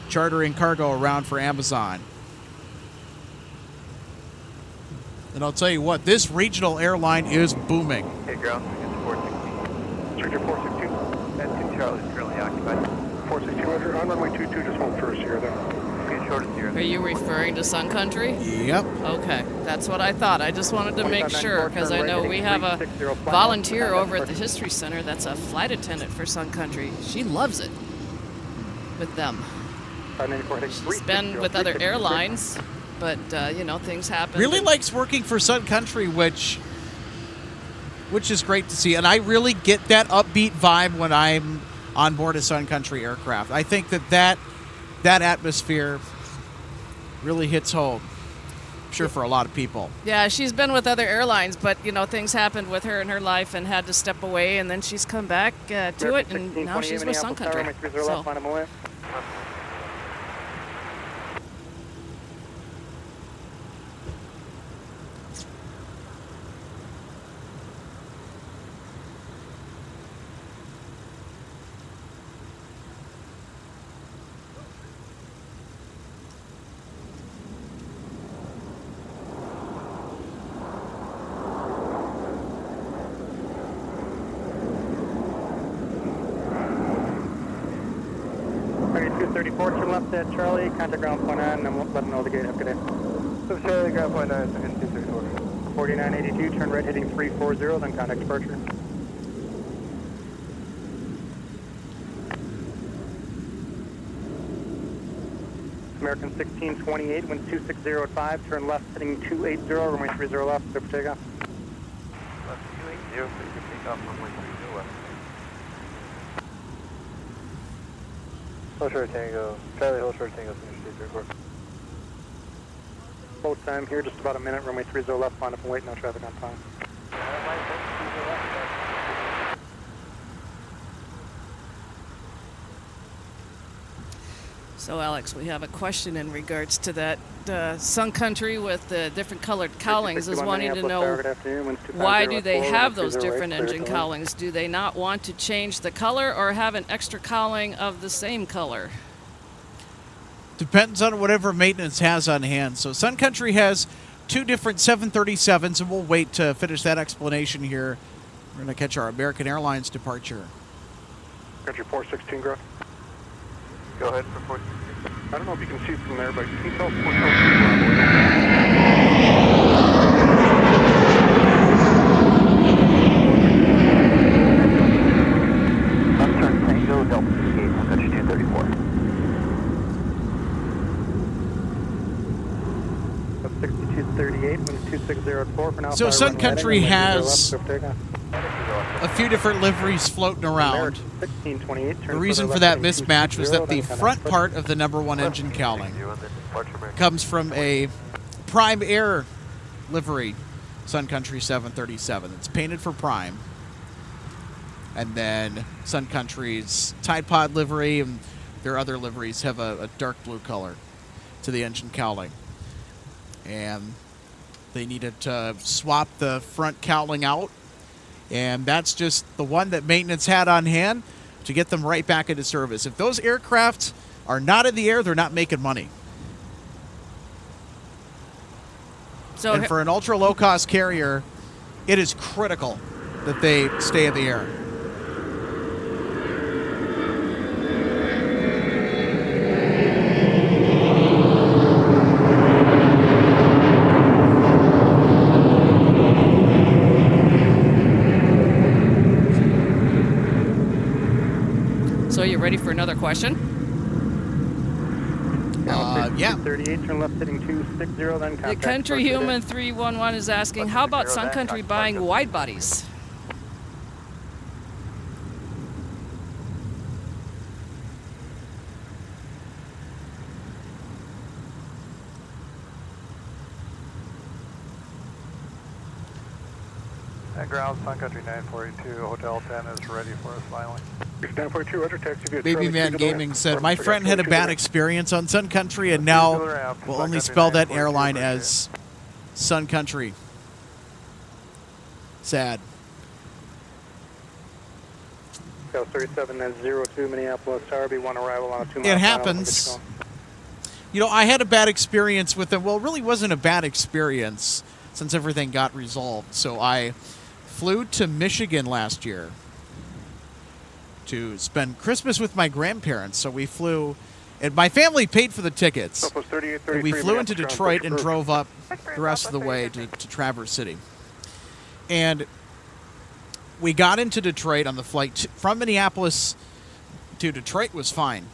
chartering cargo around for Amazon. And I'll tell you what, this regional airline is booming. Hey, ground signature 416. Signature 416. And 2 Charlie is currently occupied. 416, Roger. On runway 22, just hold first here then. Get shortest here. Are you referring to Sun Country? Yep. Okay, that's what I thought. I just wanted to make sure, because I know we have a volunteer over at the History Center that's a flight attendant for Sun Country. She loves it with them. She's been with other airlines, but, you know, things happen. Really likes working for Sun Country, which is great to see. And I really get that upbeat vibe when I'm on board a Sun Country aircraft. I think that atmosphere really hits home. I'm sure for a lot of people. Yeah, she's been with other airlines, but, you know, things happened with her in her life and had to step away, and then she's come back to it, and now she's with Sun Country. So. Turn left at Charlie, contact ground point 9, and then we'll let them know the gate. Have a good day. Charlie, ground point 9, second 234. 4982, turn right heading 340, then contact departure. American 1628, wind 260 at 5, turn left heading 280, runway 30 left, clear for takeoff. Left 280, so you can take off runway 30 left. Hold short Tango. Charlie, hold short Tango, finish 234. Boat time here, just about a minute, runway 30 left, line up and wait, no traffic on time. So, Alex, we have a question in regards to that. Sun Country with the different colored cowlings is wanting to know why do they have those different engine cowlings? Do they not want to change the color or have an extra cowling of the same color? Depends on whatever maintenance has on hand. So Sun Country has 2 different 737s, and we'll wait to finish that explanation here. We're going to catch our American Airlines departure. Country 416, ground. Go ahead for 14. I don't know if you can see from there, but can you tell 416? Sun Tango, Delta 68, Sun Country 234. That's 6238, wind 260 at 4 for now. So Sun Country has a few different liveries floating around. The reason for that mismatch was that the front part of the #1 engine cowling comes from a Prime Air livery, Sun Country 737. It's painted for Prime. And then Sun Country's Tide Pod livery and their other liveries have a dark blue color to the engine cowling. And they needed to swap the front cowling out. And that's just the one that maintenance had on hand to get them right back into service. If those aircraft are not in the air, they're not making money. So And for an ultra low-cost carrier, it is critical that they stay in the air. So you ready for another question? Yeah. 38, turn left heading 260, then The contact Country departure. Human 311 is asking, how about Sun Country buying wide bodies? At ground, Sun Country 942, Hotel 10 is ready for us finally. 942, roger, taxi via Baby Charlie Man 2 Gaming said, my Forget friend had a 42 bad there. experience on Sun Country and now will only spell that airline as Sun Country. Sad. South 3702 Minneapolis, RB1 arrival on a 2 mile. It happens. You know, I had a bad experience with them. Well, it really wasn't a bad experience since everything got resolved. So I flew to Michigan last year to spend Christmas with my grandparents. So we flew, and my family paid for the tickets. Southwest 38, And we 33, flew into Minneapolis, Detroit and ground, drove up the rest of the way to Traverse City. And we got into Detroit on the flight from Minneapolis to Detroit was fine.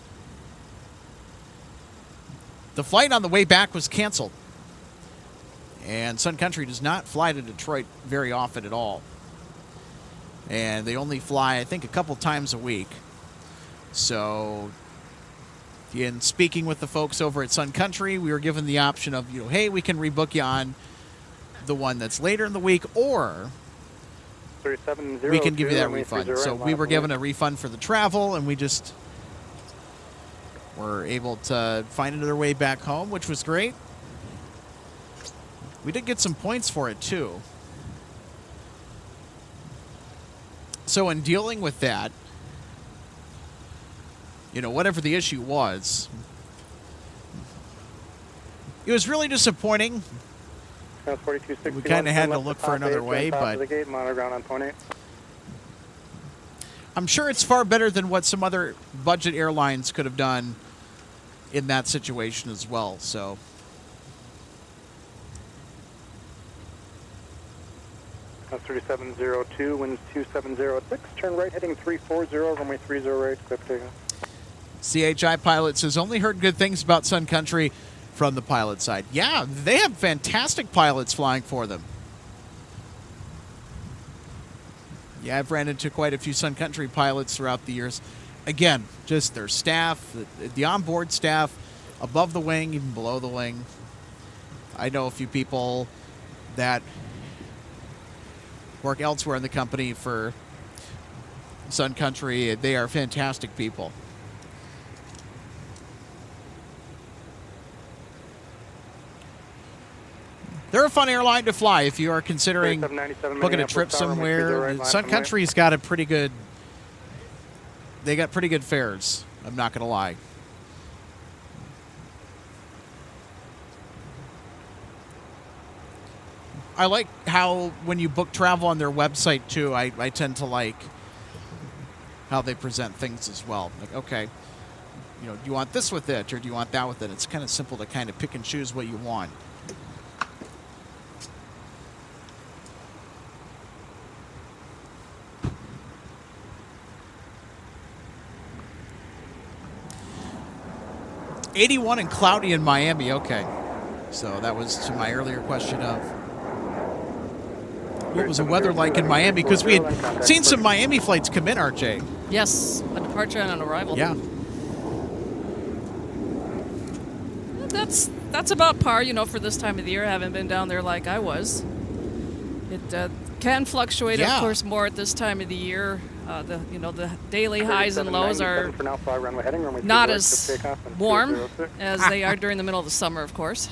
The flight on the way back was canceled. And Sun Country does not fly to Detroit very often at all. And they only fly, I think, a couple times a week. So, in speaking with the folks over at Sun Country, we were given the option of, you know, hey, we can rebook you on the one that's later in the week, or we can give you that refund. So we were given a refund for the travel, and we just were able to find another way back home, which was great. We did get some points for it, too. So in dealing with that, you know, whatever the issue was, it was really disappointing. We kind of had to look for another way, but I'm sure it's far better than what some other budget airlines could have done in that situation as well. So 3702, winds 2706, turn right heading 340, runway 30 right, clear for takeoff. CHI pilot says only heard good things about Sun Country from the pilot side. Yeah, they have fantastic pilots flying for them. Yeah, I've ran into quite a few Sun Country pilots throughout the years. Again, just their staff, the onboard staff, above the wing, even below the wing. I know a few people that work elsewhere in the company for Sun Country. They are fantastic people. They're a fun airline to fly if you are considering booking a trip somewhere. Sun Country's got a pretty good. They got pretty good fares. I'm not going to lie. I like how when you book travel on their website too, I tend to like how they present things as well. Like, okay, do you want this with it or do you want that with it? It's kind of simple to kind of pick and choose what you want. '81 and cloudy in Miami. Okay, so that was to my earlier question of what was the weather like in Miami, because we had seen some Miami flights come in, RJ. Yes, a departure and an arrival. Yeah. That's about par, for this time of the year. I haven't been down there like I was. It can fluctuate, of course, more at this time of the year. The daily highs and lows are not as warm as they are during the middle of the summer, of course.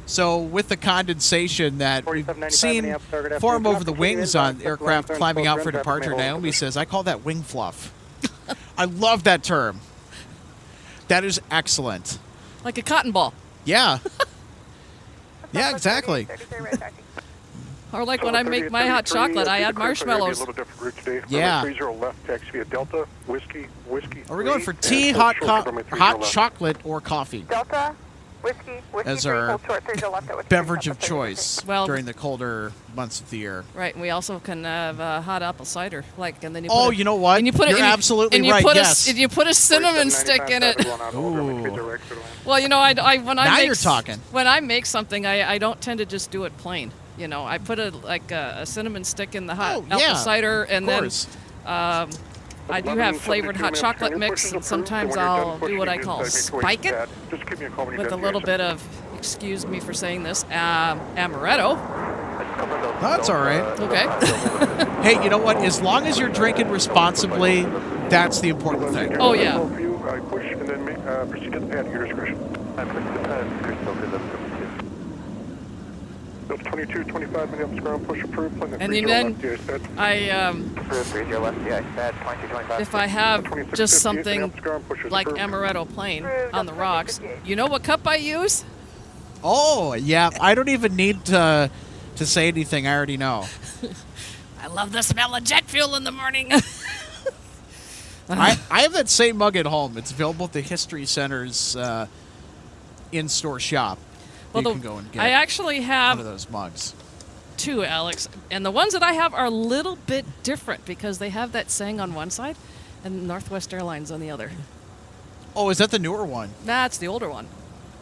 So with the condensation that we've seen form over the wings on aircraft climbing out for departure, Naomi says, I call that wing fluff. I love that term. That is excellent. Like a cotton ball. Yeah. Yeah, exactly. Or like when I make my hot chocolate, I add marshmallows. Yeah. 30 left, taxi via Delta, whiskey. Are we going for tea, hot chocolate, or coffee? Delta, whiskey, as our beverage of choice during the colder months of the year. Right, and we also can have hot apple cider. And then you put you know what? And you put You're absolutely right, yes. And you put a cinnamon stick in it. Ooh. Well, you're talking. When I make something, I don't tend to just do it plain. I put a cinnamon stick in the hot apple cider, and then I do have flavored hot chocolate mix, and sometimes I'll do what I call spike it with a little bit of, excuse me for saying this, amaretto. That's all right. Okay. Hey, you know what? As long as you're drinking responsibly, that's the important thing. Oh, yeah. Push and then proceed to the pad at your discretion. That's 22, 25 minutes ground push approved. And then if I have just something like amaretto plain on the rocks, you know what cup I use? Oh, yeah. I don't even need to say anything. I already know. I love the smell of jet fuel in the morning. I have that same mug at home. It's available at the History Center's in-store shop. Well, you can go and get I actually have one of those mugs. Two, Alex. And the ones that I have are a little bit different because they have that saying on one side and Northwest Airlines on the other. Oh, is that the newer one? That's the older one.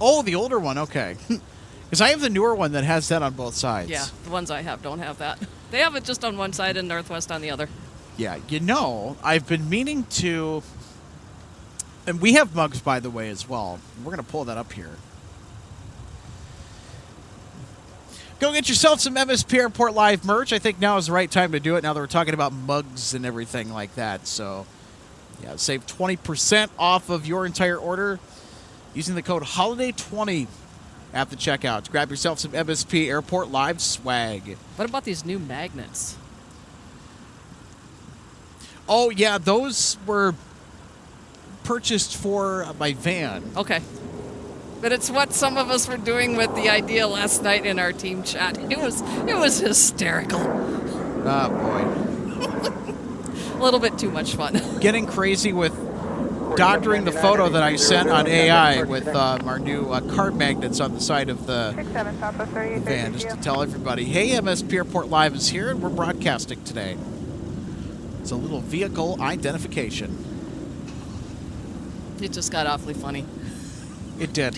Oh, the older one. Okay. Because I have the newer one that has that on both sides. Yeah, the ones I have don't have that. They have it just on one side and Northwest on the other. Yeah, I've been meaning to... And we have mugs, by the way, as well. We're going to pull that up here. Go get yourself some MSP Airport Live merch. I think now is the right time to do it now that we're talking about mugs and everything like that. So, yeah, save 20% off of your entire order using the code HOLIDAY20 at the checkout. Grab yourself some MSP Airport Live swag. What about these new magnets? Oh, yeah, those were purchased for my van. Okay. But it's what some of us were doing with the idea last night in our team chat. It was hysterical. Oh, boy. A little bit too much fun. Getting crazy with doctoring the photo that I sent on AI with our new card magnets on the side of the 67 Southwest 38. van, just to tell everybody, hey, MSP Airport Live is here, and we're broadcasting today. It's a little vehicle identification. It just got awfully funny. It did.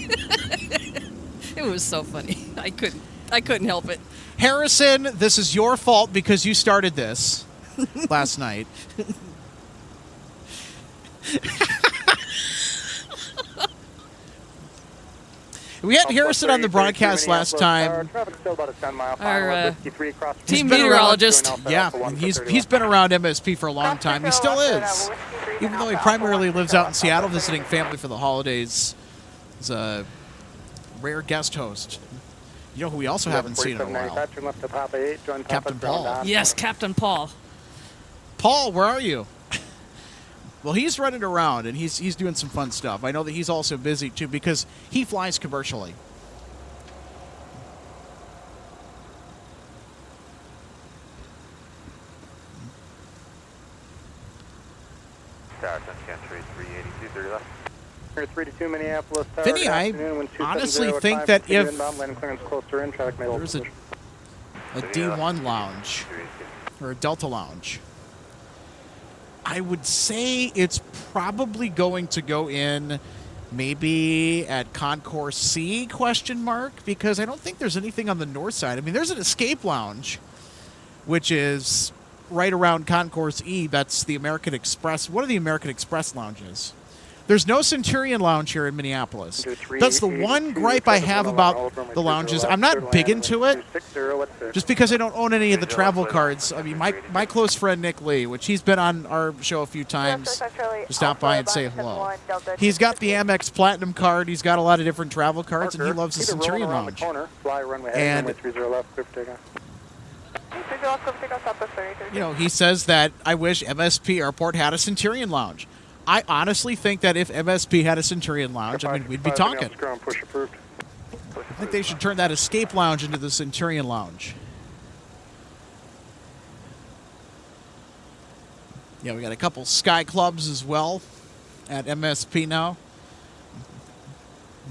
It was so funny. I couldn't help it. Harrison, this is your fault because you started this last night. We had Harrison on the broadcast last time. Traffic's still about a 10-mile Our whiskey 3 across the team been around- meteorologist. Yeah, and he's been around MSP for a long time. He still is. Even though he primarily lives out in Seattle visiting family for the holidays. He's a rare guest host. You know who we also haven't seen in a while? Captain Paul. Yes, Captain Paul. Paul, where are you? Well, he's running around, and he's doing some fun stuff. I know that he's also busy, too, because he flies commercially. Sun Country 382, 30 left. 322 Minneapolis. Vinny, I honestly think that if there's a D1 lounge or a Delta lounge, I would say it's probably going to go in maybe at Concourse C, question mark, because I don't think there's anything on the north side. I mean, there's an escape lounge, which is right around Concourse E. That's the American Express. One of the American Express lounges. There's no Centurion Lounge here in Minneapolis. That's the one gripe I have about the lounges. I'm not big into it, just because I don't own any of the travel cards. I mean, my close friend Nick Lee, which he's been on our show a few times, to stop by and say hello. He's got the Amex Platinum card. He's got a lot of different travel cards, and he loves the Centurion Lounge. And you know, he says that I wish MSP Airport had a Centurion Lounge. I honestly think that if MSP had a Centurion Lounge, I mean, we'd be talking. I think they should turn that escape lounge into the Centurion Lounge. Yeah, we got a couple Sky Clubs as well at MSP now.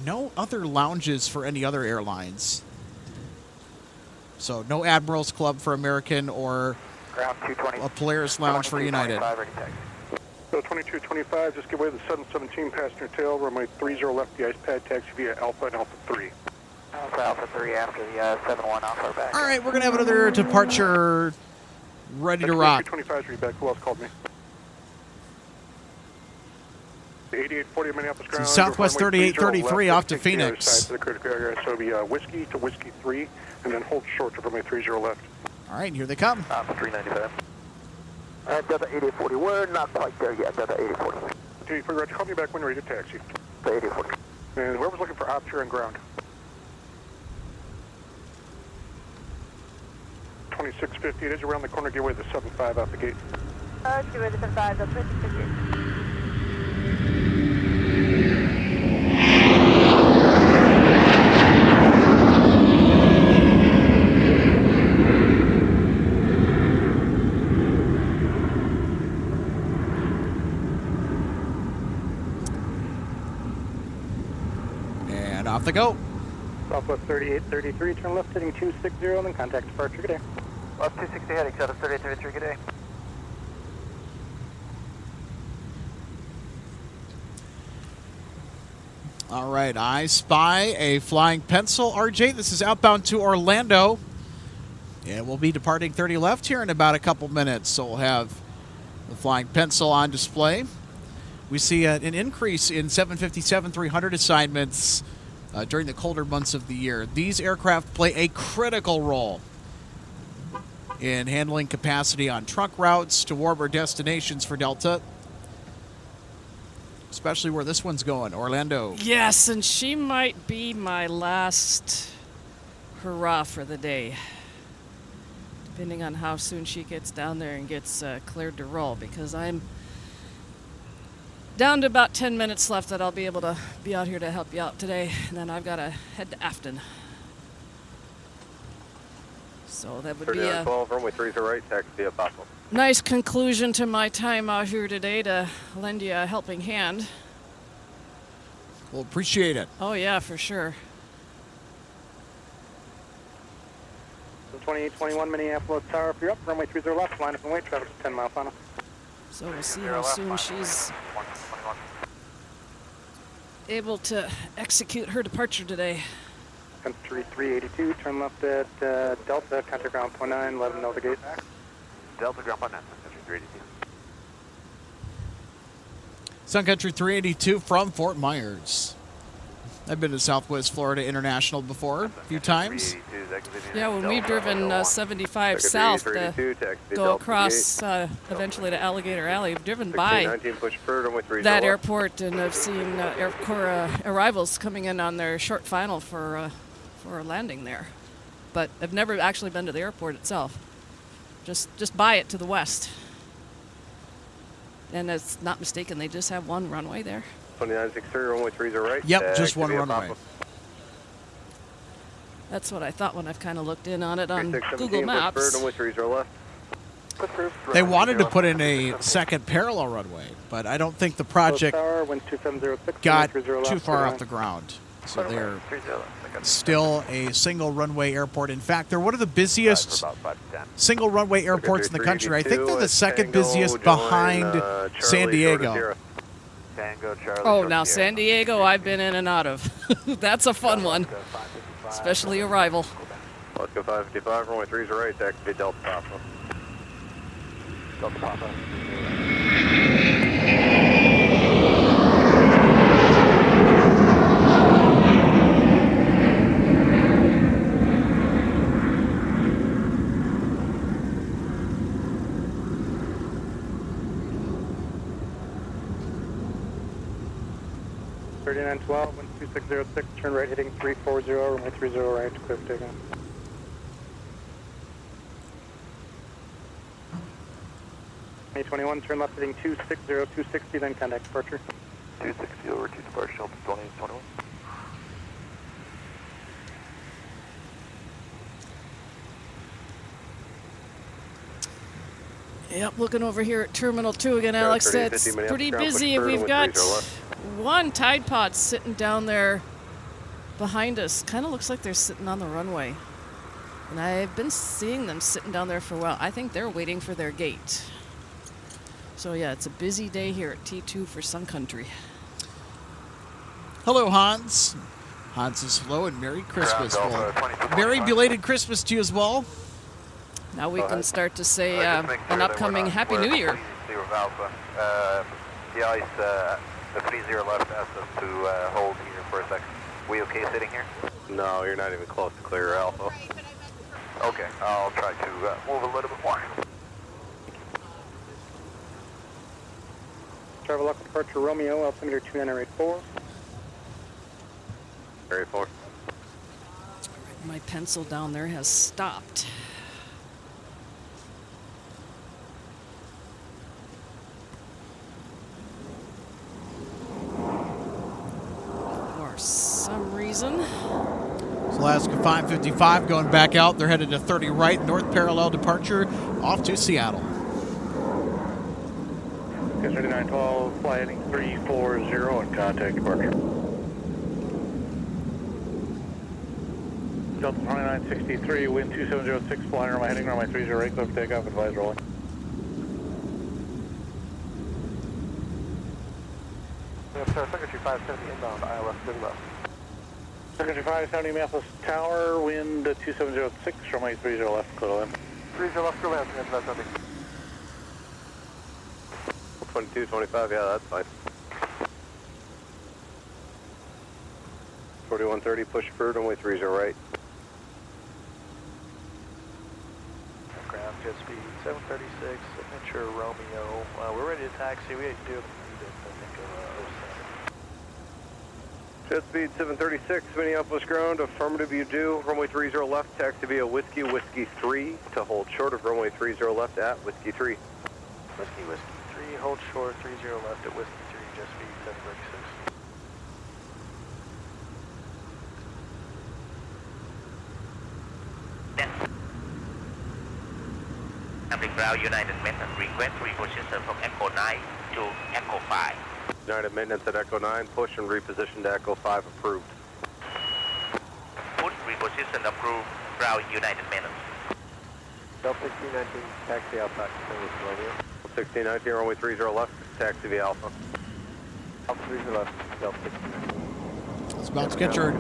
No other lounges for any other airlines. So no Admirals Club for American or a Polaris Lounge for United. So 2225, just give way to the 717 passenger tail, runway 30 left, the ice pad, taxi via Alpha and Alpha 3. Alpha 3 after the 71 off our back. All right, we're going to have another departure ready to rock. 2225 is back. Who else called me? The 8840 Minneapolis ground. Southwest 3833 off to Phoenix. To the critical area, so it'll be whiskey to whiskey 3, and then hold short to runway 30 left. All right, here they come. Alpha 395. Delta 8840, we're not quite there yet, Delta 8840. Okay, figure out to call me back when you're ready to taxi. The 8840. And whoever's looking for ops here on ground. 2650, it is around the corner, give way to the 75 out the gate. Give way to the 75, that's 2650. Off they go. Southwest 3833, turn left heading 260, and then contact departure. Good day. Left 260 heading, Southwest 3833, good day. All right, I spy a flying pencil. RJ, this is outbound to Orlando. And we'll be departing 30 left here in about a couple minutes, so we'll have the flying pencil on display. We see an increase in 757-300 assignments during the colder months of the year. These aircraft play a critical role in handling capacity on truck routes to warmer destinations for Delta, especially where this one's going, Orlando. Yes, and she might be my last hurrah for the day, depending on how soon she gets down there and gets cleared to roll, because I'm down to about 10 minutes left that I'll be able to be out here to help you out today, and then I've got to head to Afton. So that would be a 3912, runway 30 right, taxi via Papa. nice conclusion to my time out here today to lend you a helping hand. We'll appreciate it. Oh, yeah, for sure. 2821 Minneapolis Tower, if you're up, runway 30 left, line up and wait, traffic 10 mile final. So we'll see how soon she's able to execute her departure today. Country 382, turn left at Delta, contact ground 0.9, let them know the gate. Delta ground 9, Country 382. Sun Country 382 from Fort Myers. I've been to Southwest Florida International before a few times. Yeah, when we've driven 75 south to go across eventually to Alligator Alley, we've driven by that airport and I've seen Air Corps arrivals coming in on their short final for a landing there. But I've never actually been to the airport itself. Just by it to the west. And it's not mistaken, they just have one runway there. 2963, runway 30 right. Yep, just one runway. That's what I thought when I've kind of looked in on it on Google Maps. They wanted to put in a second parallel runway, but I don't think the project got too far off the ground. So they're still a single runway airport. In fact, they're one of the busiest single runway airports in the country. I think they're the second busiest behind San Diego. Oh, now San Diego I've been in and out of. That's a fun one, especially arrival. Let's go 555, runway 30 right, taxi Delta Papa. Delta Papa. Thirty-nine 12, wind 2606, turn right heading 340, runway 30 right, clear for takeoff. May 21, turn left heading 260, 260, then contact departure. 260 over to departure, Delta 2821. Yep, looking over here at Terminal 2 again, Alex. It's pretty busy. We've got one Tide Pod sitting down there behind us. Kind of looks like they're sitting on the runway. And I've been seeing them sitting down there for a while. I think they're waiting for their gate. So yeah, it's a busy day here at T2 for Sun Country. Hello, Hans. Hans is hello and Merry Christmas. Well, Merry belated Christmas to you as well. Now we can start to say an upcoming Happy New Year. The ice, the 30 left asked us to hold here for a second. We okay sitting here? No, you're not even close to clear Alpha. Okay, I'll try to move a little bit more. Travel local departure Romeo, altimeter 2984. Area 4. My pencil down there has stopped. For some reason. Alaska 555 going back out. They're headed to 30 right, north parallel departure off to Seattle. 3912, fly heading 340 and contact departure. Delta 2963, wind 2706, flying runway heading runway 30 right, clear for takeoff, advise rolling. Secretary 570 inbound, ILS, good left. Secretary 570 Minneapolis Tower, wind 2706, runway 30 left, clear land. 30 left, clear land, 2225, yeah, that's fine. 4130, push forward, runway 30 right. Ground jet speed 736, signature Romeo. We're ready to taxi. We do have a I think, of 07. Jet speed 736, Minneapolis ground, affirmative you do. Runway 30 left, taxi via Whiskey 3 to hold short of runway 30 left at Whiskey 3. Whiskey 3, hold short, 30 left at Whiskey 3, jet speed 736. Airfield ground United maintenance request reposition from Echo 9 to Echo 5. United maintenance at Echo 9, push and reposition to Echo 5 approved. Push reposition approved ground United maintenance. Delta 1619, taxi Alpha, Romeo. 1619, runway 30 left, taxi via Alpha. Alpha 30 left, Delta 1619. It's about to catch our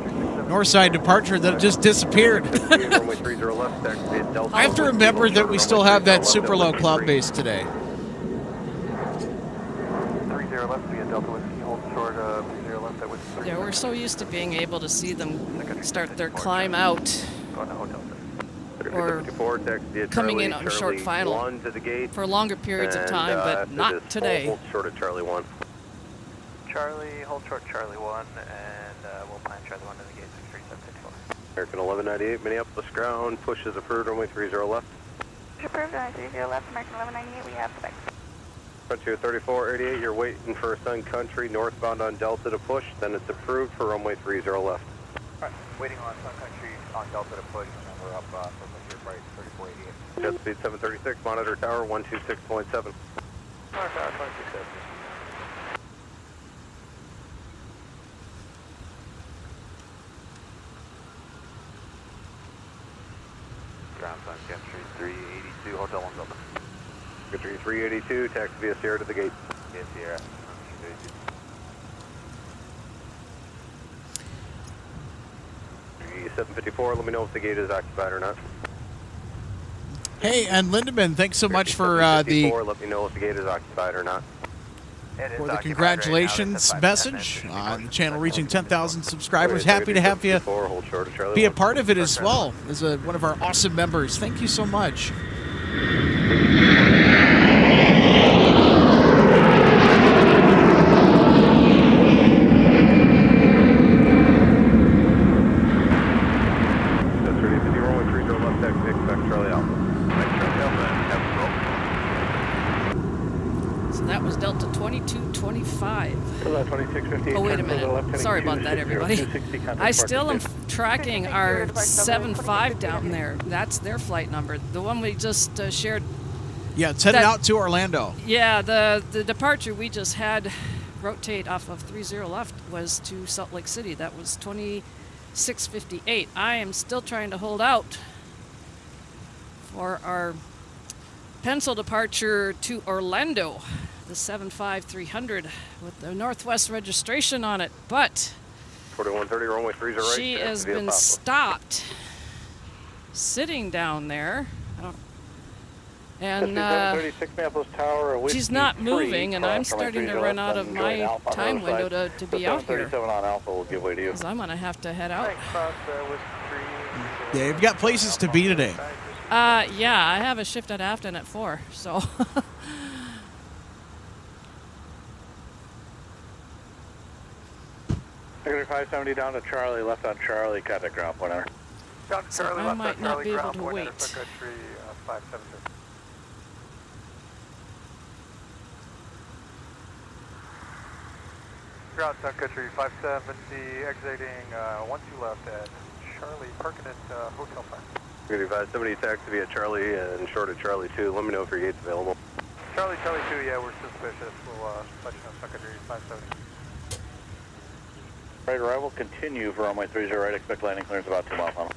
north side departure that just disappeared. Runway 30 left, taxi via Delta. I have to remember that we still have that super low cloud base today. 30 left via Delta Whiskey, hold short 30 left, that was 3. Yeah, we're so used to being able to see them start their climb out Going to hotel. or coming in on short final for longer periods of time, but not today. Hold short at Charlie 1. Charlie, hold short Charlie 1, and we'll plan Charlie 1 to the gate 63764. American 1198, Minneapolis ground, push is approved, runway 30 left. Push approved, runway 30 left, American 1198, we have spec. Frontier 3488, you're waiting for Sun Country northbound on Delta to push, then it's approved for runway 30 left. Alright, waiting on Sun Country on Delta to push, and then we're up for Frontier right 3488. Jet speed 736, monitor tower 126.7. Monitor tower 126. Ground Sun Country 382, Hotel 1 Delta. Country 382, taxi via Sierra to the gate. Yes, Sierra. 754, let me know if the gate is occupied or not. Hey, and Lindemann, thanks so much for let me know if the gate is occupied or not. the congratulations message on the channel reaching 10,000 subscribers. Happy to have you be a part of it as well as one of our awesome members. Thank you so much. That was Delta 2225. Oh, wait a minute. Sorry about that, everybody. I still am tracking our 75 down there. That's their flight number. The one we just shared. Yeah, it's headed out to Orlando. Yeah, the departure we just had rotate off of 30 left was to Salt Lake City. That was 2658. I am still trying to hold out for our pencil departure to Orlando, the 75300 with the Northwest registration on it, but 4130 runway 30 right. She has been stopped sitting down there. And she's not moving, and I'm starting to run out of my time window to be out here. Because I'm going to have to head out. Yeah, you've got places to be today. Yeah, I have a shift at Afton at 4, so. Secretary 570 down to Charlie, left on Charlie, contact ground point. Down to Charlie, I left might on not Charlie, be able ground to point, wait. Secretary 570. Ground Sun Country 570, exiting 12 left at Charlie, parking at Hotel 5. Secretary 570, taxi via Charlie and short of Charlie 2. Let me know if your gate's available. Charlie 2, yeah, we're suspicious. We'll let you know, Sun Country 570. Right, arrival continue for runway 30 right, expect landing clearance about 2 miles final.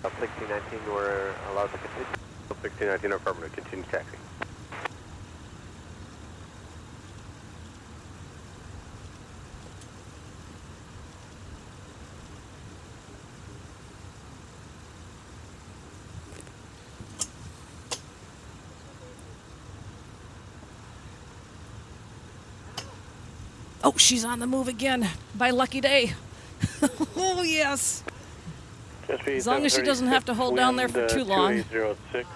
Up 1619, we're allowed to continue. Up 1619, affirmative, continue taxi. Oh, she's on the move again. By lucky day. Oh, yes. As long as she doesn't have to hold down there for too long. 2806,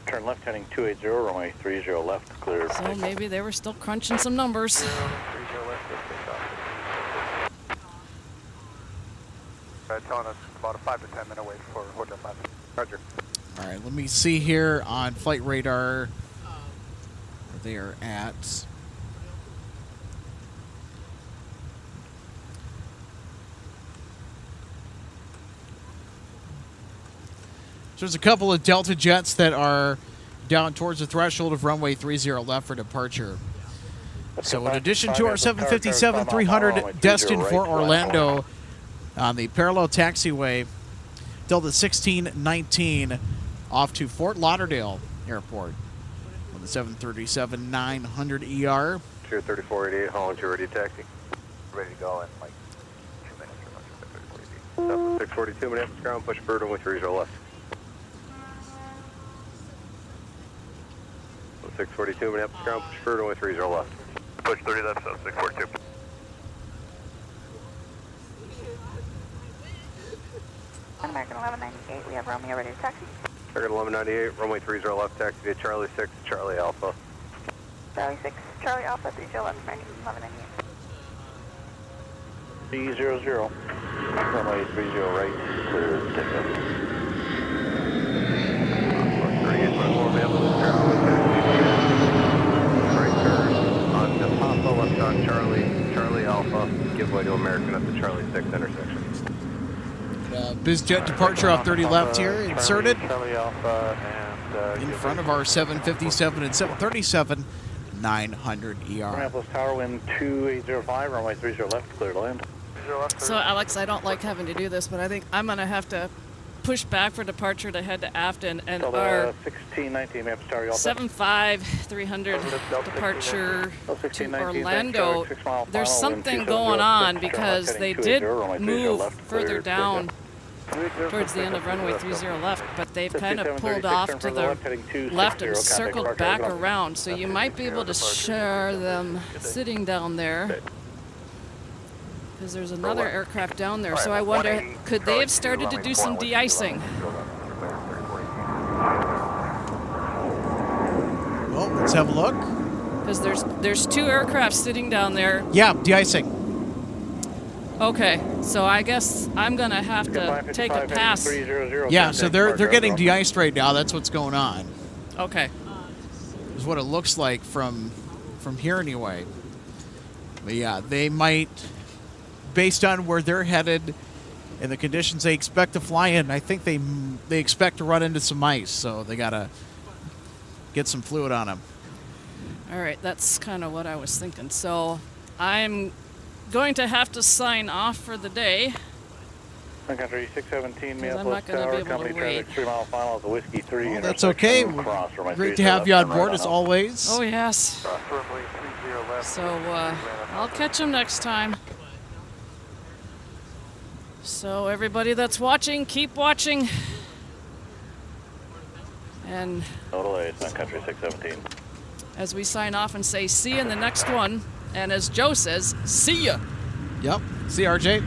turn left heading 280, runway 30 left, clear. So maybe they were still crunching some numbers. Telling us about a 5 to 10 minute wait for Hotel 5. Roger. All right, let me see here on flight radar where they are at. So there's a couple of Delta jets that are down towards the threshold of runway 30 left for departure. So in addition to our 757-300 destined for Orlando on the parallel taxiway, Delta 1619 off to Fort Lauderdale Airport on the 737-900ER. Tier 3488, Holland, you're ready to taxi. Ready to go in like 2 minutes or much. 642 Minneapolis ground, push bird runway 30 left. 642 Minneapolis ground, push bird runway 30 left. Push 30 left, so 642. American 1198, we have Romeo ready to taxi. American 1198, runway 30 left, taxi via Charlie 6, Charlie Alpha. Charlie 6, Charlie Alpha, 30 left, American 1198. 300. Runway 30 right, clear takeoff. 38.4 Minneapolis ground, right turn on to Papa, left on Charlie, Charlie Alpha, give way to American at the Charlie 6 intersection. BizJet departure off 30 left here, inserted Charlie Alpha, and in front of our 757 and 737 900ER. Minneapolis Tower, wind 2805, runway 30 left, clear to land. So, Alex, I don't like having to do this, but I think I'm going to have to push back for departure to head to Afton, and our 1619 Minneapolis Tower, 75300 departure to Orlando, there's something going on because they did move further down towards the end of runway 30 left, but they've kind of pulled off to the left and circled back around, so you might be able to share them sitting down there. Because there's another aircraft down there, so I wonder, could they have started to do some de-icing? Well, let's have a look. Because there's two aircraft sitting down there. Yeah, de-icing. Okay, so I guess I'm gonna have to take a pass. Yeah, so they're getting de-iced right now. That's what's going on. Okay. Is what it looks like from here anyway. But yeah, they might, based on where they're headed and the conditions they expect to fly in, I think they expect to run into some ice, so they gotta get some fluid on them. All right, that's kind of what I was thinking. So I'm going to have to sign off for the day. Sun Country 617 I'm Minneapolis not gonna Tower, be able to company wait. traffic 3 mile final of the Whiskey 3. Well, that's okay. Great to have you on board as always. Oh, yes. runway 30 left. So I'll catch them next time. So everybody that's watching, keep watching. And No delay, Sun Country 617. as we sign off and say, see you in the next one. And as Joe says, see ya. Yep. See you, RJ.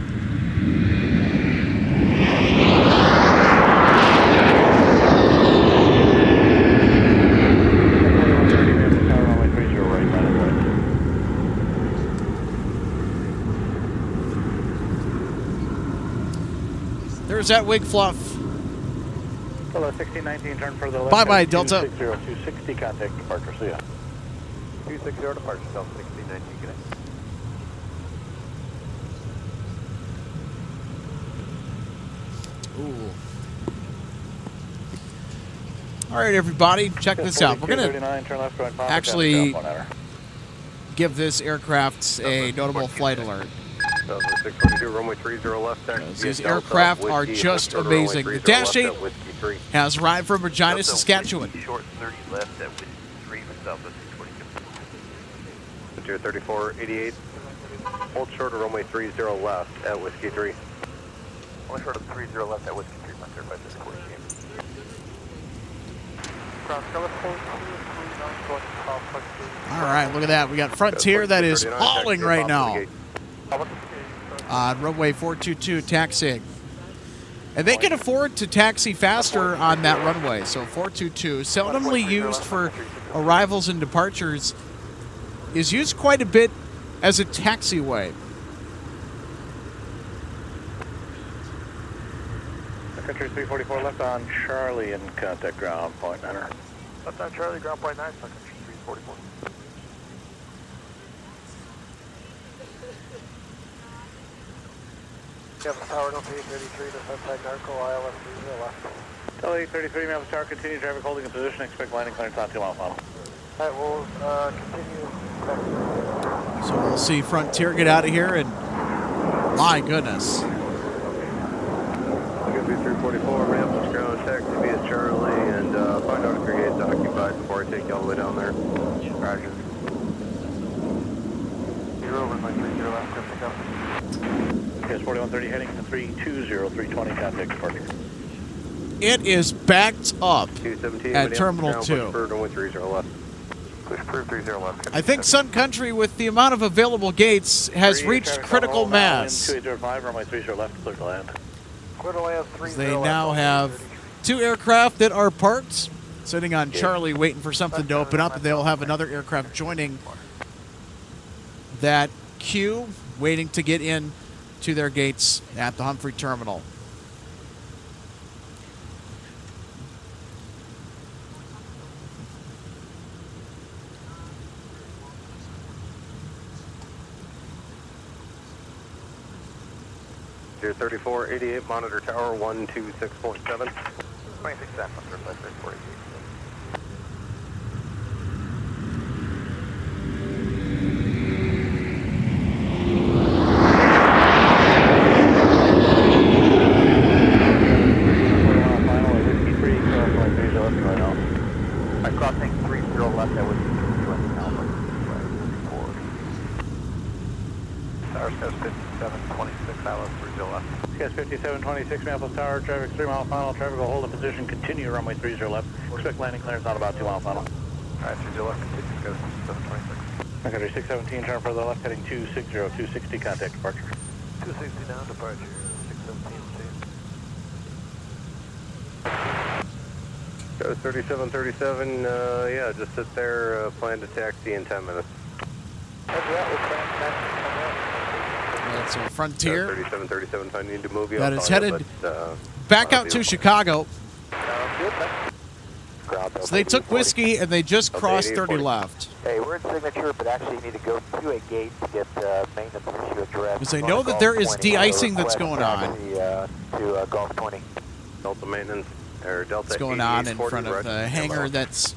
There's that wig fluff. Hello, 1619, turn for the left. Bye-bye, Delta. 260, contact departure, see ya. 260 departure, Delta 1619, good night. Ooh. All right, everybody, check this out. We're going to actually give this aircraft a notable flight alert. 642, runway 30 left, taxi. These aircraft are just amazing. The Dash 8 has arrived from Regina, Saskatchewan. Short 30 left at Whiskey 3 with Southwest 642. Tier 3488, hold short of runway 30 left at Whiskey 3. Only short of 30 left at Whiskey 3, not there by this 40 game. All right, look at that. We got Frontier that is hauling right now on runway 422 taxiing. And they can afford to taxi faster on that runway. So 422, seldomly used for arrivals and departures, is used quite a bit as a taxiway. Country 344 left on Charlie in contact ground point 9. Left on Charlie, ground point 9, Sun Country 344. Kevin Tower, Delta 833 to Sunset Narco, ILS 30 left. Delta 833, Minneapolis Tower, continue traffic holding in position, expect landing clearance on 2 mile final. Alright, we'll continue. So we'll see Frontier get out of here, and my goodness. Going to be 344, Minneapolis ground, taxi via Charlie, and find out if your gate's occupied before I take you all the way down there. Roger. 0, runway 30 left, pick up. Yes, 4130 heading to 320, 320, contact departure. It is backed up 217, at Terminal 2. Runway 30 left. Push approved 30 left. I think Sun Country, with the amount of available gates, has reached critical mass. 2805, runway 30 left, clear to land. Clear to land 30 They left. now have 2 aircraft that are parked, sitting on Charlie, waiting for something to open up, and they'll have another aircraft joining that queue, waiting to get in to their gates at the Humphrey Terminal. Deer 3488, monitor tower 126.7. 26 seconds, under 5348. I'm crossing 30 left, that was 2 Alpha. Tower says 5726, Alpha 30 left. Yes, 5726, Minneapolis Tower, traffic 3 mile final, traffic will hold in position, continue runway 30 left. Expect landing clearance on about 2 mile final. Alright, 30 left, continue, go 726. Country 617, turn further left, heading 260, 260, contact departure. 260 now, departure, 617, Go 3737, yeah, just sit there, plan to taxi in 10 minutes. That's a Frontier 3737, if I need to move you, that I'll is call you, headed but, back out to Chicago. Ground So they took whiskey and they just crossed 30 left. Hey, we're in signature, but actually you need to go to a gate to get maintenance issue addressed. Because they know that there is de-icing that's going on. To Gulf 20. Delta maintenance, or Delta What's going on in front of the hangar that's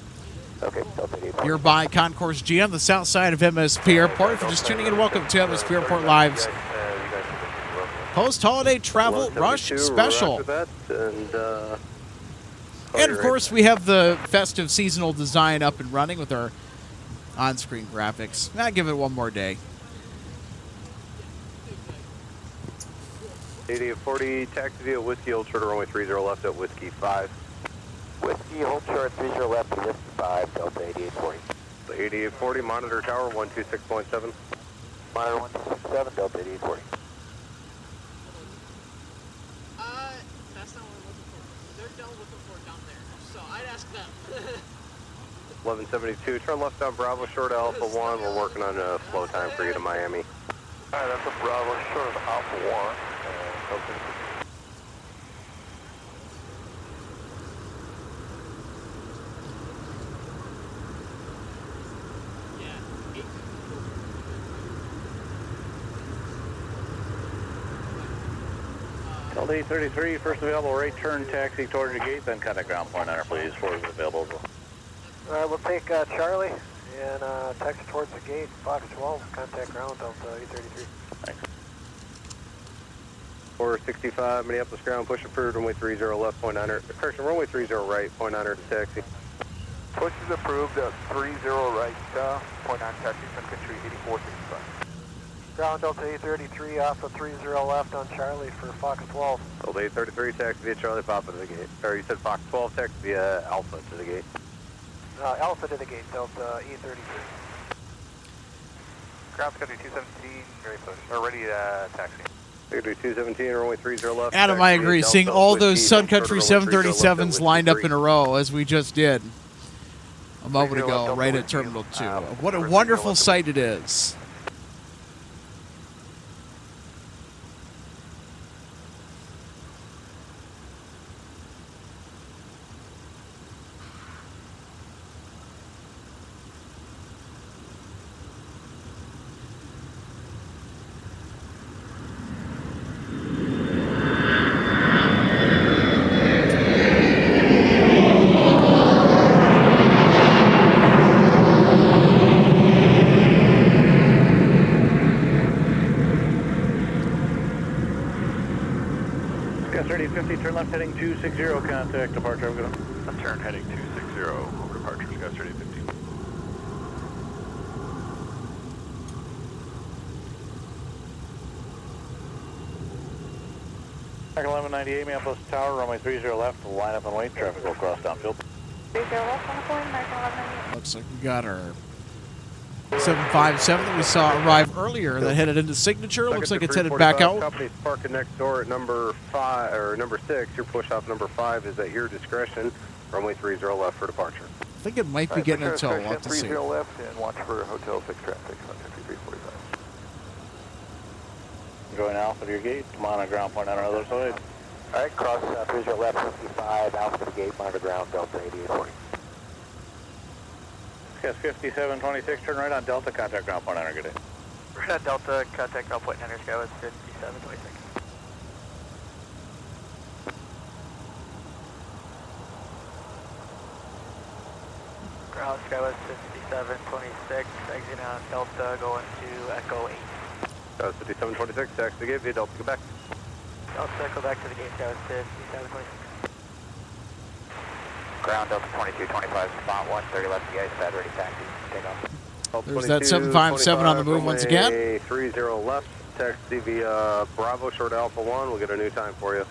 Okay, Delta 88. nearby Concourse G on the south side of MSP Airport. If you're just tuning in, welcome to MSP Airport Live's post-holiday travel rush special. And of course, we have the festive seasonal design up and running with our on-screen graphics. I'll give it one more day. 8840, taxi via Whiskey, hold short of runway 30 left at Whiskey 5. Whiskey, hold short 30 left to Whiskey 5, Delta 8840. So 8840, monitor tower 126.7. Monitor 167, Delta 8840. That's not what I'm looking for. They're done looking for it down there, so I'd ask them. 1172, turn left on Bravo, short of Alpha 1. We're working on a flow time for you to Miami. Alright, that's a Bravo, short of Alpha 1. Delta 833, first available right turn taxi towards the gate, then contact ground point center, please, for available. Alright, we'll take Charlie and taxi towards the gate, Fox 12, contact ground, Delta 833. Thanks. 465, Minneapolis ground, push approved, runway 30 left, point 900, correction, runway 30 right, point 900 to taxi. Push is approved at 30 right, point 9 taxi, Sun Country 8465. Ground Delta 833 off of 30 left on Charlie for Fox 12. Delta 833, taxi via Charlie, Papa to the gate. Or you said Fox 12, taxi via Alpha to the gate. Alpha to the gate, Delta 833. Ground Country 217, ready push, or ready taxi. 217, runway 30 left. Adam, I agree. Seeing all those Sun Country 737s lined up in a row, as we just did a moment ago, right at Terminal 2. What a wonderful sight it is. Scout 3850, turn left heading 260, contact departure. Over. Turn heading 260 over departure, Scout 3850. Back 1198, Minneapolis Tower, runway 30 left, line up and wait, traffic will cross downfield. 30 left on the point, American 1198. Looks like we got our 757 that we saw arrive earlier that headed into signature. Looks like it's headed back out. Company's parking next door at number 5 or number 6. Your push off number 5 is at your discretion. Runway 30 left for departure. I think it might be getting a tow. We'll have to see. 30 left and watch for Hotel 6 traffic, Sun Country 345. Join Alpha to your gate, come on ground point on our other side. All right, cross 30 left 55, Alpha to the gate, monitor ground, Delta 8840. Yes, 5726, turn right on Delta, contact ground point on our good day. Right on Delta, contact ground point, Niners, Skywest 5726. Ground Skywest 5726, exiting on Delta, going to Echo 8. 5726, taxi gate via Delta, Quebec. Delta, go back to the gate, Skywest 5726. Ground Delta 2225, spot 130 left, the ice pad, ready taxi, take off. There's that 757 on the move once again. 30 left, taxi via Bravo, short Alpha 1. We'll get a new time for you.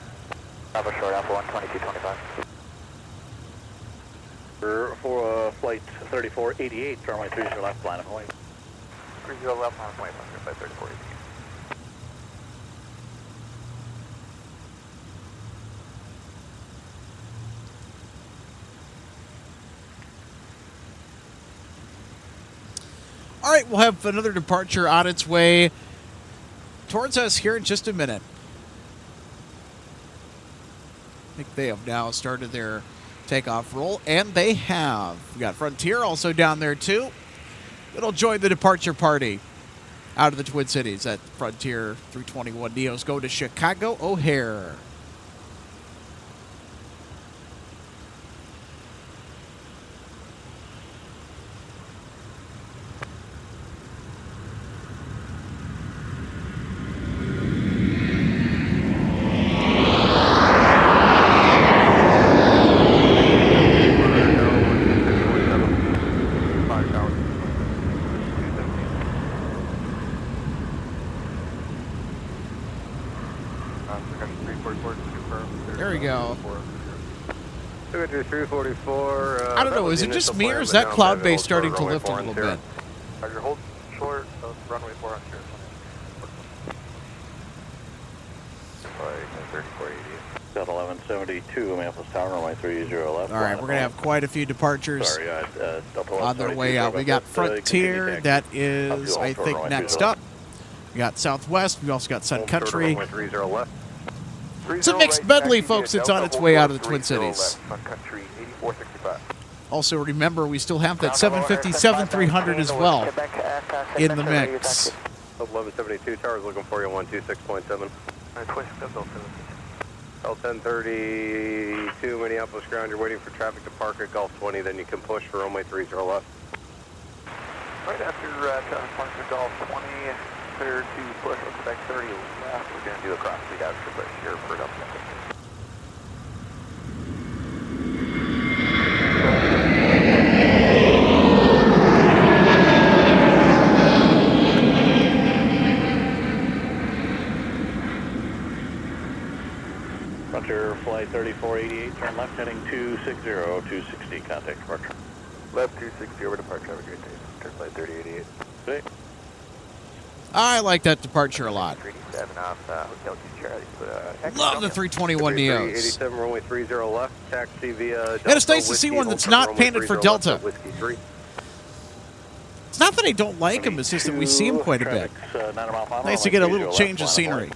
Bravo, short Alpha 1, 2225. For flight 3488, runway 30 left, line up and wait. 30 left on point, by 3488. All right, we'll have another departure on its way towards us here in just a minute. I think they have now started their takeoff roll, and they have. We got Frontier also down there, too. It'll join the departure party out of the Twin Cities at Frontier 321 Neos go to Chicago O'Hare. There we go. 344. I don't know, is it just me or is that cloud base starting to lift a little bit? You're holding short of runway 4 on short. 3488. Delta 1172, Minneapolis Tower, runway 30 left. All right, we're going to have quite a few departures Sorry, Delta on their way out. We got Frontier, that is, I think, next up. We got Southwest, we also got Sun Country. It's a mixed medley, folks. It's on its way out of the Twin Cities. Sun Country 8465. Also, remember, we still have that 757-300 as well in the mix. 1172 Tower's looking for you, 126.7. L1032 Minneapolis ground, you're waiting for traffic to park at Gulf 20, then you can push for runway 30 left. Right after traffic parks at Gulf 20, clear to push on Quebec 30 left. We're going to do a cross speed after push here for Delta. Frontier flight 3488, turn left heading 260, 260, contact departure. Left 260 over departure, have a great day. Turn flight 3088. Okay. I like that departure a lot. 387 off Hotel 2 Charlie. Love the 321 Neos. 87 runway 30 left, taxi via Delta. And it's nice to see one that's not painted for Delta. It's not that I don't like them, it's just that we see them quite a bit. Nice to get a little change of scenery.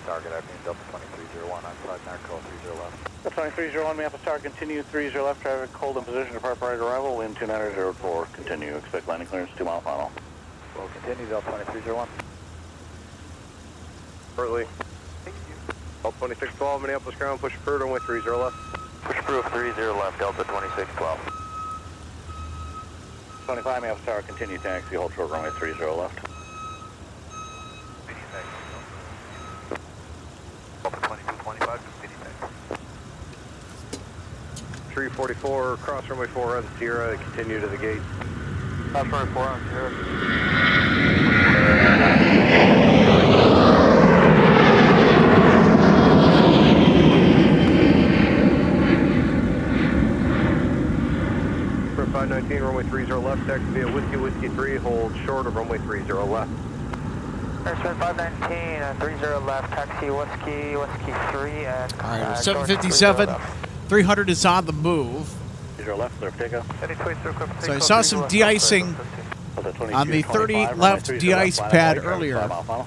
Target afternoon Delta 2301 on flight Narco 30 left. Delta 2301, Minneapolis Tower, continue 30 left, traffic hold in position, depart prior to arrival, wind 2904, continue, expect landing clearance 2 mile final. We'll continue Delta 2301. Early. Thank you. Delta 2612 Minneapolis ground, push approved, runway 30 left. Push approved 30 left, Delta 2612. 25 Minneapolis Tower, continue taxi, hold short runway 30 left. 344, cross runway 4 on Sierra, continue to the gate. Cross runway 4 on Sierra. For 519, runway 30 left, taxi via Whiskey 3, hold short of runway 30 left. Airspan 519, 30 left, taxi Whiskey 3, and... All right, 757, 300 is on the move. 30 left, clear for takeoff. So I saw some de-icing on the 30 left de-ice pad earlier. I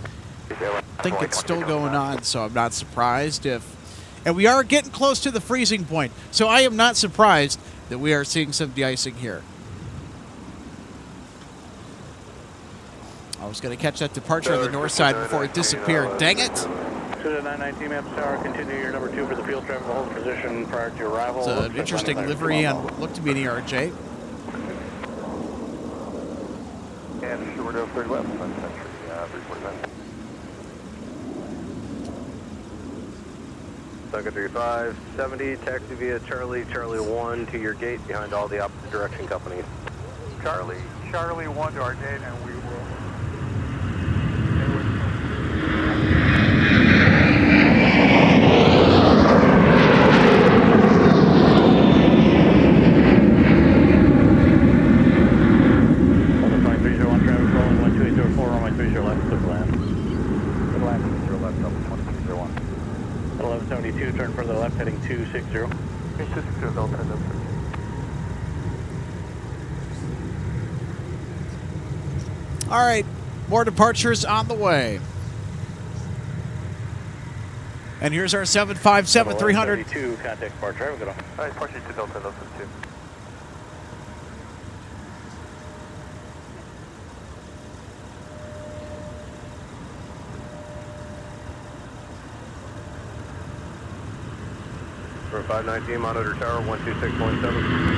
think it's still going on, so I'm not surprised if... And we are getting close to the freezing point, so I am not surprised that we are seeing some de-icing here. I was going to catch that departure on the north side before it disappeared. Dang it! 919 Maps Tower, continue your number 2 for the field traffic hold position prior to your arrival. It's an interesting livery on what looked to be an ERJ. And short of 30 left, Sun Country, 345. Sun Country 570, taxi via Charlie 1 to your gate behind all the opposite direction companies. Charlie 1 to our gate, and we will... Turn further left, heading 260. 260, Delta, All right, more departures on the way. And here's our 757 300. 2 contact departure. Have a good one. All right, departure to Delta 2. For 519, monitor tower 126.7.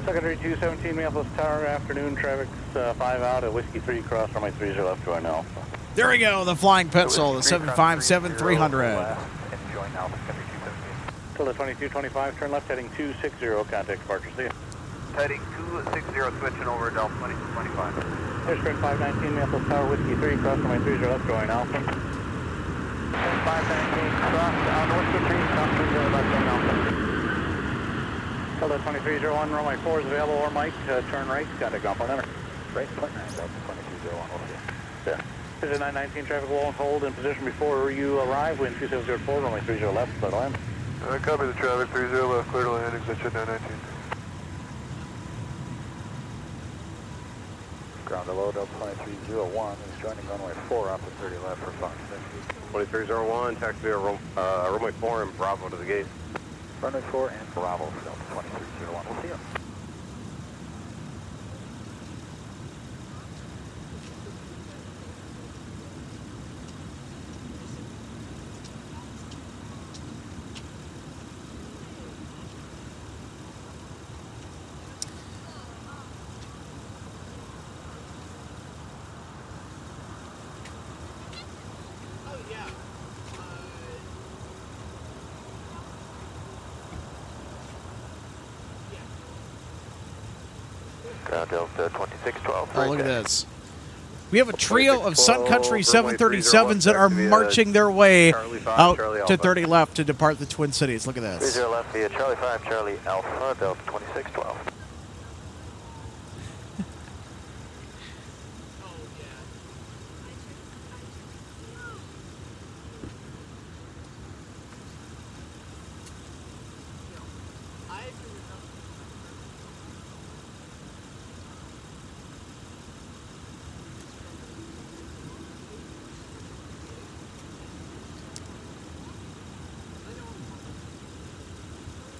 Secondary 217, Minneapolis Tower, afternoon, traffic's 5 out at Whiskey 3, cross runway 30 left, join now. There we go, the flying pencil, the 757 300. Till the 2225, turn left, heading 260, contact departure, see ya. Heading 260, switching over Delta 2225. Airspan 519, Minneapolis Tower, Whiskey 3, cross runway 30 left, going Alpha. 519, cross on Whiskey 3, cross 30 left, going Alpha. Till the 2301, runway 4 is available, or Mike, turn right, contact ground point enter. Right, point 9, Delta 2201, we'll see ya. Yeah. Vision 919, traffic will hold in position before you arrive, wind 2704, runway 30 left, clear to land. Copy the traffic, 30 left, clear to land, exit 919. Ground below Delta 2301 is joining runway 4 off of 30 left for Fox 60. 2301, taxi via runway 4 and Bravo to the gate. Runway 4 and Bravo for Delta 2301. We'll see you. Delta 2612. Oh, look at this. We have a trio of Sun Country 737s that are marching their way out to 30 left to depart the Twin Cities. Look at this. 30 left via Charlie 5, Charlie Alpha, Delta 2612.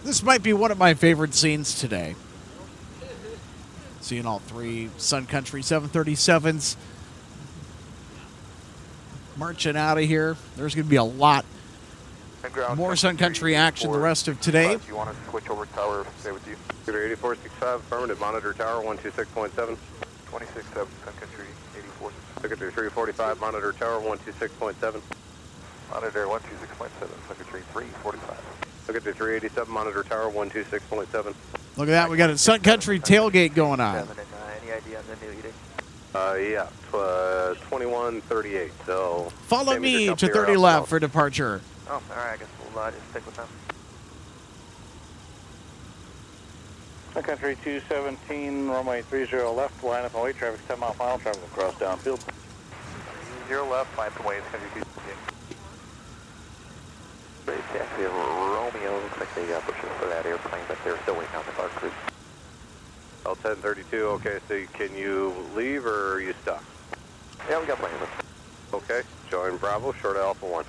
This might be one of my favorite scenes today. Seeing all 3 Sun Country 737s marching out of here. There's going to be a lot More Sun Country action the rest of today. If you want to switch over tower, stay with you. Computer 8465, affirmative, monitor tower 126.7. 26.7, Sun Country 84. Sun Country 345, monitor tower 126.7. Monitor 126.7, Sun Country 345. Sun Country 387, monitor tower 126.7. Look at that. We got a Sun Country tailgate going on. Any idea on the new eating? Yeah, 2138, so... Follow same as your me company to 30 route. left for departure. Oh, all right. I guess we'll just stick with them. Sun Country 217, runway 30 left, line up and wait, traffic 10 mile final, traffic across downfield. 0 left, 5 away, it's going to be 2. Great taxi over Romeo. Looks like they got pushes for that airplane, but they're still waiting on the bar crew. L1032, okay, so can you leave or are you stuck? Yeah, we got plenty of them. Okay, join Bravo, short of Alpha 1.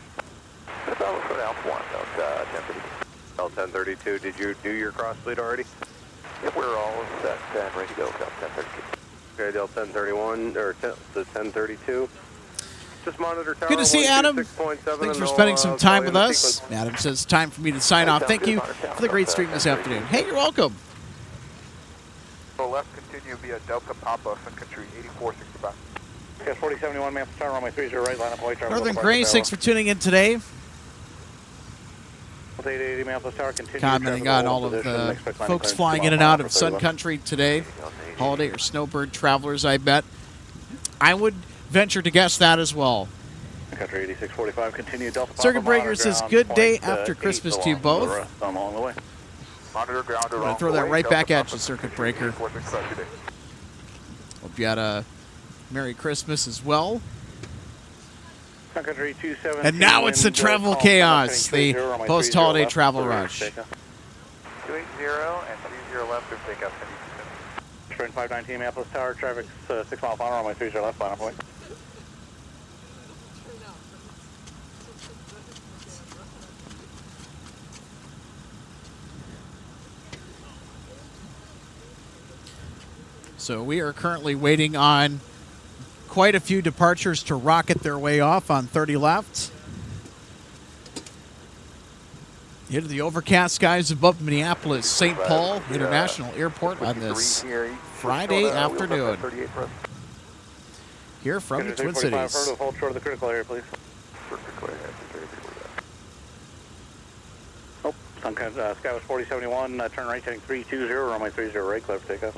Bravo, short of Alpha 1, about 1032. L1032, did you do your cross lead already? Yep, we're all set and ready to go. About 1032. Okay, L1031, or the 1032. Just monitor tower. Good to see Adam. 126.7 Thanks for and spending no, some time with volume us. sequence. Adam says time for me to sign off. Thank you for the great stream this afternoon. Hey, you're welcome. So left, continue via Delta Papa, Sun Country 8465. Yes, 4071, man, tower, runway 30 right, line up and wait, traffic. Northern Grace, thanks for tuning in today. 880, Minneapolis Tower, continue. Commenting on all of the folks flying in and out of Sun Country today. Holiday or snowbird travelers, I bet. I would venture to guess that as well. Country 8645, continue Delta Papa. Circuit Breaker says, good day after Christmas to you both. Along the way. Monitor ground I'm going to throw that right back at you, Circuit Breaker. Hope you had a Merry Christmas as well. Sun Country 217. And now it's the travel chaos, the post-holiday travel rush. 280 and 30 left, through takeoff. Sprint 519, Minneapolis Tower, traffic 6 mile final, runway 30 left, final point. So we are currently waiting on quite a few departures to rocket their way off on 30 left. Into the overcast skies above Minneapolis St. Paul International Airport on this Friday afternoon. Here from the Twin Cities. Hold short of the critical area, please. Oh, Skywest 4071, turn right, heading 320, runway 30 right, clear for takeoff.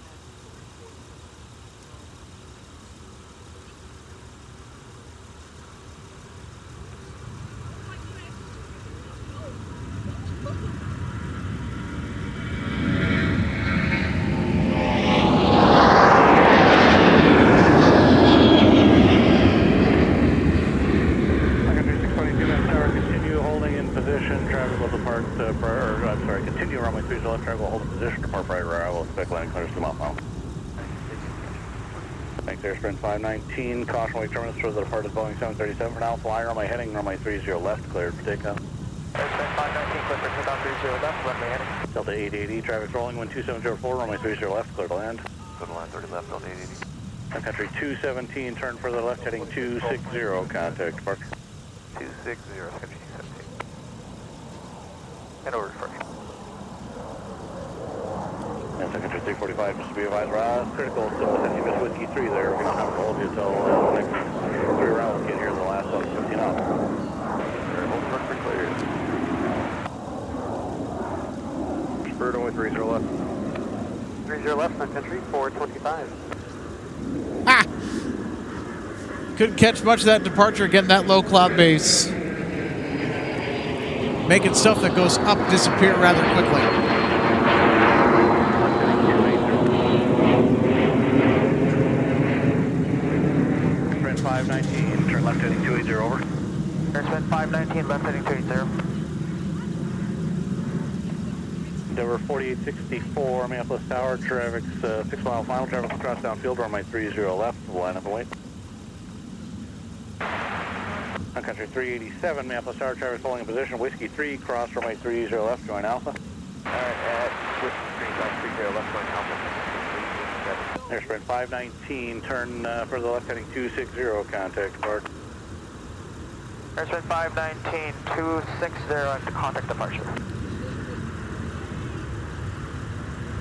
Sprint 519, caution wake terminus towards the departed Boeing 737 for now. Fly runway heading, runway 30 left, cleared for takeoff. Sprint 519, cleared for takeoff, 30 left, runway heading. Delta 880, traffic rolling, wind 2704, runway 30 left, clear to land. Clear to land, 30 left, Delta 880. Sun Country 217, turn further left, heading 260, contact departure. 260, Sun Country 217. And over departure. And Sun Country 345, just to be advised, critical, so since you missed Whiskey 3 there, we're going to have to hold you until the next 3 rounds get here, the last one, 15 out. Hold for clear. Spirit only 30 left. 30 left, Sun Country 425. Ah! Couldn't catch much of that departure again, that low cloud base. Making stuff that goes up disappear rather quickly. Sprint 519, turn left heading 280, over. Sprint 519, left heading 280. Endeavor 4864, Minneapolis Tower, traffic's 6 mile final, traffic across downfield, runway 30 left, line up and wait. Sun Country 387, Minneapolis Tower, traffic holding in position, Whiskey 3, cross runway 30 left, join Alpha. Alright, Whiskey 3, 30 left, join Alpha. Air Sprint 519, turn further left heading 260, contact depart. Airspan 519, 260 to contact departure.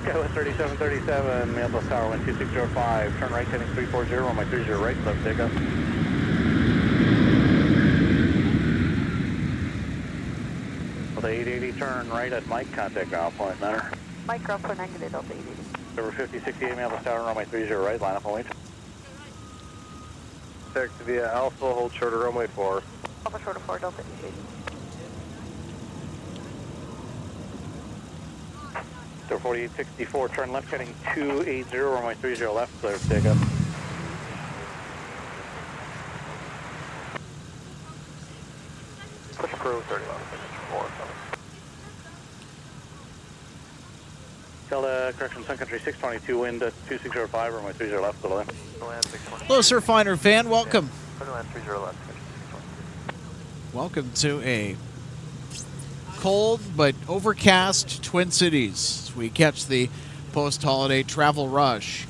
West 3737, Minneapolis Tower, wind 2605, turn right heading 340, runway 30 right, left takeoff. With the 880, turn right at Mike, contact ground point, matter. Mike, ground point 9, Delta 880. Over 5068, Minneapolis Tower, runway 30 right, line up and wait. Taxi via Alpha, hold short of runway 4. Alpha short of 4, Delta 880. Over 4864, turn left heading 280, runway 30 left, clear for takeoff. Push crew 30 left, 4. Delta, correction, Sun Country 622, wind 2605, runway 30 left, below. Hello, Surfliner fan. Welcome. Land 30 left. Welcome to a cold but overcast Twin Cities as we catch the post-holiday travel rush.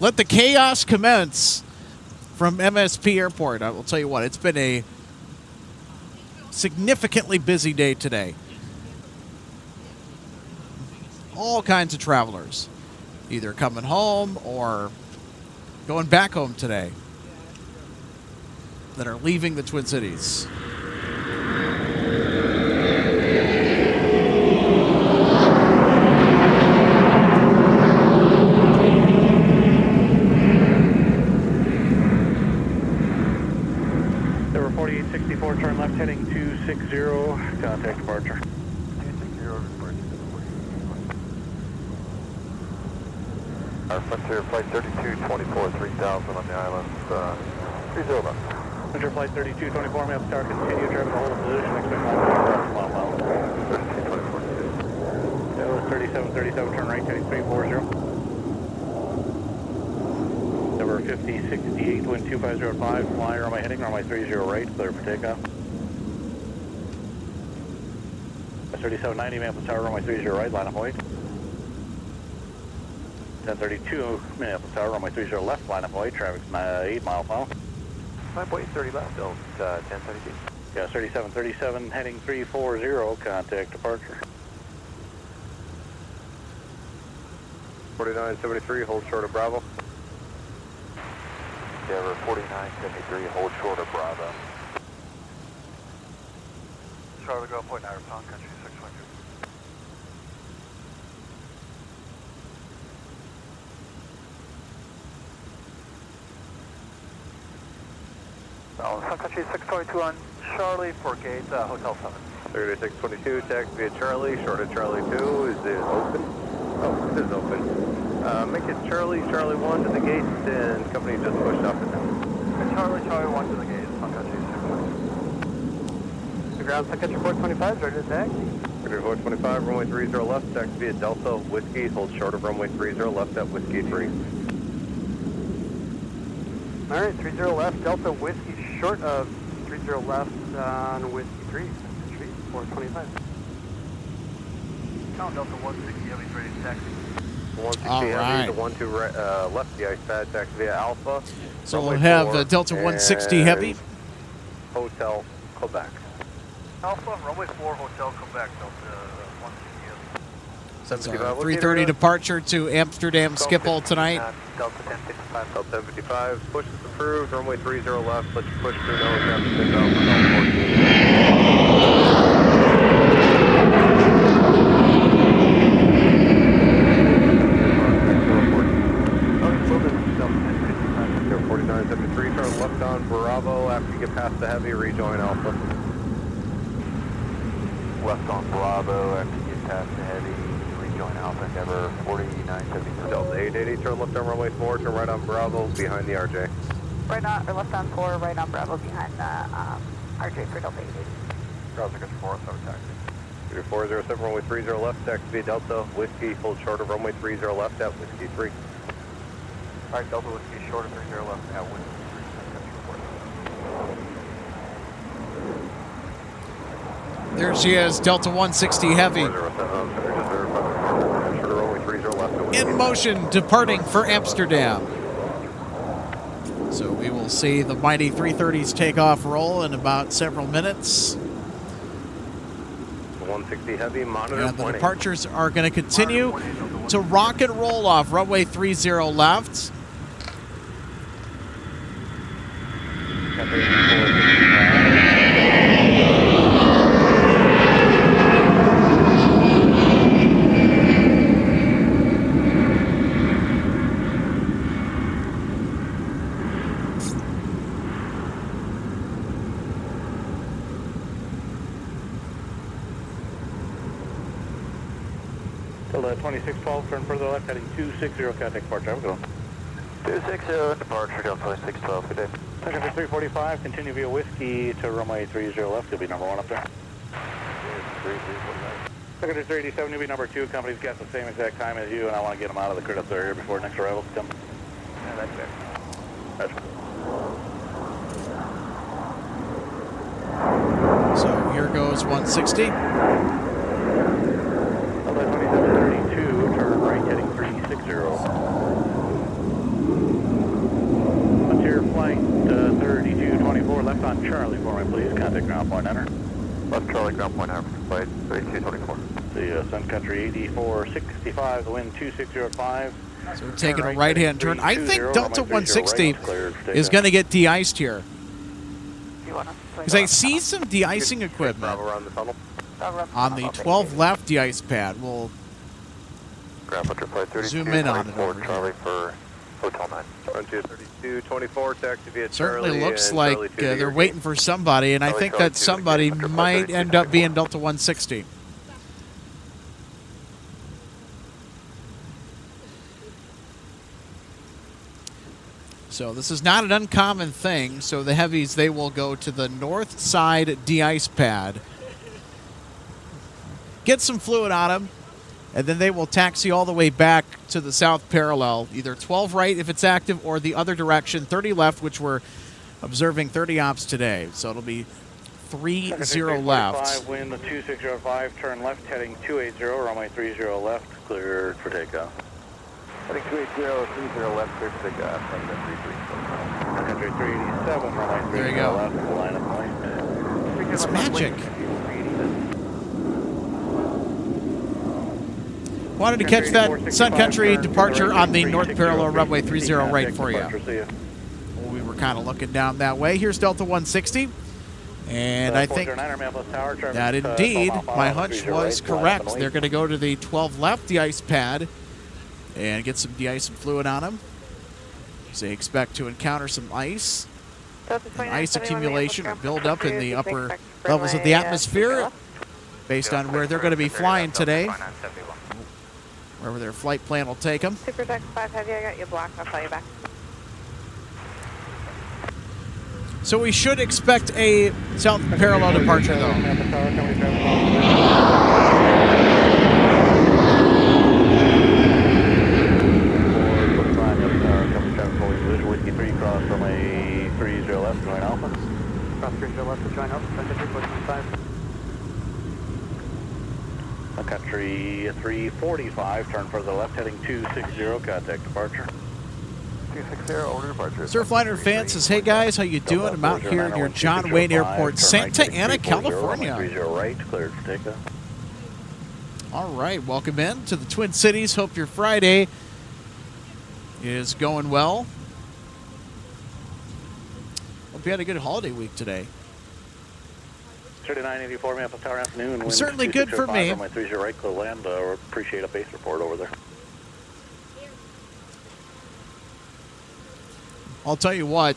Let the chaos commence from MSP Airport. I will tell you what, it's been a significantly busy day today. All kinds of travelers, either coming home or going back home today, that are leaving the Twin Cities. Over 4864, turn left heading 260, contact departure. 260 departure. Our Frontier Flight 3224, 3000 on the island, 30 left. Frontier Flight 3224, Minneapolis Tower, continue driving the hold of position, expect line 3224. That was 3737, turn right heading 340. Number 5068, wind 2505, fly runway heading, runway 30 right, clear for takeoff. 3790, Minneapolis Tower, runway 30 right, line up wait. 1032, Minneapolis Tower, runway 30 left, line up wait, traffic's 8 mile per hour. 9.30 left, Delta 1032. Yeah, 3737, heading 340, contact departure. 4973, hold short of Bravo. Yeah, we're 4973, hold short of Bravo. Charlie, go point 9, Sun Country 600. Sun Country 622 on Charlie for gate Hotel 7. 3622, taxi via Charlie, short of Charlie 2. Is it open? Oh, it is open. Make it Charlie, Charlie 1 to the gate, and company just pushed off it now. Charlie, Charlie 1 to the gate, Sun Country 622. The ground Sun Country 425, ready to taxi. Country 425, runway 30 left, taxi via Delta, Whiskey, hold short of runway 30 left at Whiskey 3. All right, 30 left, Delta Whiskey, short of 30 left on Whiskey 3, Country 425. Count Delta 160, heavy ready to taxi. 160 All heavy, right. the 1-2 left the ice pad, taxi via Alpha. So runway we'll have 4 Delta 160 and Heavy. Hotel Quebec. Alpha, runway 4, Hotel Quebec, Delta 160 heavy. It's our 3:30 departure to Amsterdam Schiphol tonight. Delta 1055. Delta 1055, push is approved, runway 30 left, let's push through nose, traffic is out for Delta 4973, turn left on Bravo, after you get past the heavy, rejoin Alpha. Left on Bravo, after you get past the heavy, rejoin Alpha, Endeavor 4973. Delta 880, turn left on runway 4, turn right on Bravo, behind the RJ. Right on, or left on 4, right on Bravo behind the RJ for Delta 880. Ground Sun Country 407, taxi. 407, runway 30 left, taxi via Delta, Whiskey, hold short of runway 30 left at Whiskey 3. Alright, Delta Whiskey, short of 30 left at Whiskey 3, Sun Country 407. There she is, Delta 160 Heavy. 407, In motion, departing for Amsterdam. So we will see the mighty 330's takeoff roll in about several minutes. 160 heavy, monitor And the pointing. departures are going to continue to rock and roll off runway 30 left. Delta 2612, turn further left, heading 260, contact departure. Have a good one. 260, departure, Delta 2612, good day. Sun Country 345, continue via Whiskey to runway 30 left. You'll be number 1 up there. Sun Country 387, you'll be number 2. Company's got the same exact time as you, and I want to get them out of the crit up there here before next arrival comes. Yeah, that's fair. That's cool. So here goes 160. Delta 2732, turn right, heading 360. Frontier flight 3224, left on Charlie for me, please. Contact ground point, enter. Left Charlie, ground point, enter. Flight 3224. The Sun Country 8465, the wind 2605. So we're taking a right-hand turn. I think Delta 160 is going to get de-iced here. Because I see some de-icing equipment Around the tunnel. on the 12 left de-ice pad. We'll Ground Flight 32, zoom in on it 24, over Charlie here. for Hotel 9. Frontier 3224, taxi via Certainly Charlie looks and like Charlie 2 to they're your waiting for somebody, and I Charlie, think Charlie that 2 to somebody Hunter Flight might 32, end up being Delta 160. So this is not an uncommon thing. So the heavies, they will go to the north side de-ice pad, get some fluid on them, and then they will taxi all the way back to the south parallel, either 12 right if it's active or the other direction, 30 left, which we're observing 30 ops today. So it'll be 30 left. Wind 2605, turn left, heading 280, runway 30 left, cleared for takeoff. Heading 280, 30 left, clear for takeoff. Sun Country 3. Sun Country 387, runway 30 There you go. left, line up point. It's magic. Wanted to catch that Sun Country departure on the north parallel runway 30 right for you. We were kind of looking down that way. Here's Delta 160. And I think that indeed, my hunch was correct. They're going to go to the 12 left de-ice pad and get some de-ice and fluid on them. So they expect to encounter some ice, and ice accumulation or buildup in the upper levels of the atmosphere based on where they're going to be flying today, wherever their flight plan will take them. Super Deck 5 Heavy, I got you blocked. I'll call you back. So we should expect a south parallel departure, though. Whiskey 3 cross runway 30 left, join Alpha. Cross 30 left to join Alpha, Sun Country 425. Sun Country 345, turn further left, heading 260, contact departure. 260, order departure. Surfliner fan says, hey guys, how you doing? I'm out here near John Wayne Airport, Santa Ana, California. 30 right, cleared for takeoff. All right, welcome in to the Twin Cities. Hope your Friday is going well. Hope you had a good holiday week today. 3984 Minneapolis Tower afternoon. Wind Certainly good for me. My 30 right, clear land. Appreciate a base report over there. I'll tell you what,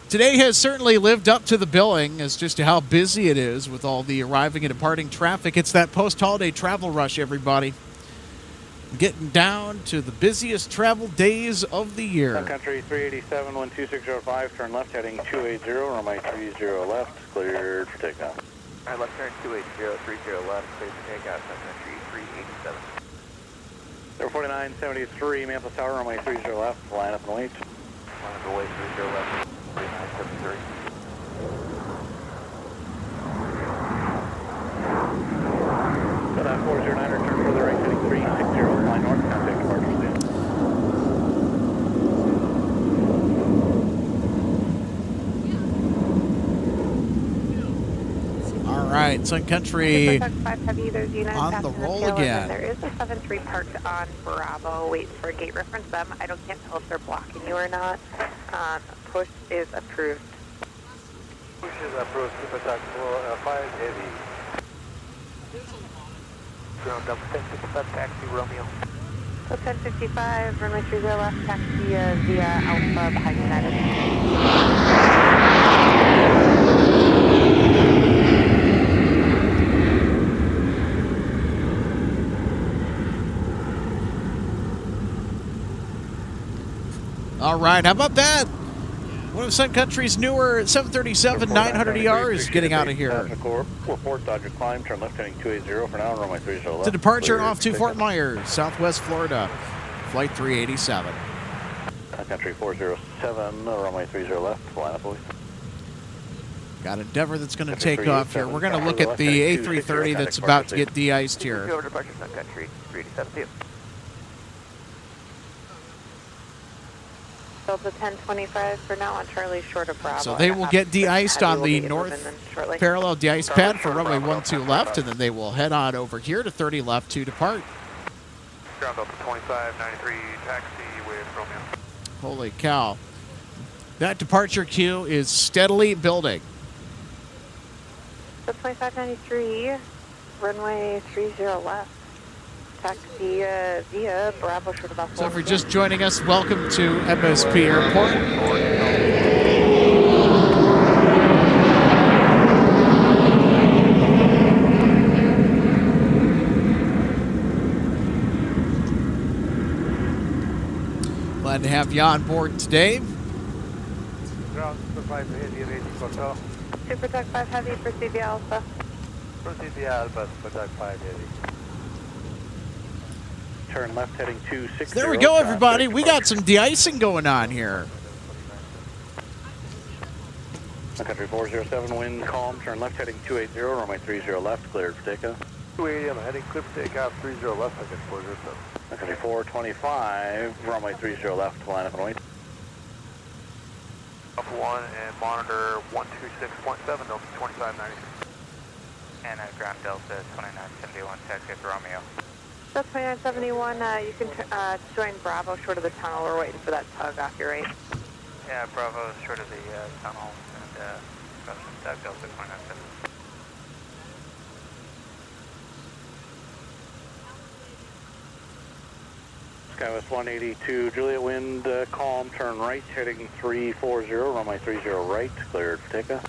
today has certainly lived up to the billing as just to how busy it is with all the arriving and departing traffic. It's that post-holiday travel rush, everybody. Getting down to the busiest travel days of the year. Sun Country 387, 12605, turn left, heading 280, runway 30 left, cleared for takeoff. Alright, left turn 280, 30 left, clear for takeoff. Sun Country 387. 4973, Minneapolis Tower, runway 30 left, line up and wait. Line up and wait, 30 left, 3973. Got on 409, turn further right, heading 360, line north, contact departure soon. right, Sun Country 5 Heavy, there's units on the passing roll tail, and again. then there is a 7-3 parked on Bravo, waiting for a gate reference them. I can't tell if they're blocking you or not. Push is approved. Push is approved, Super Taxi 5 Heavy. Ground up 1065 Taxi Romeo. So 1055, runway 30 left, taxi via Alpha behind United. All right, how about that? One of Sun Country's newer 737 900 ERs getting out of here. Report Dodger climb, turn left heading 280 for now, runway 30 left. To departure off to Fort Myers, Southwest Florida, flight 387. Sun Country 407, runway 30 left, line up, please. Got Endeavor that's going to take off here. We're going to look at the A330 that's about to get de-iced here. Over departure Sun Country 387. Delta 1025 for now on Charlie, short of Bravo. So they will get de-iced on the north parallel de-ice pad for runway 12 left, and then they will head on over here to 30 left to depart. Ground Delta 2593 taxi with Romeo. Holy cow. That departure queue is steadily building. So 2593, runway 30 left. Taxi via Bravo, short of Buffalo. So if you're just joining us, welcome to MSP Airport. Glad to have you on board today. Ground Super 5 Heavy, Aviation Hotel. Super Tech 5 Heavy, proceed via Alpha. Proceed via Alpha, Super Taxi 5 Heavy. Turn left heading 260. There we go, everybody. We got some de-icing going on here. Sun Country 407, wind calm, turn left heading 280, runway 30 left, cleared for takeoff. 280, I'm heading clear for takeoff, 30 left, Sun Country 407. Sun Country 425, runway 30 left, line up and wait. Up 1 and monitor 126.7, Delta 2593. And ground Delta 2971 taxi to Romeo. So 2971, you can join Bravo short of the tunnel. We're waiting for that tug off your right. Yeah, Bravo is short of the tunnel and Doug Delta 297. Skywest 182, Juliet wind calm, turn right heading 340, runway 30 right, cleared for takeoff.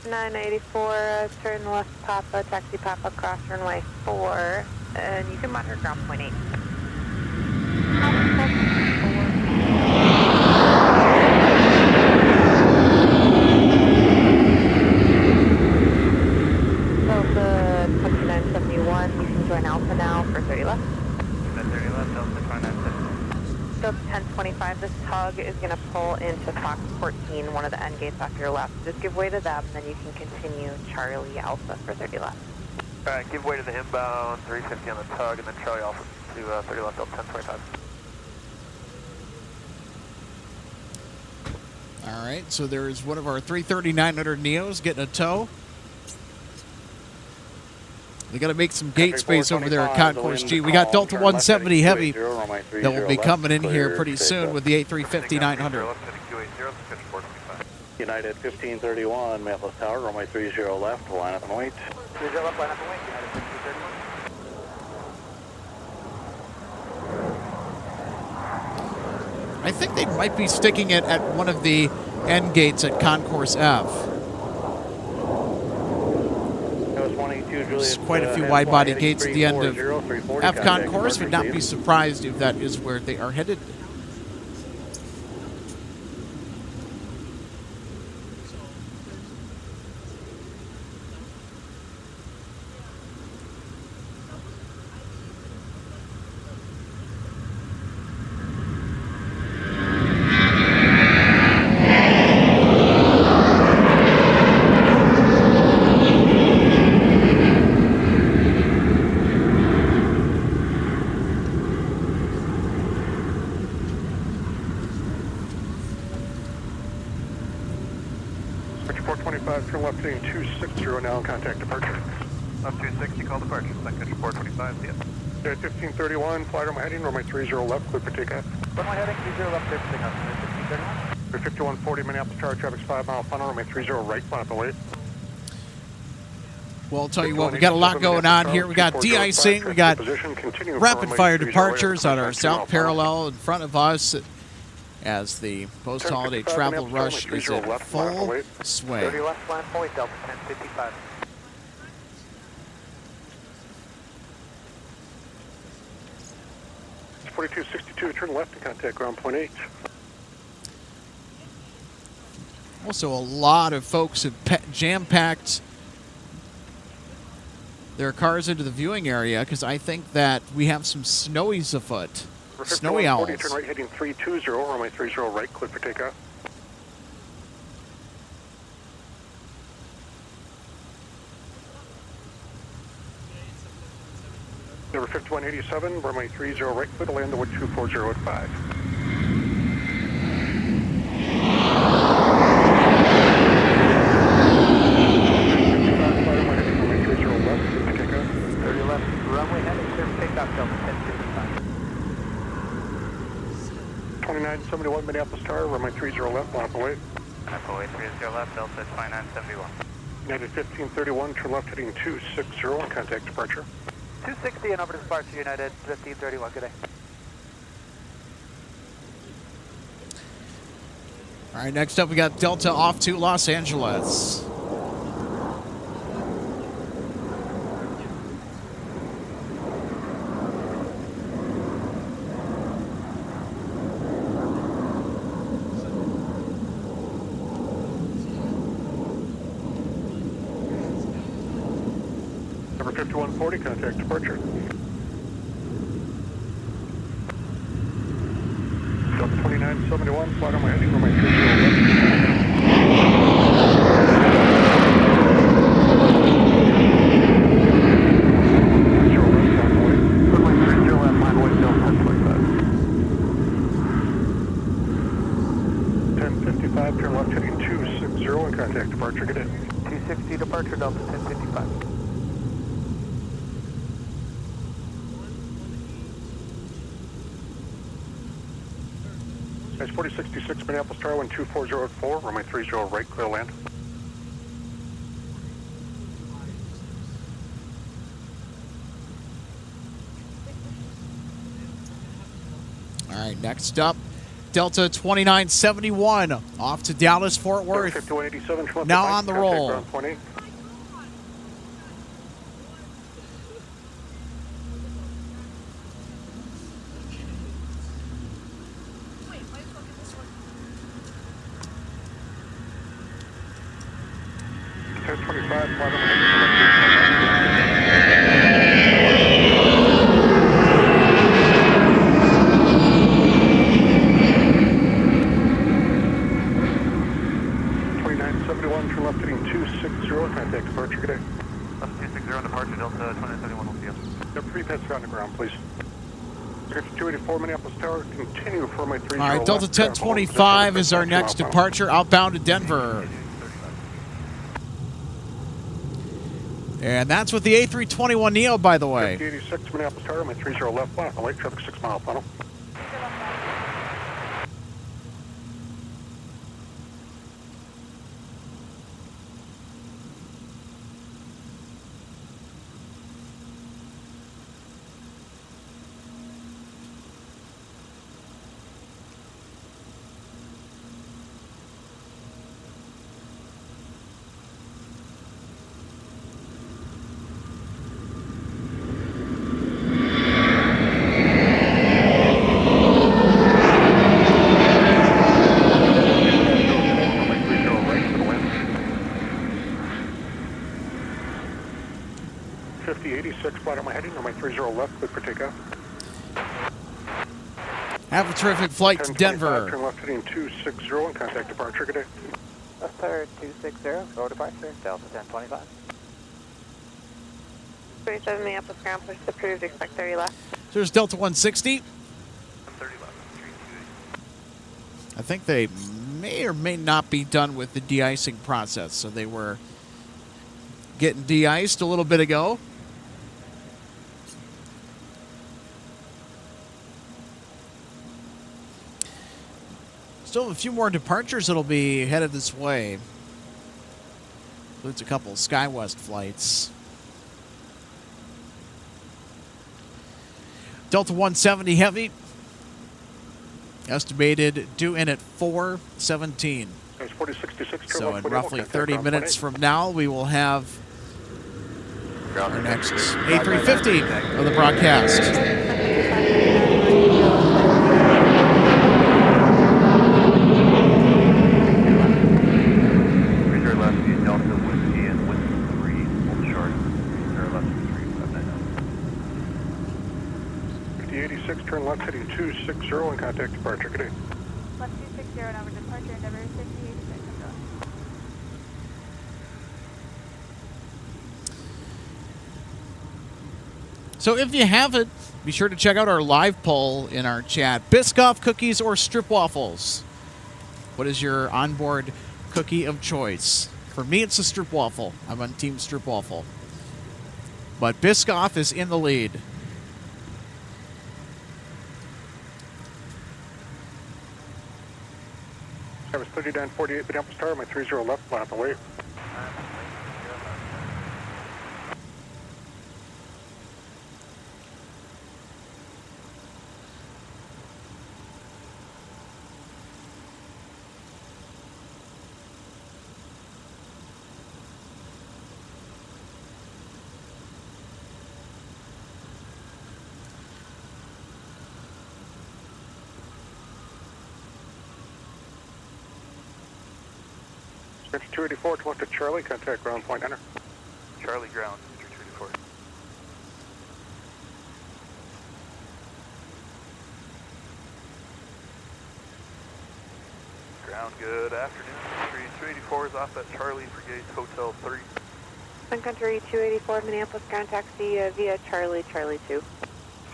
984, turn left Papa, taxi Papa, cross runway 4, and you can monitor ground point 8. Delta 2971, you can join Alpha now for 30 left. 30 left, Delta 297. Delta 1025, this tug is going to pull into Fox 14, one of the end gates off your left. Just give way to them, then you can continue Charlie Alpha for 30 left. Alright, give way to the inbound 350 on the tug, and then Charlie Alpha to 30 left, Delta 1025. All right, so there's one of our 330-900 Neos getting a tow. They got to make some gate space over there at Concourse G. We got Delta 170 Heavy that will be coming in here pretty soon with the A350-900. United 1531, Minneapolis Tower, runway 30 left, line up and wait. 30 left, line up and wait, United 1531. I think they might be sticking it at one of the end gates at Concourse F. There's quite a few wide-body gates at the end of F Concourse. Would not be surprised if that is where they are headed. 25, turn left heading 260, now in contact departure. Left 260, call departure. Sun Country 425, see ya. At 1531, flight on my heading, runway 30 left, clear for takeoff. Runway heading 30 left, clear for takeoff. 1531. 5140, Minneapolis Tower, traffic's 5 mile funnel, runway 30 right, line up and wait. Well, I'll tell you what, we got a lot going on here. We got de-icing, we got rapid-fire departures on our south parallel in front of us as the post-holiday travel rush is in full swing. 30 left, line up and wait, Delta 1055. It's 4262, turn left to contact ground point 8. Also, a lot of folks have jam-packed their cars into the viewing area because I think that we have some snowies afoot. Snowy owls. Turn right heading 320, runway 30 right, clear for takeoff. Number 5187, runway 30 right, clear to land to 24085. Runway heading clear for takeoff, Delta 1055. 2971 Minneapolis Tower, runway 30 left, line up and wait. FOA 30 left, Delta 2971. United 1531, turn left heading 260, and contact departure. 260 and over to departure, United 1531, good day. All right, next up we got Delta off to Los Angeles. Number 5140, contact departure. Delta 2971, flight on my heading, runway 30 left, line away, Delta 1055, turn left heading 260, and contact departure, good day. 260 departure, Delta 1055. It's 4066 Minneapolis Tower, 12404, runway 30 right, clear land. All right, next up, Delta 2971 off to Dallas, Fort Worth. 5187, now on the roll. Ground point 8. All right, Delta 1025 is our next departure, outbound to Denver. And that's with the A321neo, by the way. 5086 Minneapolis Tower, my 30 left, line up and wait, traffic 6 mile funnel. Have a terrific flight to Denver. Turn left heading 260 and contact departure. Good day. Left third 260, go departure, Delta 1025. 37 Minneapolis ground push approved, expect 30 left. So there's Delta 160. 30 left, 328. I think they may or may not be done with the de-icing process. So they were getting de-iced a little bit ago. Still have a few more departures that'll be headed this way. Includes a couple SkyWest flights. Delta 170 Heavy, estimated due in at 4:17. So in roughly 30 minutes from now, we will have our next A350 of the broadcast. Delta Whiskey and Whiskey 3, hold short. 5086, turn left heading 260 and contact departure. Good day. Left 260 and over departure, Endeavor 5086, I'm going. So if you haven't, be sure to check out our live poll in our chat. Biscoff cookies or strip waffles? What is your onboard cookie of choice? For me, it's a strip waffle. I'm on Team Strip Waffle. But Biscoff is in the lead. Service 3948, Minneapolis Tower, my 30 left, line up and wait. Search 284, to to Charlie, contact ground point, enter. Charlie ground, Mr. 284. Ground, good afternoon. 284 is off at Charlie for Gate Hotel 3. Sun Country 284, Minneapolis ground taxi via Charlie, Charlie 2.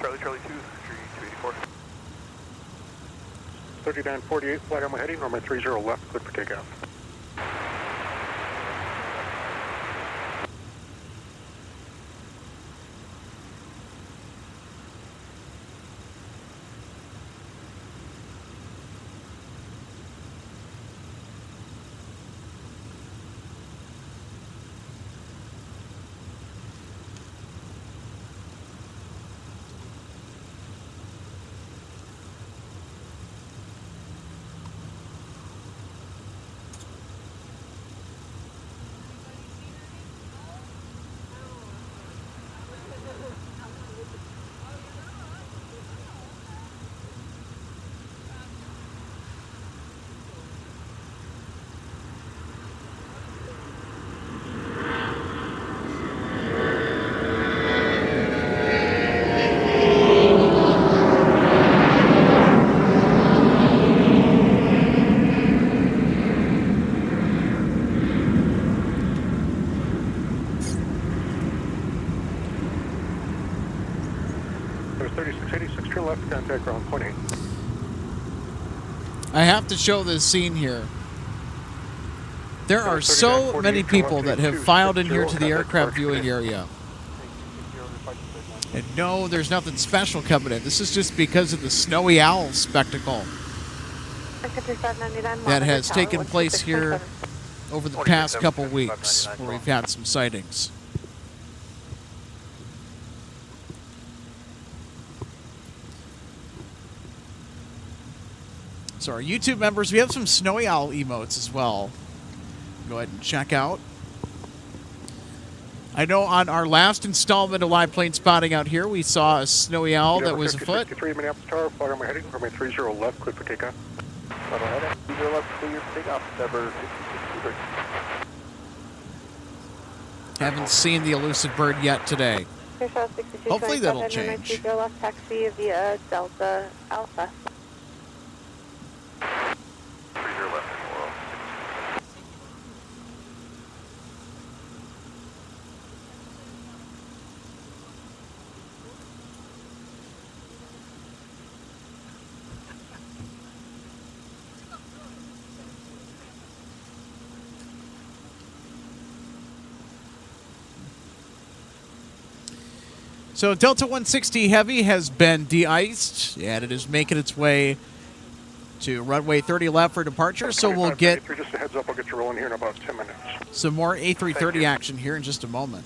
Charlie 2, 284. 3948, flight on my heading, runway 30 left, clear for takeoff. There's 3686, turn left, contact ground point 8. I have to show this scene here. There are so many people that have filed in here to the aircraft viewing area. And no, there's nothing special coming in. This is just because of the snowy owl spectacle that has taken place here over the past couple weeks, where we've had some sightings. So our YouTube members, we have some snowy owl emotes as well. Go ahead and check out. I know on our last installment of live plane spotting out here, we saw a snowy owl that was afoot. 53 Minneapolis Tower, flight on my heading, runway 30 left, clear for takeoff. Level heading, 30 left, clear for takeoff, Endeavor 5623. Haven't seen the elusive bird yet today. Hopefully that'll change. Left taxi via Delta Alpha. 30 left and oil. So Delta 160 Heavy has been de-iced, and it is making its way to runway 30 left for departure. So we'll get just a heads up, I'll get you rolling here in about 10 minutes. some more A330 action here in just a moment.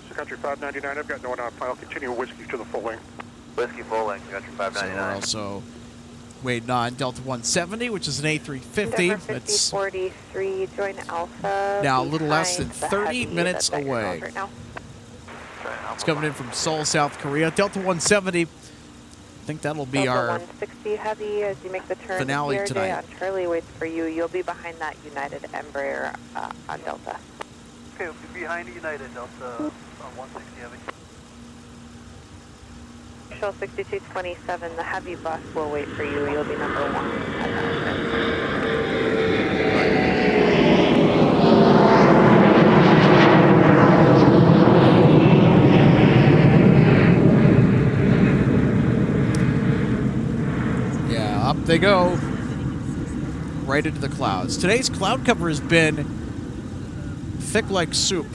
Sun Country 599, I've got no one on file. Continue whiskey to the full length. Whiskey full length, Country So we're 599. also waiting on Delta 170, which is an A350. That's 43, join Alpha. now a little less than behind the 30 Heavy minutes that's at your away. nose right now. It's coming in from Seoul, South Korea. Delta 170, I think that'll be Delta our 160 Heavy as you make the turn finale to tonight. on Charlie waits for you. You'll be behind that United Embraer on Delta. Okay, we'll be behind United, Delta on 160 Heavy. Shell 6227, the Heavy bus will wait for you. You'll be number 1 at that. Yeah, up they go. Right into the clouds. Today's cloud cover has been thick like soup.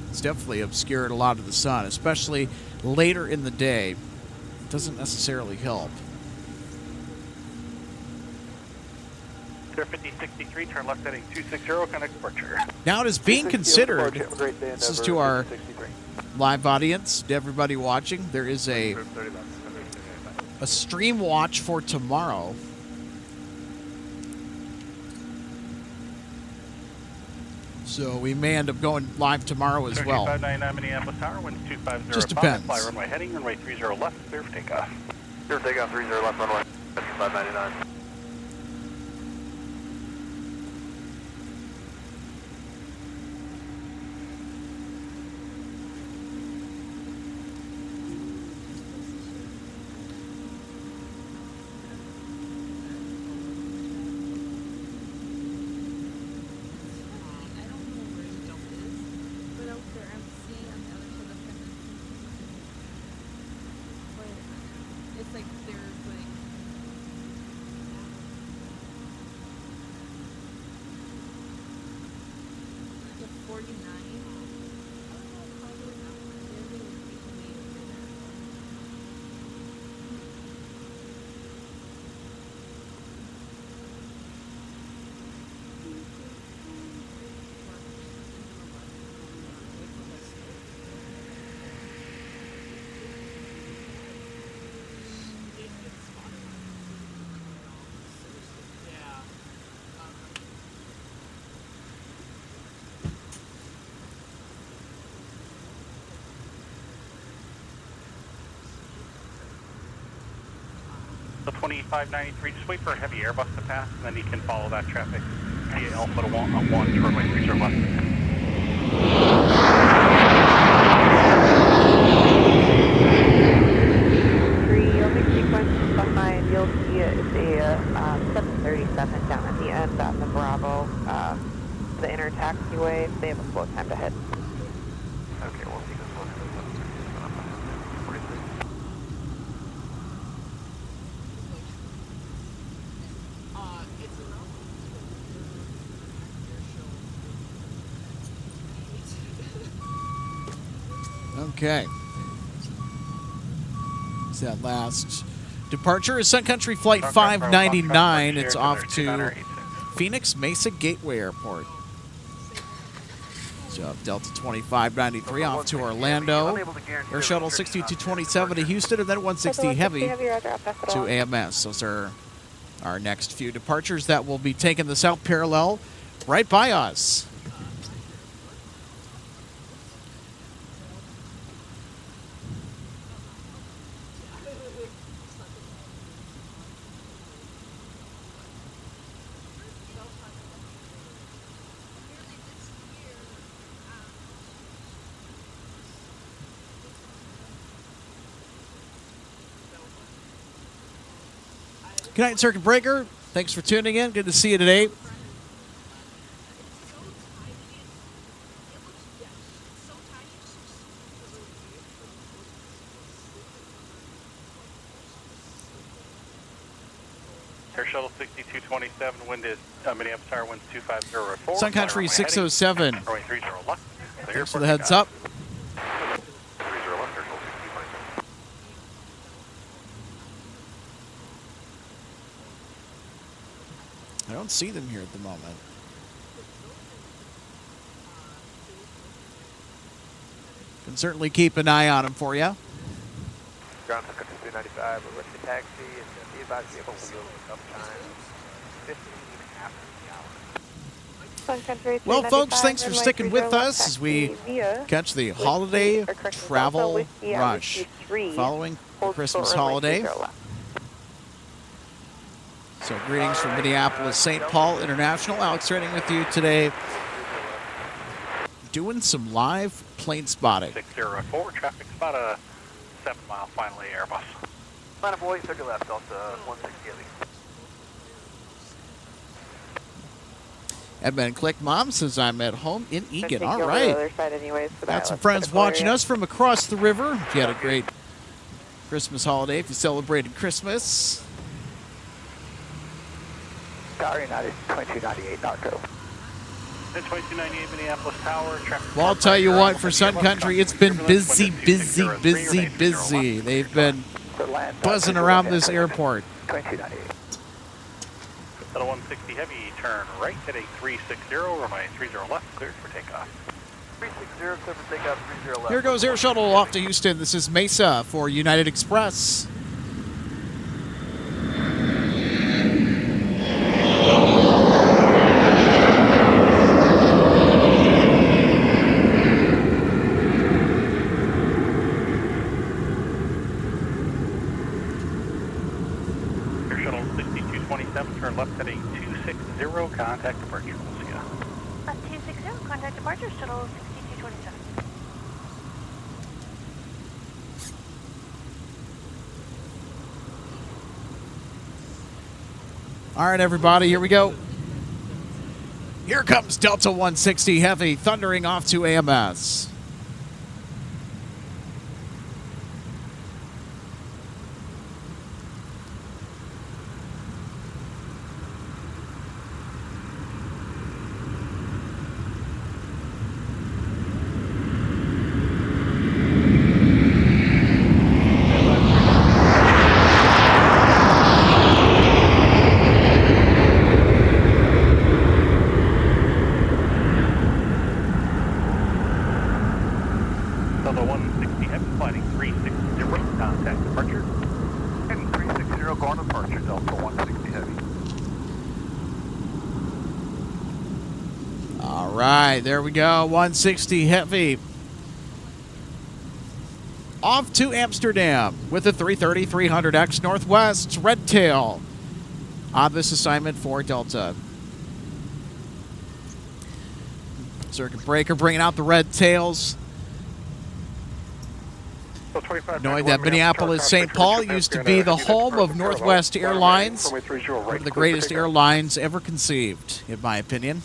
It's definitely obscured a lot of the sun, especially later in the day. It doesn't necessarily help. Air 5063, turn left heading 260, connect departure. Now it is being considered, Have a great day, this is Endeavor, to our 63. live audience, to everybody watching, there is a stream watch for tomorrow. So we may end up going live tomorrow as well. 599 Minneapolis Tower, wind 250. Just depends. Fly runway heading, runway 30 left, clear for takeoff. Clear for takeoff, 30 left runway, Country 599. The 2593, just wait for a heavy Airbus to pass, and then you can follow that traffic via Alpha to 1 to runway 30 left. You'll make sequence behind. You'll see it's a 737 down at the end on the Bravo, the inner taxiway. They have a slow time to hit. Okay, we'll see this one. 46. Okay. It's that last departure is Sun Country Flight 599. It's off to Phoenix Mesa Gateway Airport. So Delta 2593 off to Orlando. Air Shuttle 6227 to Houston, and then 160 Heavy to AMS. Those are our next few departures that will be taking the South Parallel right by us. Good night, Circuit Breaker. Thanks for tuning in. Good to see you today. Air Shuttle 6227, wind is Minneapolis Tower, winds 250 at 4. Sun Country 607. Runway 30 left. Thanks for the heads up. 30 left, Air Shuttle 6227. I don't see them here at the moment. Can certainly keep an eye on them for you. Ground Sun Country 395, we're ready to taxi. It's going to be about to be able to wheel sometime 15 after the hour. Sun Country Well, 395, folks, thanks for runway sticking 30 with left, us as we taxi via catch the Whiskey, holiday or correction, Delta travel Whiskey at rush Whiskey 3, following the hold Christmas short runway holiday. 30 left. So greetings from Minneapolis, St. Paul International. Alex Redding with you today, doing some live plane spotting. 604, traffic's about a 7-mile finally Airbus. Line of boy, 30 left, Delta 160 heavy. Edmund Click Mom says I'm at home in Gonna Egan. take All you over to the right. other side anyways for Got that some left friends critical watching area. us from across the river. If you had a great Christmas holiday, if you celebrated Christmas. Tower United 2298 Narco. 2298 Minneapolis Tower, traffic. Well, I'll tell you what, for Sun Country, it's been busy. They've been buzzing around this airport. 2298. Shuttle 160 heavy, turn right, heading 360, runway 30 left, cleared for takeoff. 360, clear for takeoff, 30 left. Here goes Air Shuttle off to Houston. This is Mesa for United Express. Air Shuttle 6227, turn left, heading 260, contact departure. We'll see ya. 260, contact departure, shuttle 6227. All right, everybody, here we go. Here comes Delta 160 Heavy, thundering off to AMS. Delta 160 heavy, flighting 360, contact departure. Heading 360, going to departure, Delta 160 heavy. All right, there we go. 160 Heavy. Off to Amsterdam with the 330-300X Northwest Red Tail on this assignment for Delta. Circuit breaker bringing out the red tails. Knowing that Minneapolis, St. Paul used to be the home of Northwest Airlines, one of the greatest airlines ever conceived, in my opinion.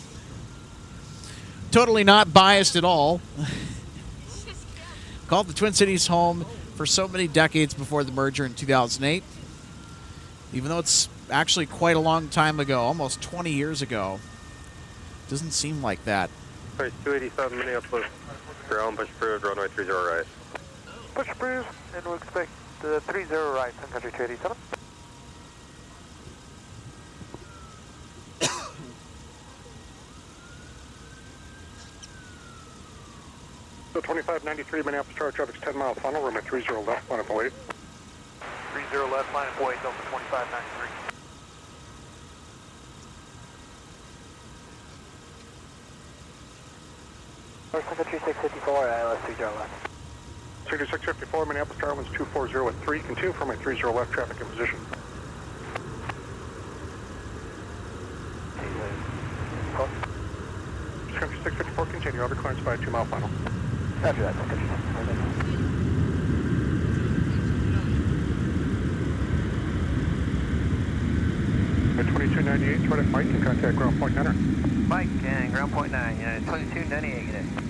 Totally not biased at all. Called the Twin Cities home for so many decades before the merger in 2008. Even though it's actually quite a long time ago, almost 20 years ago. Doesn't seem like that. 287 Minneapolis, ground, push approved, runway 30 right. Push approved, and we'll expect 30 right, Sun Country 287. So 2593 Minneapolis Tower, traffic's 10 mile funnel, runway 30 left, line of wait. 30 left, line of wait, Delta 2593. Sun Country 654, ILS 30 left. 654 Minneapolis Tower, winds 240 at 3, continue from my 30 left, traffic in position. Sun Country 654, continue, over clearance by 2 mile funnel. Roger that, Sun Country 654. 2298, right at Mike, and contact ground point 9. Mike and ground point 9, United 2298, United.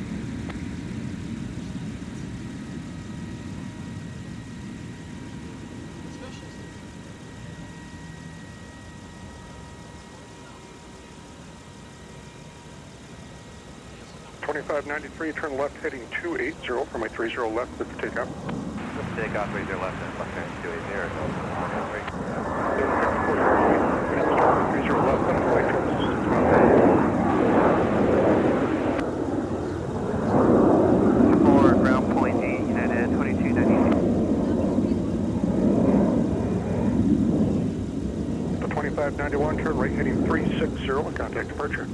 2593, turn left heading 280 for my 30 left with the takeoff. Take off 30 left and left turn 280. 30 left on the right turn. For ground point 8, United 2298. The 2591, turn right heading 360 and contact departure.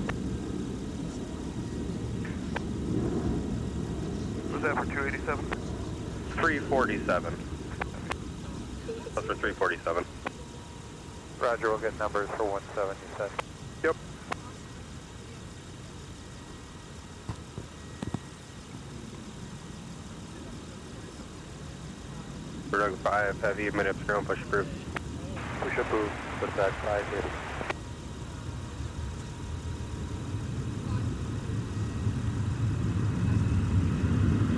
Was that for 287? 347. That's for 347. Roger, we'll get numbers for 17, you said. Yep. Doug 5, heavy, Minneapolis ground, push approved. Push approved with that 5 here.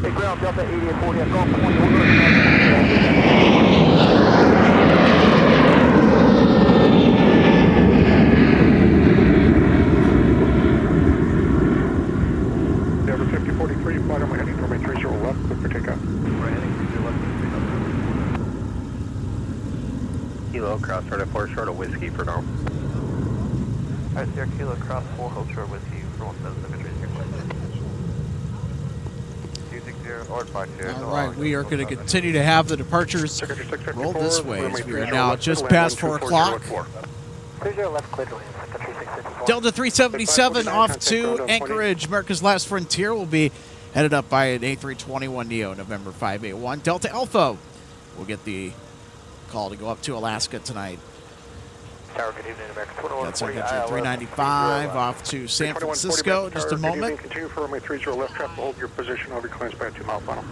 Hey, ground, Delta 80 at 40, I'm going for 21. Denver 5043, flight on my heading for my 30 left with the takeoff. Right heading 30 left. Kilo, cross runway 4 short of whiskey for now. Alright, Sierra Kilo, cross 4, hold short with you for 1773. All right, we are going to continue to have the departures roll this way as we are now just past 4 o'clock. 30 left, clear to land, Sun Country 654. Delta 377 off to Anchorage. America's Last Frontier will be headed up by an A321 Neo, November 581. Delta Alpha will get the call to go up to Alaska tonight. Tower, good evening, American 2140. That's Sun Country 395 off to San Francisco in just a moment. Continue for runway 30 left, traffic, hold your position over your clearance by a 2-mile funnel.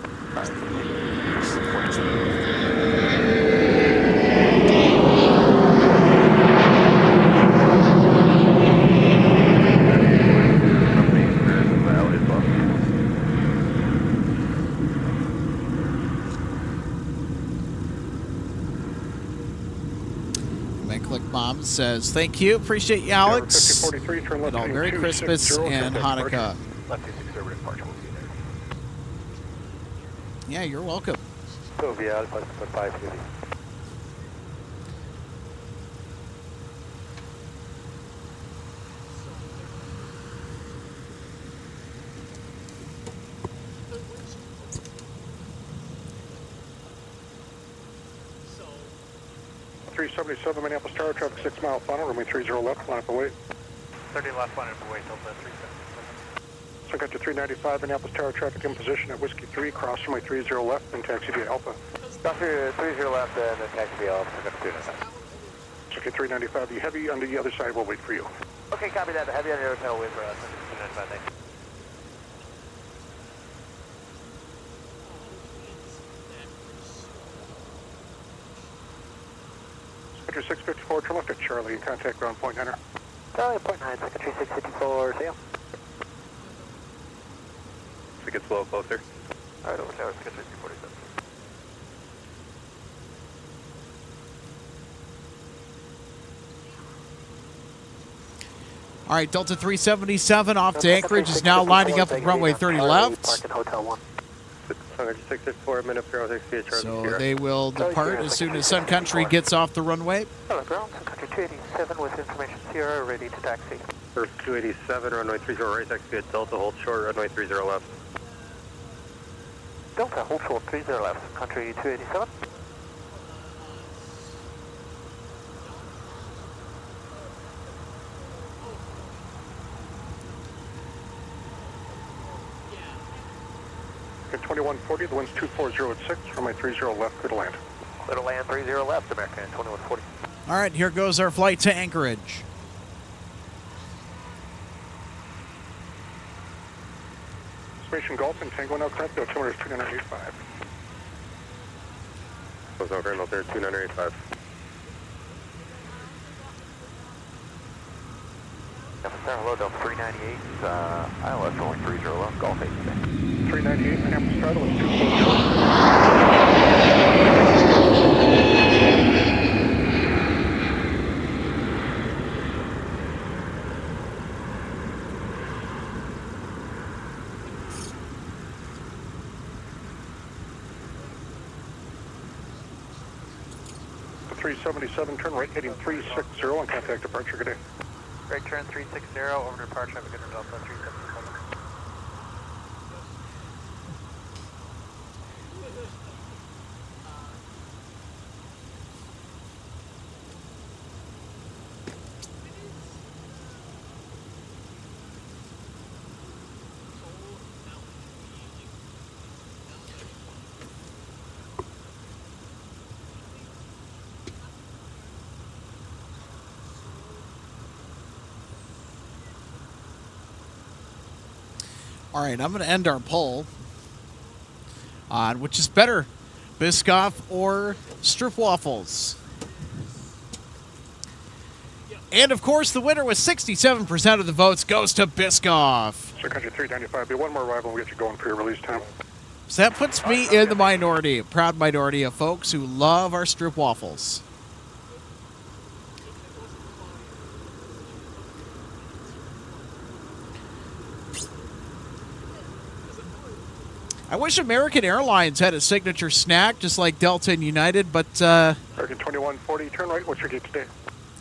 Click Mom says, thank you. Appreciate you, Alex. And all Merry Christmas and Hanukkah. Left 26 over departure, we'll see you there. Yeah, you're welcome. So, yeah, plus 550. Minneapolis Tower, traffic 6-mile funnel, runway 30 left, line up away. 30 left, line up away, Delta 377. Sun Country 395, Minneapolis Tower, traffic in position at Whiskey 3, cross runway 30 left, and taxi via Alpha. Doctor 30 left, and then taxi via Alpha, Sun Country 395. Sun Country 395, the heavy on the other side will wait for you. Okay, copy that. The heavy on the other side will wait for us. Sun Country 395, thanks. Country 654, turn left at Charlie, contact ground point 9er. Charlie, point 9, Sun Country 654, see ya. So it gets a little closer. Alright, over tower, Sun Country 347. All right, Delta 377 off to Anchorage is now lining up with runway 30 left. Park in Hotel 1. Sun Country 664, Minneapolis 60 Charlie. So they will depart as soon as Sun Country gets off the runway. Hello, ground, Sun Country 287 with information Sierra, ready to taxi. First 287, runway 30 right, taxi via Delta, hold short, runway 30 left. Delta, hold short, 30 left, Sun Country 287. At 2140, the wind's 240 at 6, runway 30 left, clear to land. Clear to land, 30 left, American 2140. All right, here goes our flight to Anchorage. Information Gulf and Tango now correct, the altimeter is 2985. Goes over and there, 2985. Hello, Delta 398, ILS only 30 left, Golf 8 today. 398, Minneapolis Tower, the wind's 240. 377, turn right heading 360 and contact departure. Good day. Right turn 360, over to departure, have a good Delta 377. All right, I'm going to end our poll on which is better, Biscoff or Stroopwafels. And, of course, the winner with 67% of the votes goes to Biscoff. Sun Country 395, be one more arrival and we'll get you going for your release time. So that puts me in the minority, a proud minority of folks who love our Stroopwafels. I wish American Airlines had a signature snack just like Delta and United, but American 2140, turn right, what's your gate today?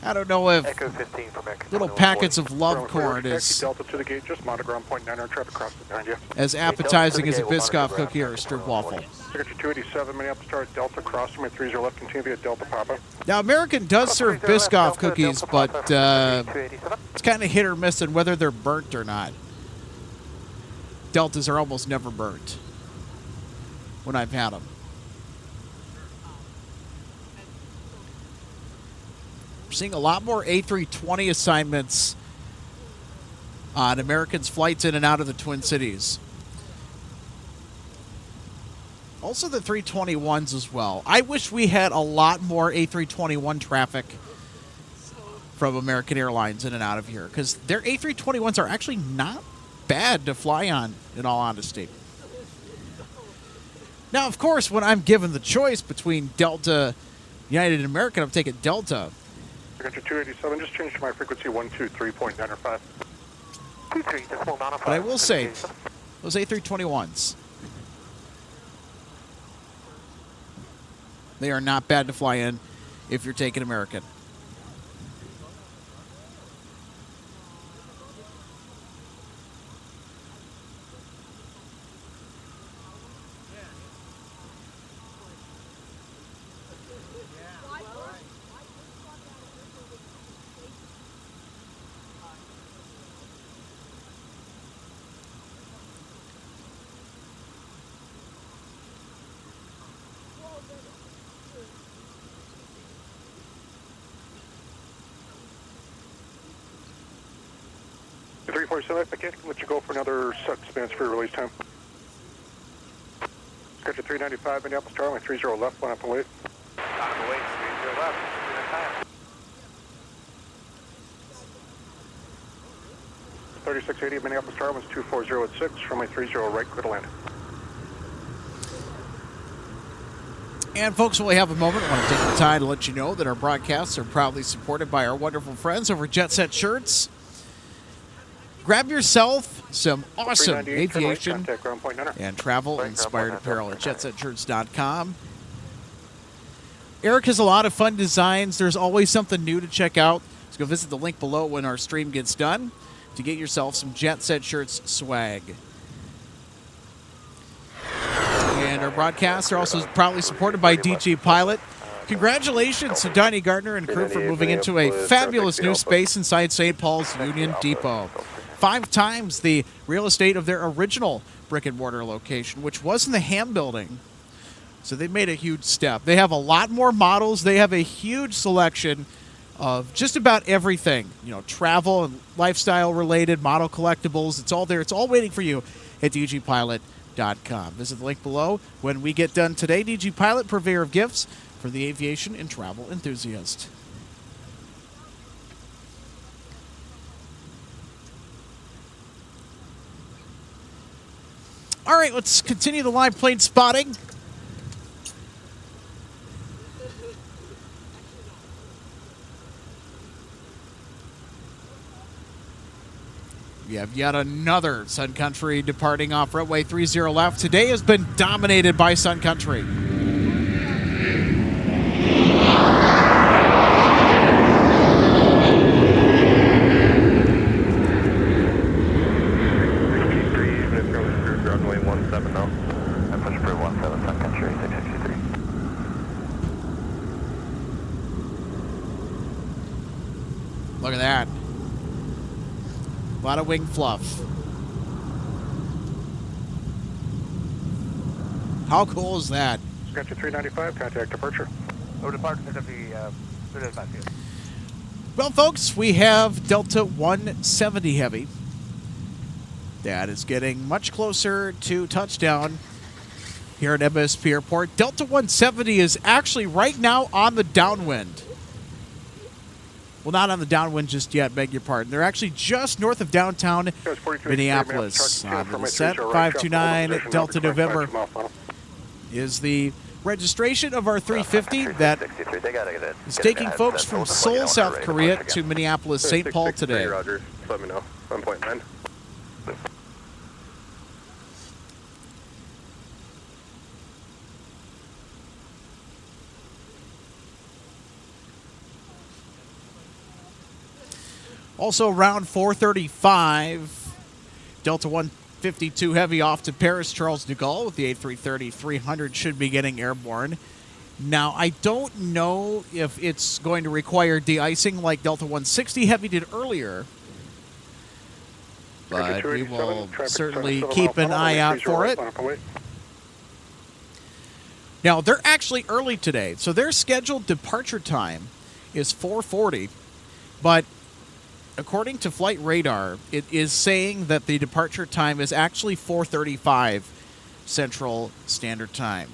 I don't know if Echo 15 for American little 2140. packets of love corn is Delta to the gate, just monitor ground point 9 traffic crossing behind you. as appetizing as a Biscoff cookie or a Stroopwafel. Secretary 287, Minneapolis start Delta crossing my 30 left, continue via Delta Papa. Now, American does serve Biscoff cookies, but it's kind of hit or miss on whether they're burnt or not. Deltas are almost never burnt when I've had them. We're seeing a lot more A320 assignments on American's flights in and out of the Twin Cities. Also the 321s as well. I wish we had a lot more A321 traffic from American Airlines in and out of here, because their A321s are actually not bad to fly on, in all honesty. Now, of course, when I'm given the choice between Delta, United, and American, I'm taking Delta. Secretary 287, just change to my frequency 123.95. But I will say, those A321s, they are not bad to fly in if you're taking American. The 347, I can't let you go for another 6 minutes for your release time. Secretary 395, Minneapolis Charlie, 30 left, one up and wait. On the way, 30 left, time. 3680, Minneapolis Charlie, 240 at 6, from my 30 right, clear to land. And folks, while we have a moment, I want to take the time to let you know that our broadcasts are proudly supported by our wonderful friends over Jet Set Shirts. Grab yourself some awesome aviation and travel-inspired apparel at jetsetshirts.com. Eric has a lot of fun designs. There's always something new to check out. So go visit the link below when our stream gets done to get yourself some Jet Set Shirts swag. And our broadcasts are also proudly supported by DG Pilot. Congratulations to Donnie Gardner and crew for moving into a fabulous new space inside St. Paul's Union Depot. 5 times the real estate of their original brick-and-mortar location, which was in the Ham Building. So they made a huge step. They have a lot more models. They have a huge selection of just about everything. You know, travel and lifestyle-related model collectibles. It's all there. It's all waiting for you at dgpilot.com. Visit the link below. When we get done today, DG Pilot, purveyor of gifts for the aviation and travel enthusiast. All right, let's continue the live plane spotting. We have yet another Sun Country departing off runway 30 left. Today has been dominated by Sun Country. Look at that. A lot of wing fluff. How cool is that? Sun Country 395, contact departure. Over departure to the 35 field. Well, folks, we have Delta 170 Heavy. That is getting much closer to touchdown here at MSP Airport. Delta 170 is actually right now on the downwind. Well, not on the downwind just yet, beg your pardon. They're actually just north of downtown Minneapolis. On the descent, 529 Delta November is the registration of our 350 that is taking folks from Seoul, South Korea to Minneapolis, St. Paul today. Roger. Let me know. 1.9. Also around 4:35, Delta 152 Heavy off to Paris Charles de Gaulle with the A330-300 should be getting airborne. Now, I don't know if it's going to require de-icing like Delta 160 Heavy did earlier, but we will certainly keep an eye out for it. Now, they're actually early today, so their scheduled departure time is 4:40, but according to Flight Radar, it is saying that the departure time is actually 4:35 Central Standard Time.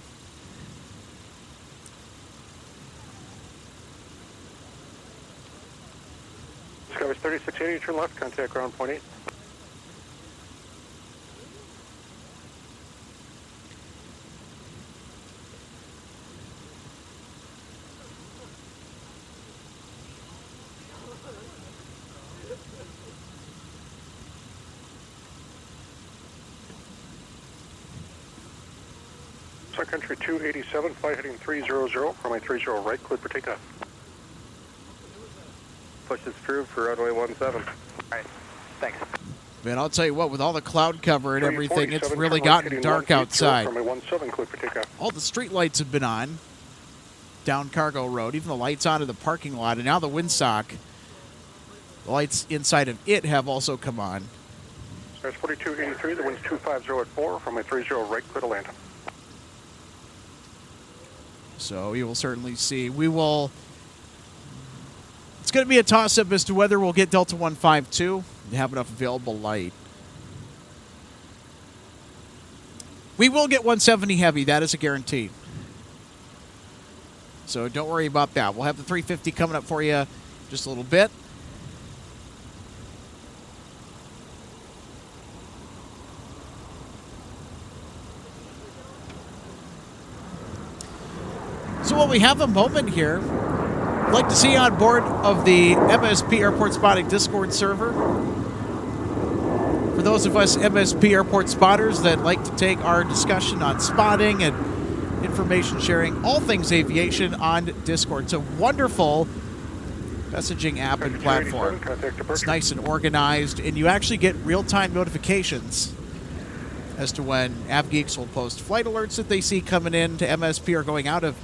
Skyway 3680, turn left, contact ground point 8. Sun Country 287, flight heading 300, runway 30 right, cleared for takeoff. Push this through for runway 17. All right. Thanks. Man, I'll tell you what, with all the cloud cover and everything, it's really gotten dark outside. Runway 17, cleared for takeoff. All the street lights have been on down Cargo Road, even the lights on in the parking lot, and now the windsock, the lights inside of it have also come on. That's 4283, the wind's 250 at 4, runway 30 right, clear to land. So you will certainly see. It's going to be a toss-up as to whether we'll get Delta 152 and have enough available light. We will get 170 Heavy. That is a guarantee. So don't worry about that. We'll have the 350 coming up for you just a little bit. So while we have a moment here, I'd like to see you on board of the MSP Airport Spotting Discord server. For those of us MSP Airport spotters that like to take our discussion on spotting and information sharing, all things aviation on Discord. It's a wonderful messaging app and platform. It's nice and organized, and you actually get real-time notifications as to when AvGeeks will post flight alerts that they see coming in to MSP or going out of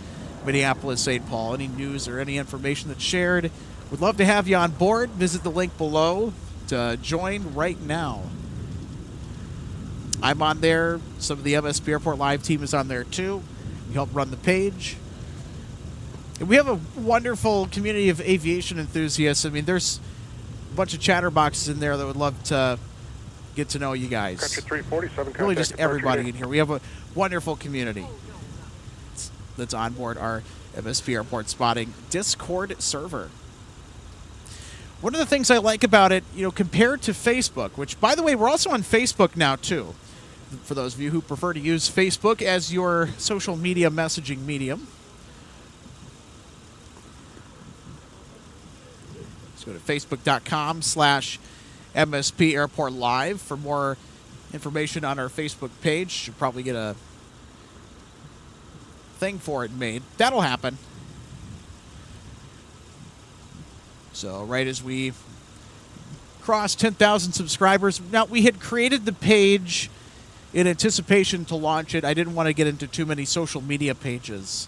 Minneapolis, St. Paul. Any news or any information that's shared. Would love to have you on board. Visit the link below to join right now. I'm on there. Some of the MSP Airport Live team is on there too. We help run the page. And we have a wonderful community of aviation enthusiasts. I mean, there's a bunch of chatterboxes in there that would love to get to know you guys. Really just everybody in here. We have a wonderful community that's on board our MSP Airport Spotting Discord server. One of the things I like about it, compared to Facebook, which, by the way, we're also on Facebook now, too, for those of you who prefer to use Facebook as your social media messaging medium. Let's go to facebook.com/MSP Airport Live for more information on our Facebook page. Should probably get a thing for it made. That'll happen. So right as we cross 10,000 subscribers, now we had created the page in anticipation to launch it. I didn't want to get into too many social media pages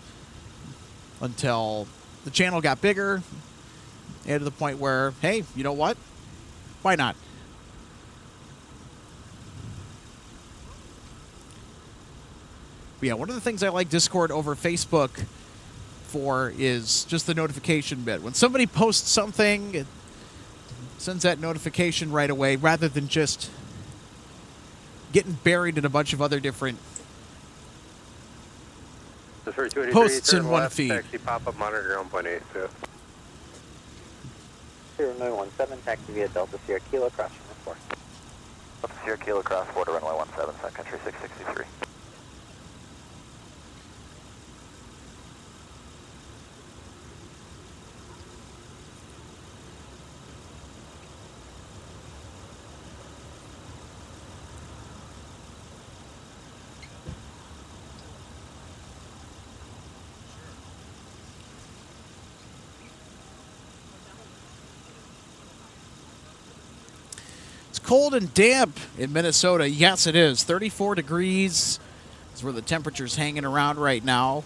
until the channel got bigger And to the point where, hey, you know what? Why not? But yeah, one of the things I like Discord over Facebook for is just the notification bit. When somebody posts something, it sends that notification right away rather than just getting buried in a bunch of other different posts in one feed. Taxi pop-up monitor on 1.8. 0917, taxi via Delta Sierra Kilo, cross runway 4. Delta Sierra Kilo, cross 4 to runway 17, Sun Country 663. Cold and damp in Minnesota. Yes, it is. 34 degrees is where the temperature's hanging around right now.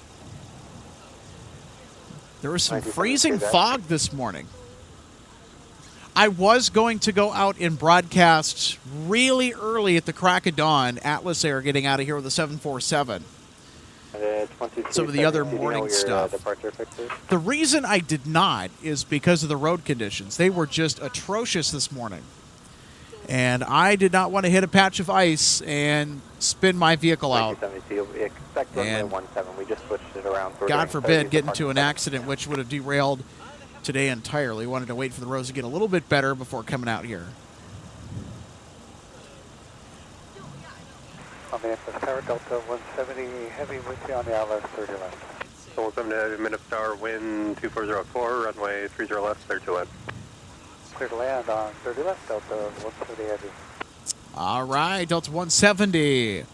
There was some freezing fog this morning. I was going to go out and broadcast really early at the crack of dawn. Atlas Air getting out of here with a 747. Some of the other morning stuff. The reason I did not is because of the road conditions. They were just atrocious this morning. And I did not want to hit a patch of ice and spin my vehicle out. And God forbid get into an accident, which would have derailed today entirely. Wanted to wait for the roads to get a little bit better before coming out here. Tower Delta 170, heavy with you on the outlet, 30 left. 170 heavy, Minneapolis Tower, wind 2404, runway 30 left, 32 left. Clear to land on 30 left, Delta 170 heavy. All right, Delta 170.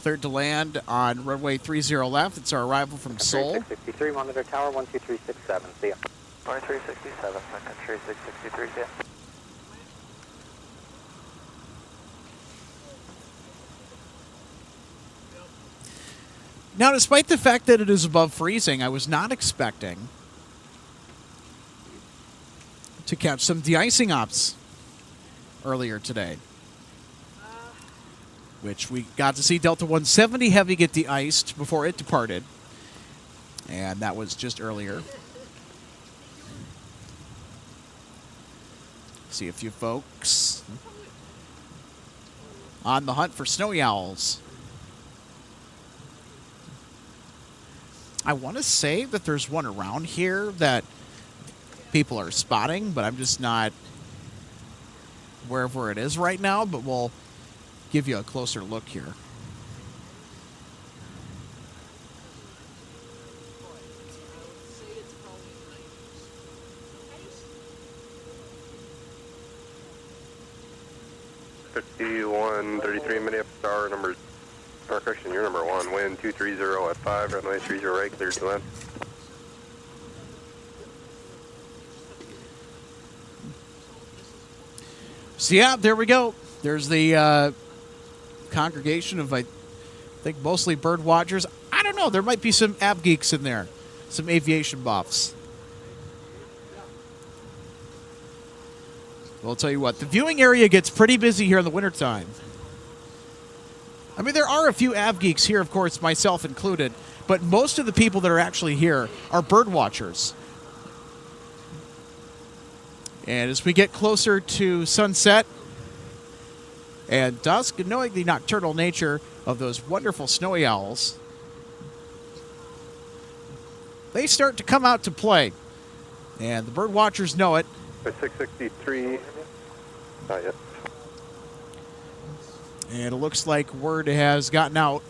Cleared to land on runway 30 left. It's our arrival from Seoul. 663, monitor tower 12367. See ya. 2367, Sun Country 663, see ya. Now, despite the fact that it is above freezing, I was not expecting to catch some de-icing ops earlier today, which we got to see Delta 170 Heavy get de-iced before it departed, and that was just earlier. See a few folks on the hunt for snowy owls. I want to say that there's one around here that people are spotting, but I'm just not wherever it is right now, but we'll give you a closer look here. Minneapolis Tower, number, or correction, you're number 1, wind 230 at 5, runway 30 right, clear to land. So yeah, there we go. There's the congregation of, I think, mostly bird watchers. I don't know. There might be some av geeks in there, some aviation buffs. Well, I'll tell you what, the viewing area gets pretty busy here in the wintertime. I mean, there are a few av geeks here, of course, myself included, but most of the people that are actually here are bird watchers. And as we get closer to sunset and dusk, and knowing the nocturnal nature of those wonderful snowy owls, they start to come out to play. And the bird watchers know it. 663, not yet. And it looks like word has gotten out.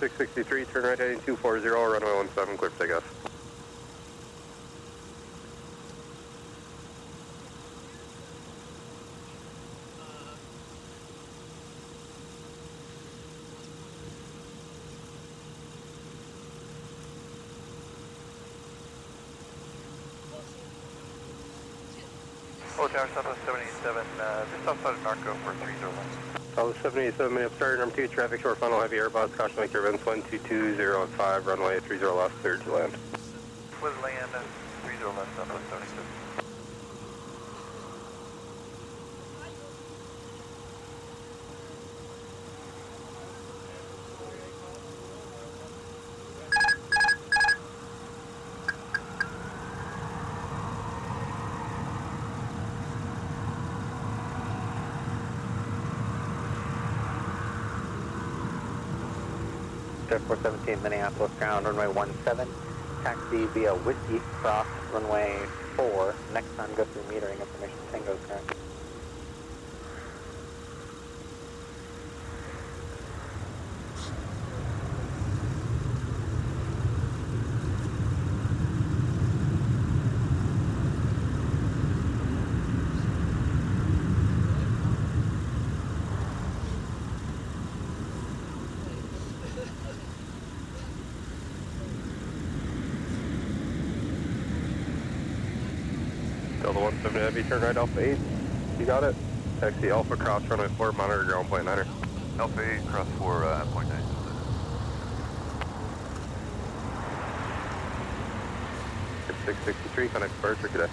.663, turn right heading 240, runway 17, clear for takeoff. Oh, Tower Southwest 787, just outside of Narco for 30 left. Southwest 787, Minneapolis, starter number 2, traffic short final heavy Airbus, caution wake turbines 122.015, runway 30 left, cleared to land. With land, 30 left, Southwest 77. Jet 417 Minneapolis ground, runway 17. Taxi via Whiskey, cross runway 4. Next time go through metering information. Tango's correct. Delta 17 Heavy, turn right Alpha 8. You got it. Taxi Alpha cross runway 4, monitor ground point 9er. Alpha 8, cross 4, point 9. It's 663, connect departure cadet.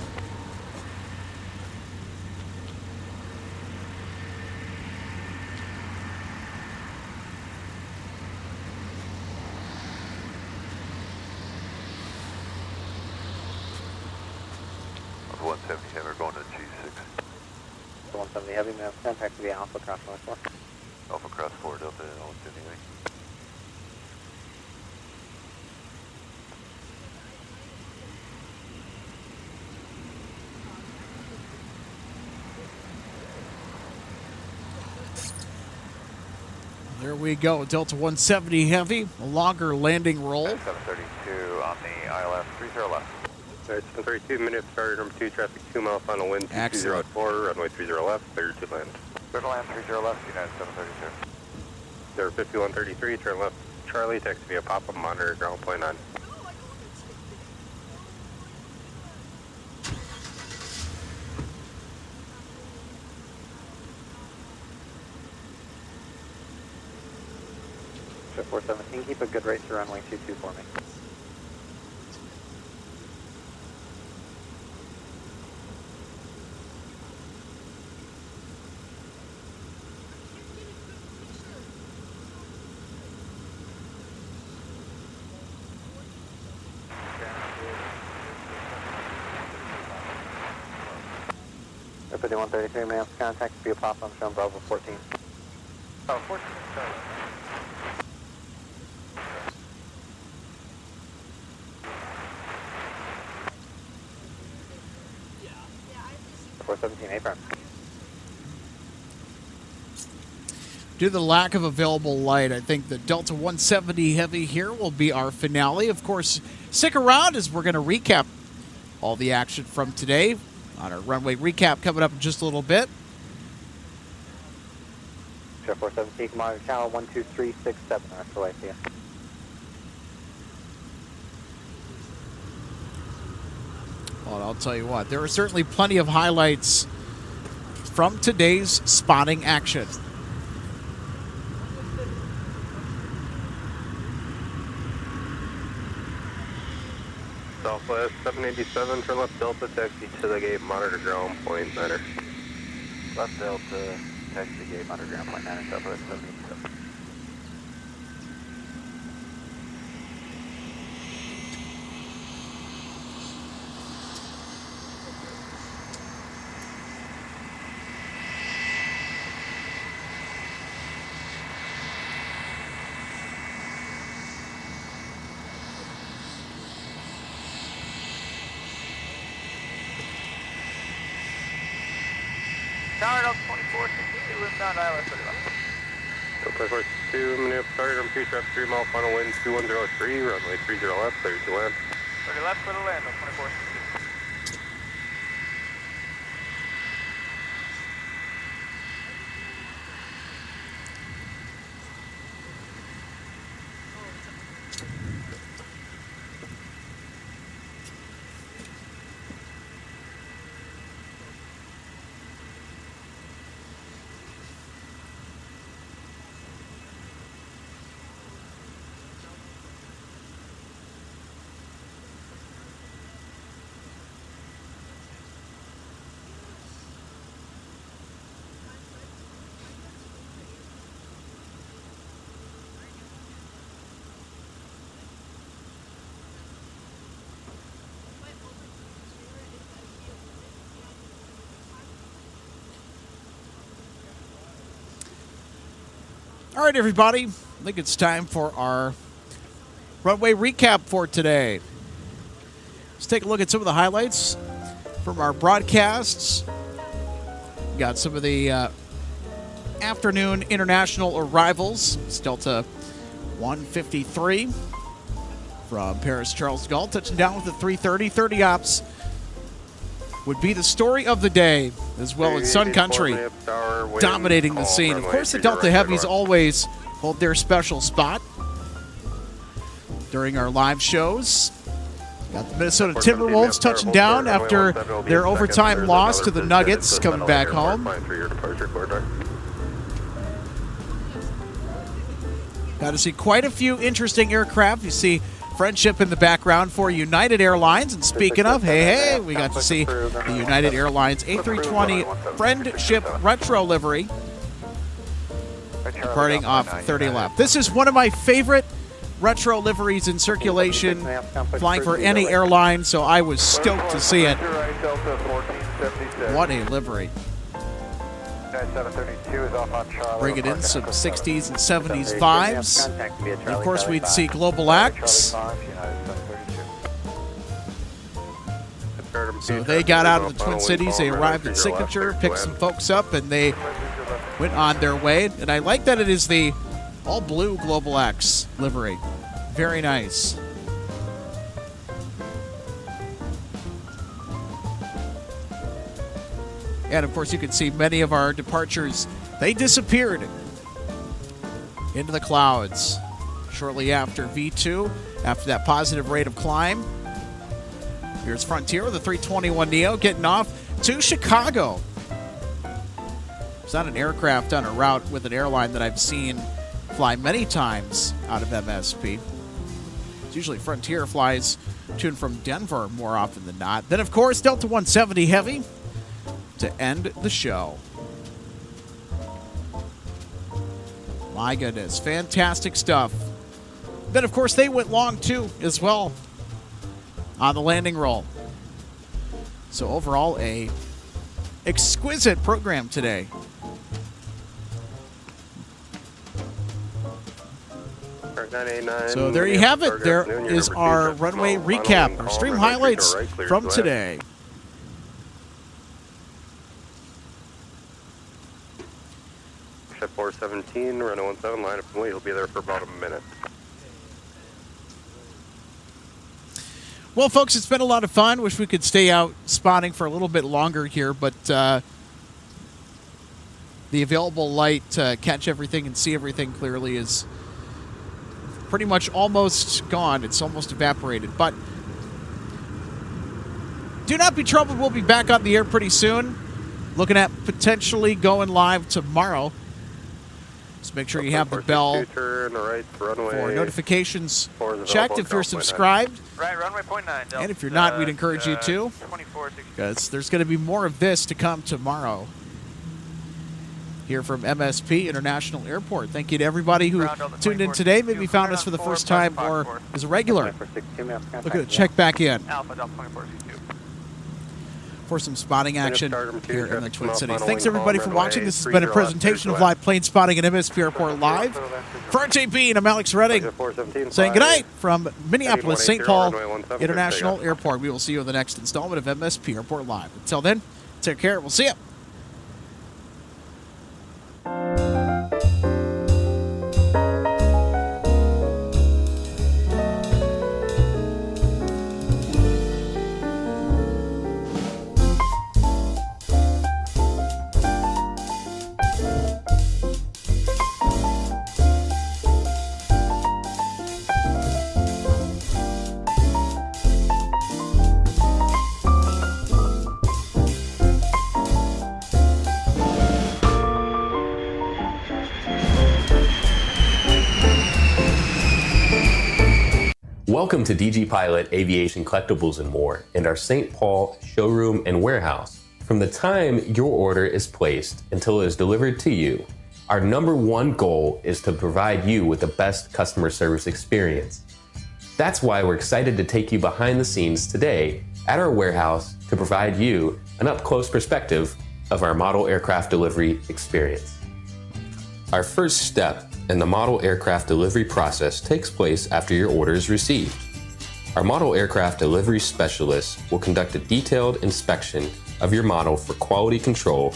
Alpha 170 Heavy, we're going to G6. 170 Heavy, Minneapolis, taxi via Alpha, cross runway 4. Alpha cross 4, Delta 170 Heavy. There we go. Delta 170 Heavy, a longer landing roll. 732 on the ILS, 30 left. Alright, 732, Minneapolis, starter number 2, traffic 2 mile final wind, 2204, runway 30 left, cleared to land. Clear to land, 30 left, United 732. There 5133, turn left Charlie, taxi via pop-up, monitor ground point 9. Jet 417, keep a good rate to runway 22 for me. Air 5133, Minneapolis, contact via pop-up, shown Bravo 14. Oh, 14, sorry. Air 417, A-prime. Due to the lack of available light, I think the Delta 170 Heavy here will be our finale. Of course, stick around as we're going to recap all the action from today on our runway recap coming up in just a little bit. Jet 417, monitor channel 12367, RSOA, see ya. Well, I'll tell you what, there are certainly plenty of highlights from today's spotting action. Southwest 787, turn left Delta, taxi to the gate, monitor ground point 9er. Left Delta, taxi gate, monitor ground point 9, Southwest 787. Tower Delta 2462, inbound ILS 30 left. Delta 42, Minneapolis, starter number 2, traffic 3 mile final wind, 2103, runway 30 left, cleared to land. 30 left for the land on 2462. All right, everybody. I think it's time for our runway recap for today. Let's take a look at some of the highlights from our broadcasts. We got some of the afternoon international arrivals. It's Delta 153 from Paris Charles de Gaulle, touching down with the 330. 30 ops would be the story of the day, as well as Sun Country dominating the scene. Of course, the Delta Heavies always hold their special spot during our live shows. Got the Minnesota Timberwolves touching down after their overtime loss to the Nuggets, coming back home. Got to see quite a few interesting aircraft. You see Friendship in the background for United Airlines. And speaking of, hey, we got to see the United Airlines A320 Friendship retro livery departing off 30 left. This is one of my favorite retro liveries in circulation, flying for any airline, so I was stoked to see it. What a livery. Bringing in some 60s and 70s vibes. And of course, we'd see Global X. So they got out of the Twin Cities. They arrived at Signature, picked some folks up, and they went on their way. And I like that it is the all-blue Global X livery. Very nice. And, of course, you can see many of our departures, they disappeared into the clouds shortly after V2, after that positive rate of climb. Here's Frontier with a 321neo getting off to Chicago. It's not an aircraft on a route with an airline that I've seen fly many times out of MSP. It's usually Frontier flies to and from Denver more often than not. Then, of course, Delta 170 Heavy to end the show. My goodness, fantastic stuff. Then, of course, they went long, too, as well, on the landing roll. So, overall, a exquisite program today. So, there you have it. There is our runway recap, our stream highlights from today. Chef 417, runway 17, line up and wait. He'll be there for about a minute. Well, folks, it's been a lot of fun. Wish we could stay out spotting for a little bit longer here, but the available light to catch everything and see everything clearly is pretty much almost gone. It's almost evaporated. But do not be troubled. We'll be back on the air pretty soon. Looking at potentially going live tomorrow. Just make sure you have the bell for notifications checked if you're subscribed. Right, runway point 9. And if you're not, we'd encourage you to, because there's going to be more of this to come tomorrow here from MSP International Airport. Thank you to everybody who tuned in today, maybe found us for the first time or is a regular. Look at it, check back in for some spotting action here in the Twin Cities. Thanks, everybody, for watching. This has been a presentation of live plane spotting at MSP Airport Live. For JB and I'm Alex Redding saying goodnight from Minneapolis, St. Paul International Airport. We will see you in the next installment of MSP Airport Live. Until then, take care. We'll see you. Welcome to DG Pilot Aviation Collectibles and More and our St. Paul showroom and warehouse. From the time your order is placed until it is delivered to you, our #1 goal is to provide you with the best customer service experience. That's why we're excited to take you behind the scenes today at our warehouse to provide you an up-close perspective of our model aircraft delivery experience. Our first step and the model aircraft delivery process takes place after your order is received. Our model aircraft delivery specialists will conduct a detailed inspection of your model for quality control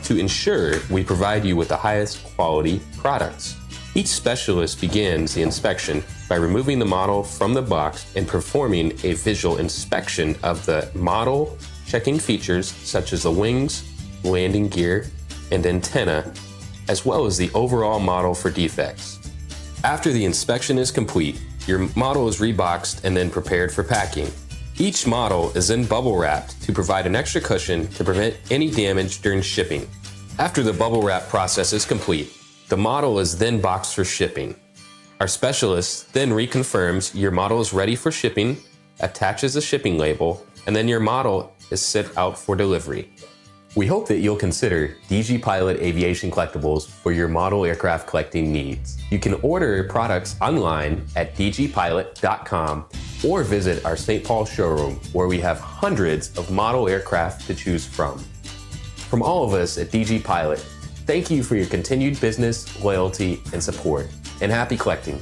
to ensure we provide you with the highest quality products. Each specialist begins the inspection by removing the model from the box and performing a visual inspection of the model, checking features such as the wings, landing gear, and antenna, as well as the overall model for defects. After the inspection is complete, your model is reboxed and then prepared for packing. Each model is then bubble wrapped to provide an extra cushion to prevent any damage during shipping. After the bubble wrap process is complete, the model is then boxed for shipping. Our specialist then reconfirms your model is ready for shipping, attaches a shipping label, and then your model is sent out for delivery. We hope that you'll consider DG Pilot Aviation Collectibles for your model aircraft collecting needs. You can order products online at dgpilot.com or visit our St. Paul showroom where we have hundreds of model aircraft to choose from. From all of us at DG Pilot, thank you for your continued business, loyalty, and support, and happy collecting.